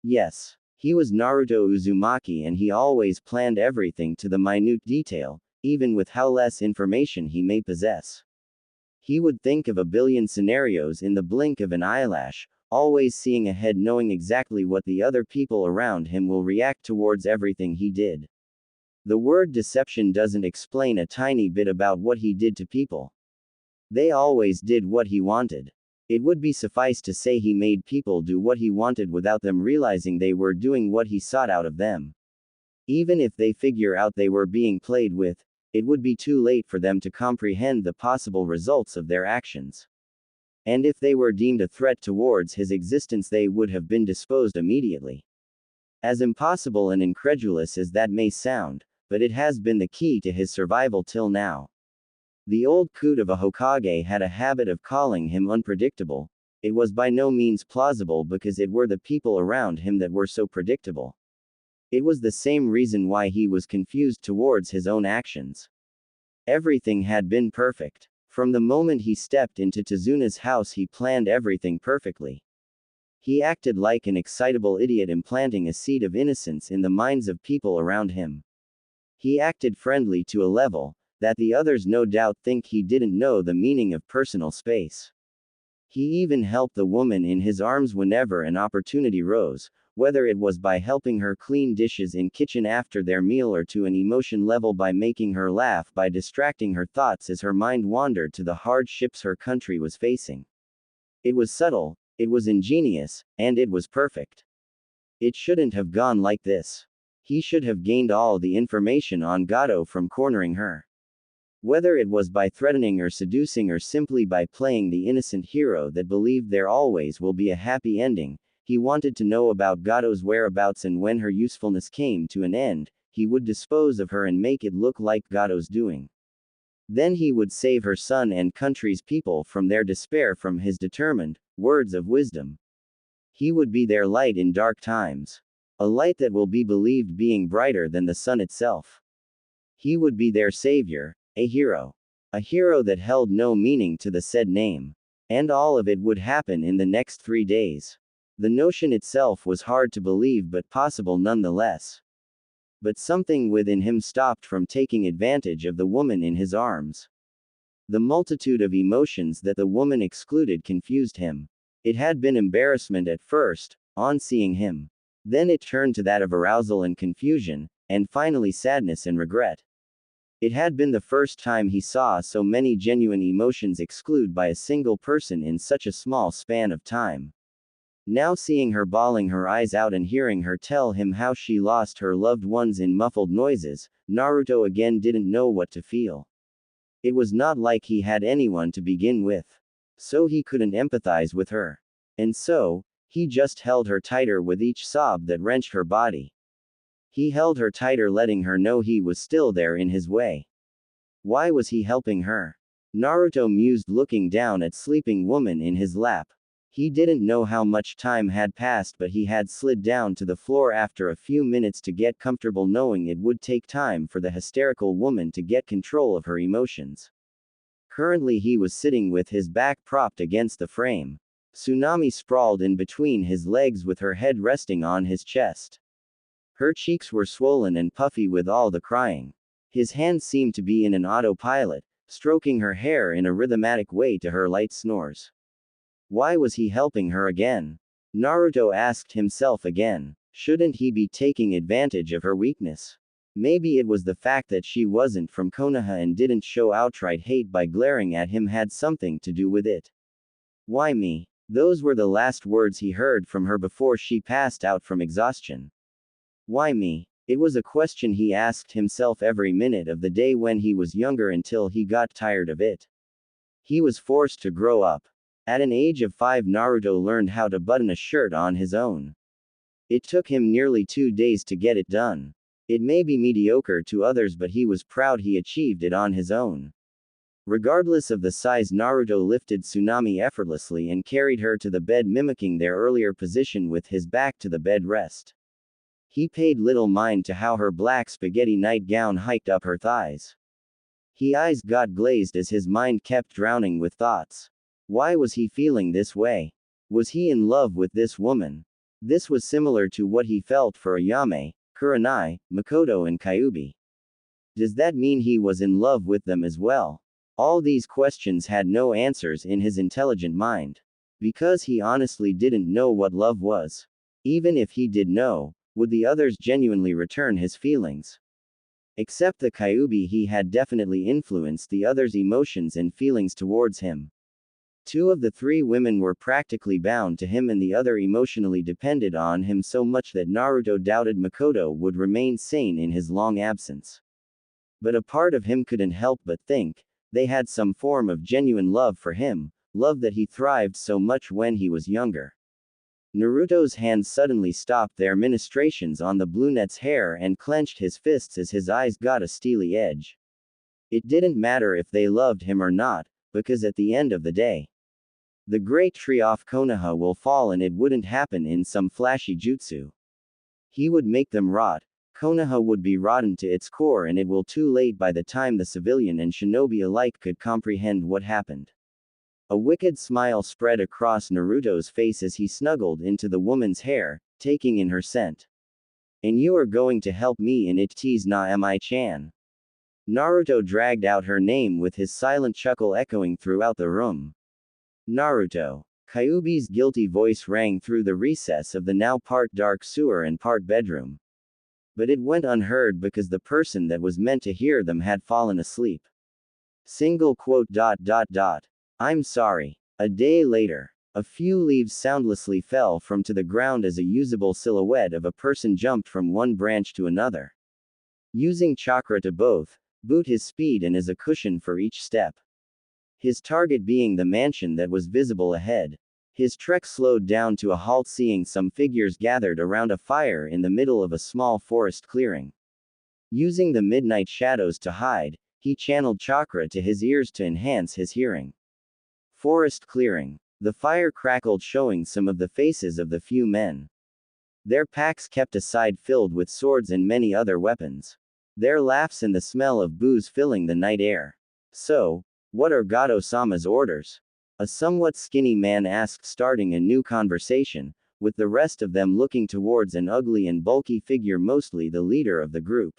Yes, he was Naruto Uzumaki, and he always planned everything to the minute detail, even with how less information he may possess. He would think of a billion scenarios in the blink of an eyelash, always seeing ahead, knowing exactly what the other people around him will react towards everything he did. The word deception doesn't explain a tiny bit about what he did to people. They always did what he wanted. It would be suffice to say he made people do what he wanted without them realizing they were doing what he sought out of them. Even if they figure out they were being played with, it would be too late for them to comprehend the possible results of their actions. And if they were deemed a threat towards his existence, they would have been disposed immediately. As impossible and incredulous as that may sound, but it has been the key to his survival till now. The old coot of a Hokage had a habit of calling him unpredictable. It was by no means plausible because it were the people around him that were so predictable. It was the same reason why he was confused towards his own actions. Everything had been perfect. From the moment he stepped into Tezuna's house, he planned everything perfectly. He acted like an excitable idiot, implanting a seed of innocence in the minds of people around him. He acted friendly to a level that the others no doubt think he didn't know the meaning of personal space. He even helped the woman in his arms whenever an opportunity rose, whether it was by helping her clean dishes in kitchen after their meal, or to an emotion level by making her laugh by distracting her thoughts as her mind wandered to the hardships her country was facing. It was subtle, it was ingenious, and it was perfect. It shouldn't have gone like this. He should have gained all the information on Gato from cornering her. Whether it was by threatening or seducing, or simply by playing the innocent hero that believed there always will be a happy ending, he wanted to know about Gato's whereabouts, and when her usefulness came to an end, he would dispose of her and make it look like Gato's doing. Then he would save her son and country's people from their despair from his determined words of wisdom. He would be their light in dark times. A light that will be believed being brighter than the sun itself. He would be their savior, a hero. A hero that held no meaning to the said name. And all of it would happen in the next 3 days. The notion itself was hard to believe, but possible nonetheless. But something within him stopped from taking advantage of the woman in his arms. The multitude of emotions that the woman excluded confused him. It had been embarrassment at first, on seeing him. Then it turned to that of arousal and confusion, and finally sadness and regret. It had been the first time he saw so many genuine emotions excluded by a single person in such a small span of time. Now seeing her bawling her eyes out and hearing her tell him how she lost her loved ones in muffled noises, Naruto again didn't know what to feel. It was not like he had anyone to begin with. So he couldn't empathize with her. And so, he just held her tighter with each sob that wrenched her body. He held her tighter, letting her know he was still there in his way. Why was he helping her? Naruto mused, looking down at sleeping woman in his lap. He didn't know how much time had passed, but he had slid down to the floor after a few minutes to get comfortable, knowing it would take time for the hysterical woman to get control of her emotions. Currently he was sitting with his back propped against the frame. Tsunami sprawled in between his legs with her head resting on his chest. Her cheeks were swollen and puffy with all the crying. His hands seemed to be in an autopilot, stroking her hair in a rhythmatic way to her light snores. Why was he helping her again? Naruto asked himself again. Shouldn't he be taking advantage of her weakness? Maybe it was the fact that she wasn't from Konoha and didn't show outright hate by glaring at him had something to do with it. Why me? Those were the last words he heard from her before she passed out from exhaustion. Why me? It was a question he asked himself every minute of the day when he was younger until he got tired of it. He was forced to grow up. At an age of 5, Naruto learned how to button a shirt on his own. It took him nearly 2 days to get it done. It may be mediocre to others, but he was proud he achieved it on his own. Regardless of the size, Naruto lifted Tsunami effortlessly and carried her to the bed, mimicking their earlier position with his back to the bed rest. He paid little mind to how her black spaghetti nightgown hiked up her thighs. His eyes got glazed as his mind kept drowning with thoughts. Why was he feeling this way? Was he in love with this woman? This was similar to what he felt for Ayame, Kurenai, Makoto and Kyuubi. Does that mean he was in love with them as well? All these questions had no answers in his intelligent mind. Because he honestly didn't know what love was. Even if he did know, would the others genuinely return his feelings? Except the Kyuubi, he had definitely influenced the others' emotions and feelings towards him. 2 of the 3 women were practically bound to him and the other emotionally depended on him so much that Naruto doubted Makoto would remain sane in his long absence. But a part of him couldn't help but think, they had some form of genuine love for him, love that he thrived so much when he was younger. Naruto's hands suddenly stopped their ministrations on the brunette's hair and clenched his fists as his eyes got a steely edge. It didn't matter if they loved him or not, because at the end of the day, the great tree off Konoha will fall, and it wouldn't happen in some flashy jutsu. He would make them rot. Konoha would be rotten to its core, and it will too late by the time the civilian and shinobi alike could comprehend what happened. A wicked smile spread across Naruto's face as he snuggled into the woman's hair, taking in her scent. And you are going to help me in it, tease na mi-chan. Naruto dragged out her name with his silent chuckle echoing throughout the room. Naruto. Kyuubi's guilty voice rang through the recess of the now part dark sewer and part bedroom. But it went unheard because the person that was meant to hear them had fallen asleep. Single quote. I'm sorry. A day later, a few leaves soundlessly fell from to the ground as a usable silhouette of a person jumped from one branch to another. Using chakra to boot his speed and as a cushion for each step. His target being the mansion that was visible ahead. His trek slowed down to a halt, seeing some figures gathered around a fire in the middle of a small forest clearing. Using the midnight shadows to hide, he channeled chakra to his ears to enhance his hearing. Forest clearing. The fire crackled, showing some of the faces of the few men. Their packs kept aside filled with swords and many other weapons. Their laughs and the smell of booze filling the night air. So, what are Gato-sama's orders? A somewhat skinny man asked, starting a new conversation, with the rest of them looking towards an ugly and bulky figure, mostly the leader of the group.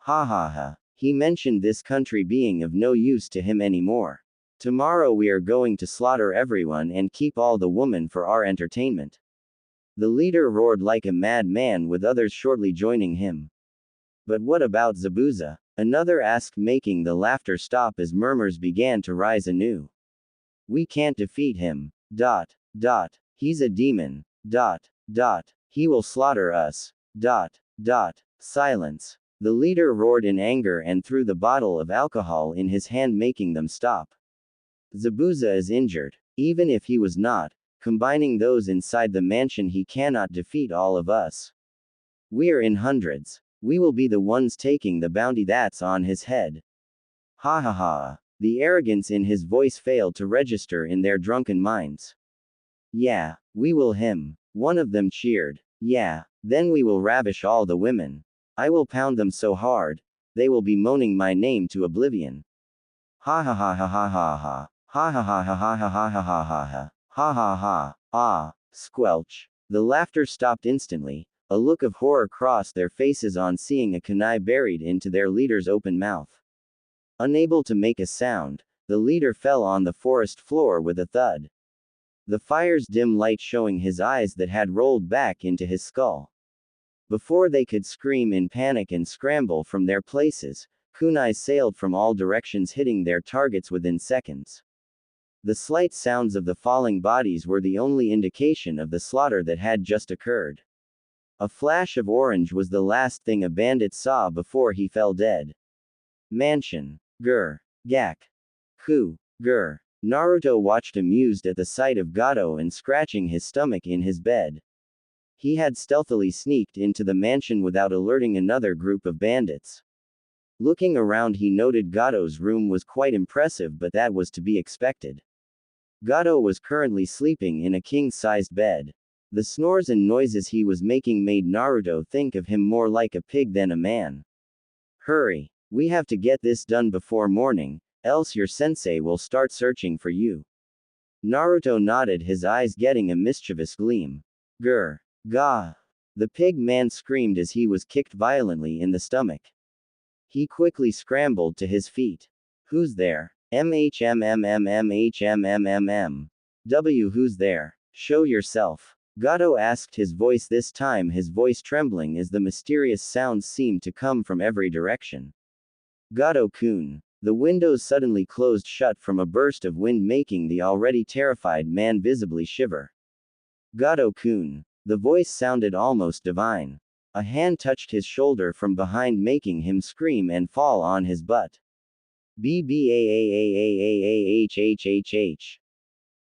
Ha ha ha. He mentioned this country being of no use to him anymore. Tomorrow we are going to slaughter everyone and keep all the women for our entertainment. The leader roared like a madman, with others shortly joining him. But what about Zabuza? Another asked, making the laughter stop as murmurs began to rise anew. We can't defeat him. He's a demon. He will slaughter us. Silence. The leader roared in anger and threw the bottle of alcohol in his hand, making them stop. Zabuza is injured. Even if he was not, combining those inside the mansion, he cannot defeat all of us. We're in hundreds. We will be the ones taking the bounty that's on his head. Ha ha ha. The arrogance in his voice failed to register in their drunken minds. Yeah, we will him. One of them cheered. Yeah, then we will ravish all the women. I will pound them so hard, they will be moaning my name to oblivion. Ha ha ha ha ha ha ha. Ha ha ha ha ha ha ha ha ha ha ha. Ha ha ha. Ah. Squelch. The laughter stopped instantly. A look of horror crossed their faces on seeing a kunai buried into their leader's open mouth. Unable to make a sound, the leader fell on the forest floor with a thud. The fire's dim light showing his eyes that had rolled back into his skull. Before they could scream in panic and scramble from their places, kunai sailed from all directions, hitting their targets within seconds. The slight sounds of the falling bodies were the only indication of the slaughter that had just occurred. A flash of orange was the last thing a bandit saw before he fell dead. Mansion. Gur. Gak. Ku. Gur. Naruto watched amused at the sight of Gato and scratching his stomach in his bed. He had stealthily sneaked into the mansion without alerting another group of bandits. Looking around, he noted Gato's room was quite impressive, but that was to be expected. Gato was currently sleeping in a king-sized bed. The snores and noises he was making made Naruto think of him more like a pig than a man. Hurry! We have to get this done before morning, else your sensei will start searching for you. Naruto nodded, his eyes getting a mischievous gleam. Grr. Gah! The pig man screamed as he was kicked violently in the stomach. He quickly scrambled to his feet. Who's there? MHMMMMHMMMM. Who's there? Show yourself. Gato asked, his voice this time his voice trembling as the mysterious sounds seemed to come from every direction. Gato-kun. The windows suddenly closed shut from a burst of wind, making the already terrified man visibly shiver. Gato-kun. The voice sounded almost divine. A hand touched his shoulder from behind, making him scream and fall on his butt. BBAAAAAAHHHH.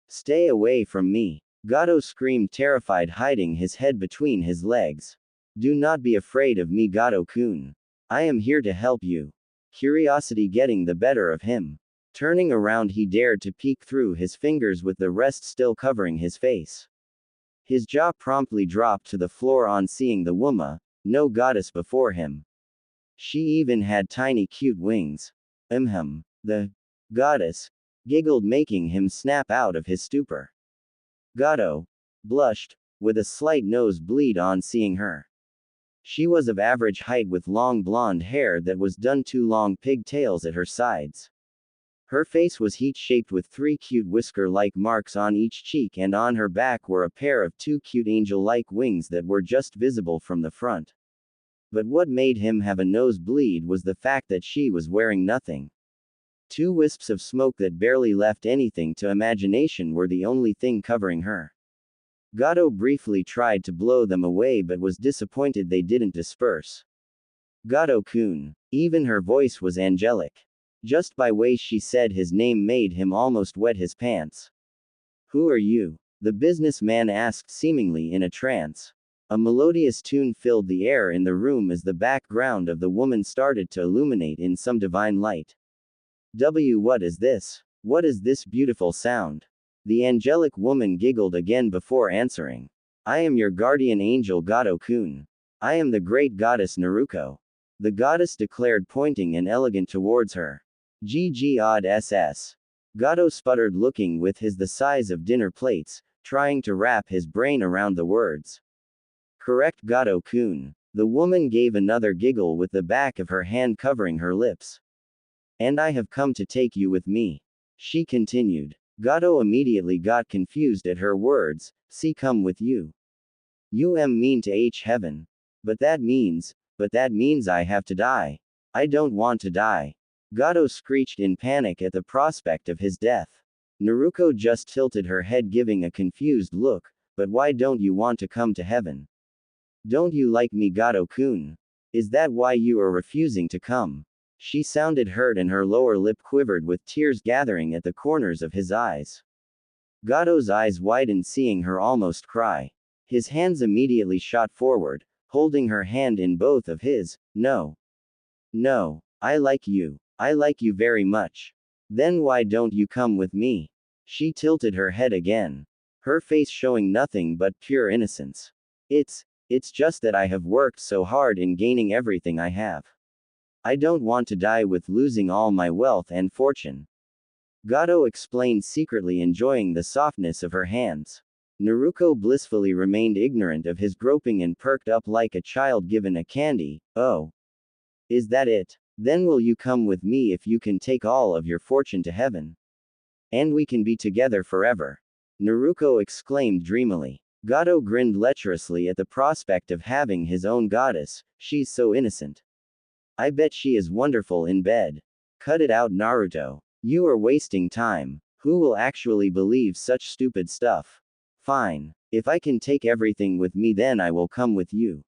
Stay away from me. Gato screamed, terrified, hiding his head between his legs. Do not be afraid of me, Gato-kun. I am here to help you. Curiosity getting the better of him. Turning around, he dared to peek through his fingers with the rest still covering his face. His jaw promptly dropped to the floor on seeing the woman, no goddess before him. She even had tiny cute wings. The goddess giggled, making him snap out of his stupor. Gato blushed, with a slight nose bleed on seeing her. She was of average height with long blonde hair that was done to long pigtails at her sides. Her face was heat-shaped with 3 cute whisker-like marks on each cheek, and on her back were a pair of 2 cute angel-like wings that were just visible from the front. But what made him have a nosebleed was the fact that she was wearing nothing. 2 wisps of smoke that barely left anything to imagination were the only thing covering her. Gato briefly tried to blow them away but was disappointed they didn't disperse. Gato-kun. Even her voice was angelic. Just by way she said his name made him almost wet his pants. Who are you? The businessman asked, seemingly in a trance. A melodious tune filled the air in the room as the background of the woman started to illuminate in some divine light. What is this? What is this beautiful sound? The angelic woman giggled again before answering. I am your guardian angel, Gato-kun. I am the great goddess Naruto. The goddess declared, pointing an elegant towards her. Odd SS. Gato sputtered, looking with his the size of dinner plates, trying to wrap his brain around the words. Correct, Gato-kun. The woman gave another giggle with the back of her hand covering her lips. And I have come to take you with me. She continued. Gato immediately got confused at her words. See, come with you. You mean to heaven. But that means I have to die. I don't want to die. Gato screeched in panic at the prospect of his death. Naruto just tilted her head, giving a confused look. But why don't you want to come to heaven? Don't you like me, Gato-kun? Is that why you are refusing to come? She sounded hurt and her lower lip quivered with tears gathering at the corners of his eyes. Gato's eyes widened, seeing her almost cry. His hands immediately shot forward, holding her hand in both of his. No. No. I like you. I like you very much. Then why don't you come with me? She tilted her head again. Her face showing nothing but pure innocence. It's just that I have worked so hard in gaining everything I have. I don't want to die with losing all my wealth and fortune. Gato explained, secretly enjoying the softness of her hands. Naruto blissfully remained ignorant of his groping and perked up like a child given a candy. Oh. Is that it? Then will you come with me if you can take all of your fortune to heaven? And we can be together forever. Naruto exclaimed dreamily. Gato grinned lecherously at the prospect of having his own goddess. She's so innocent. I bet she is wonderful in bed. Cut it out, Naruto. You are wasting time. Who will actually believe such stupid stuff? Fine. If I can take everything with me, then I will come with you.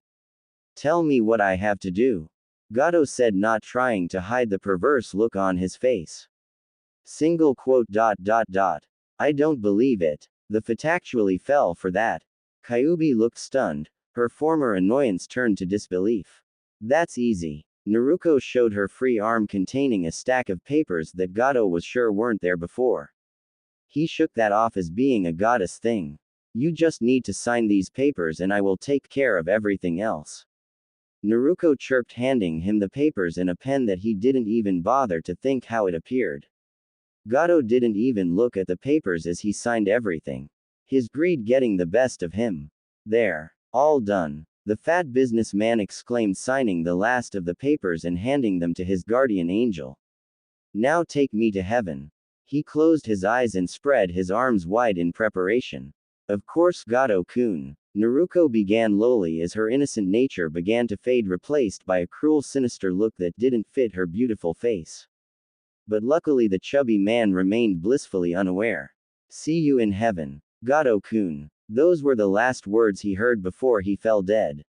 Tell me what I have to do. Gato said, not trying to hide the perverse look on his face. Single quote. I don't believe it. The fit actually fell for that. Kyuubi looked stunned. Her former annoyance turned to disbelief. That's easy. Naruto showed her free arm containing a stack of papers that Gato was sure weren't there before. He shook that off as being a goddess thing. You just need to sign these papers and I will take care of everything else. Naruto chirped, handing him the papers and a pen that he didn't even bother to think how it appeared. Gato didn't even look at the papers as he signed everything. His greed getting the best of him. There. All done. The fat businessman exclaimed, signing the last of the papers and handing them to his guardian angel. Now take me to heaven. He closed his eyes and spread his arms wide in preparation. Of course, Gato-kun. Naruto began lowly as her innocent nature began to fade, replaced by a cruel, sinister look that didn't fit her beautiful face. But luckily the chubby man remained blissfully unaware. See you in heaven. Gato-kun. Those were the last words he heard before he fell dead.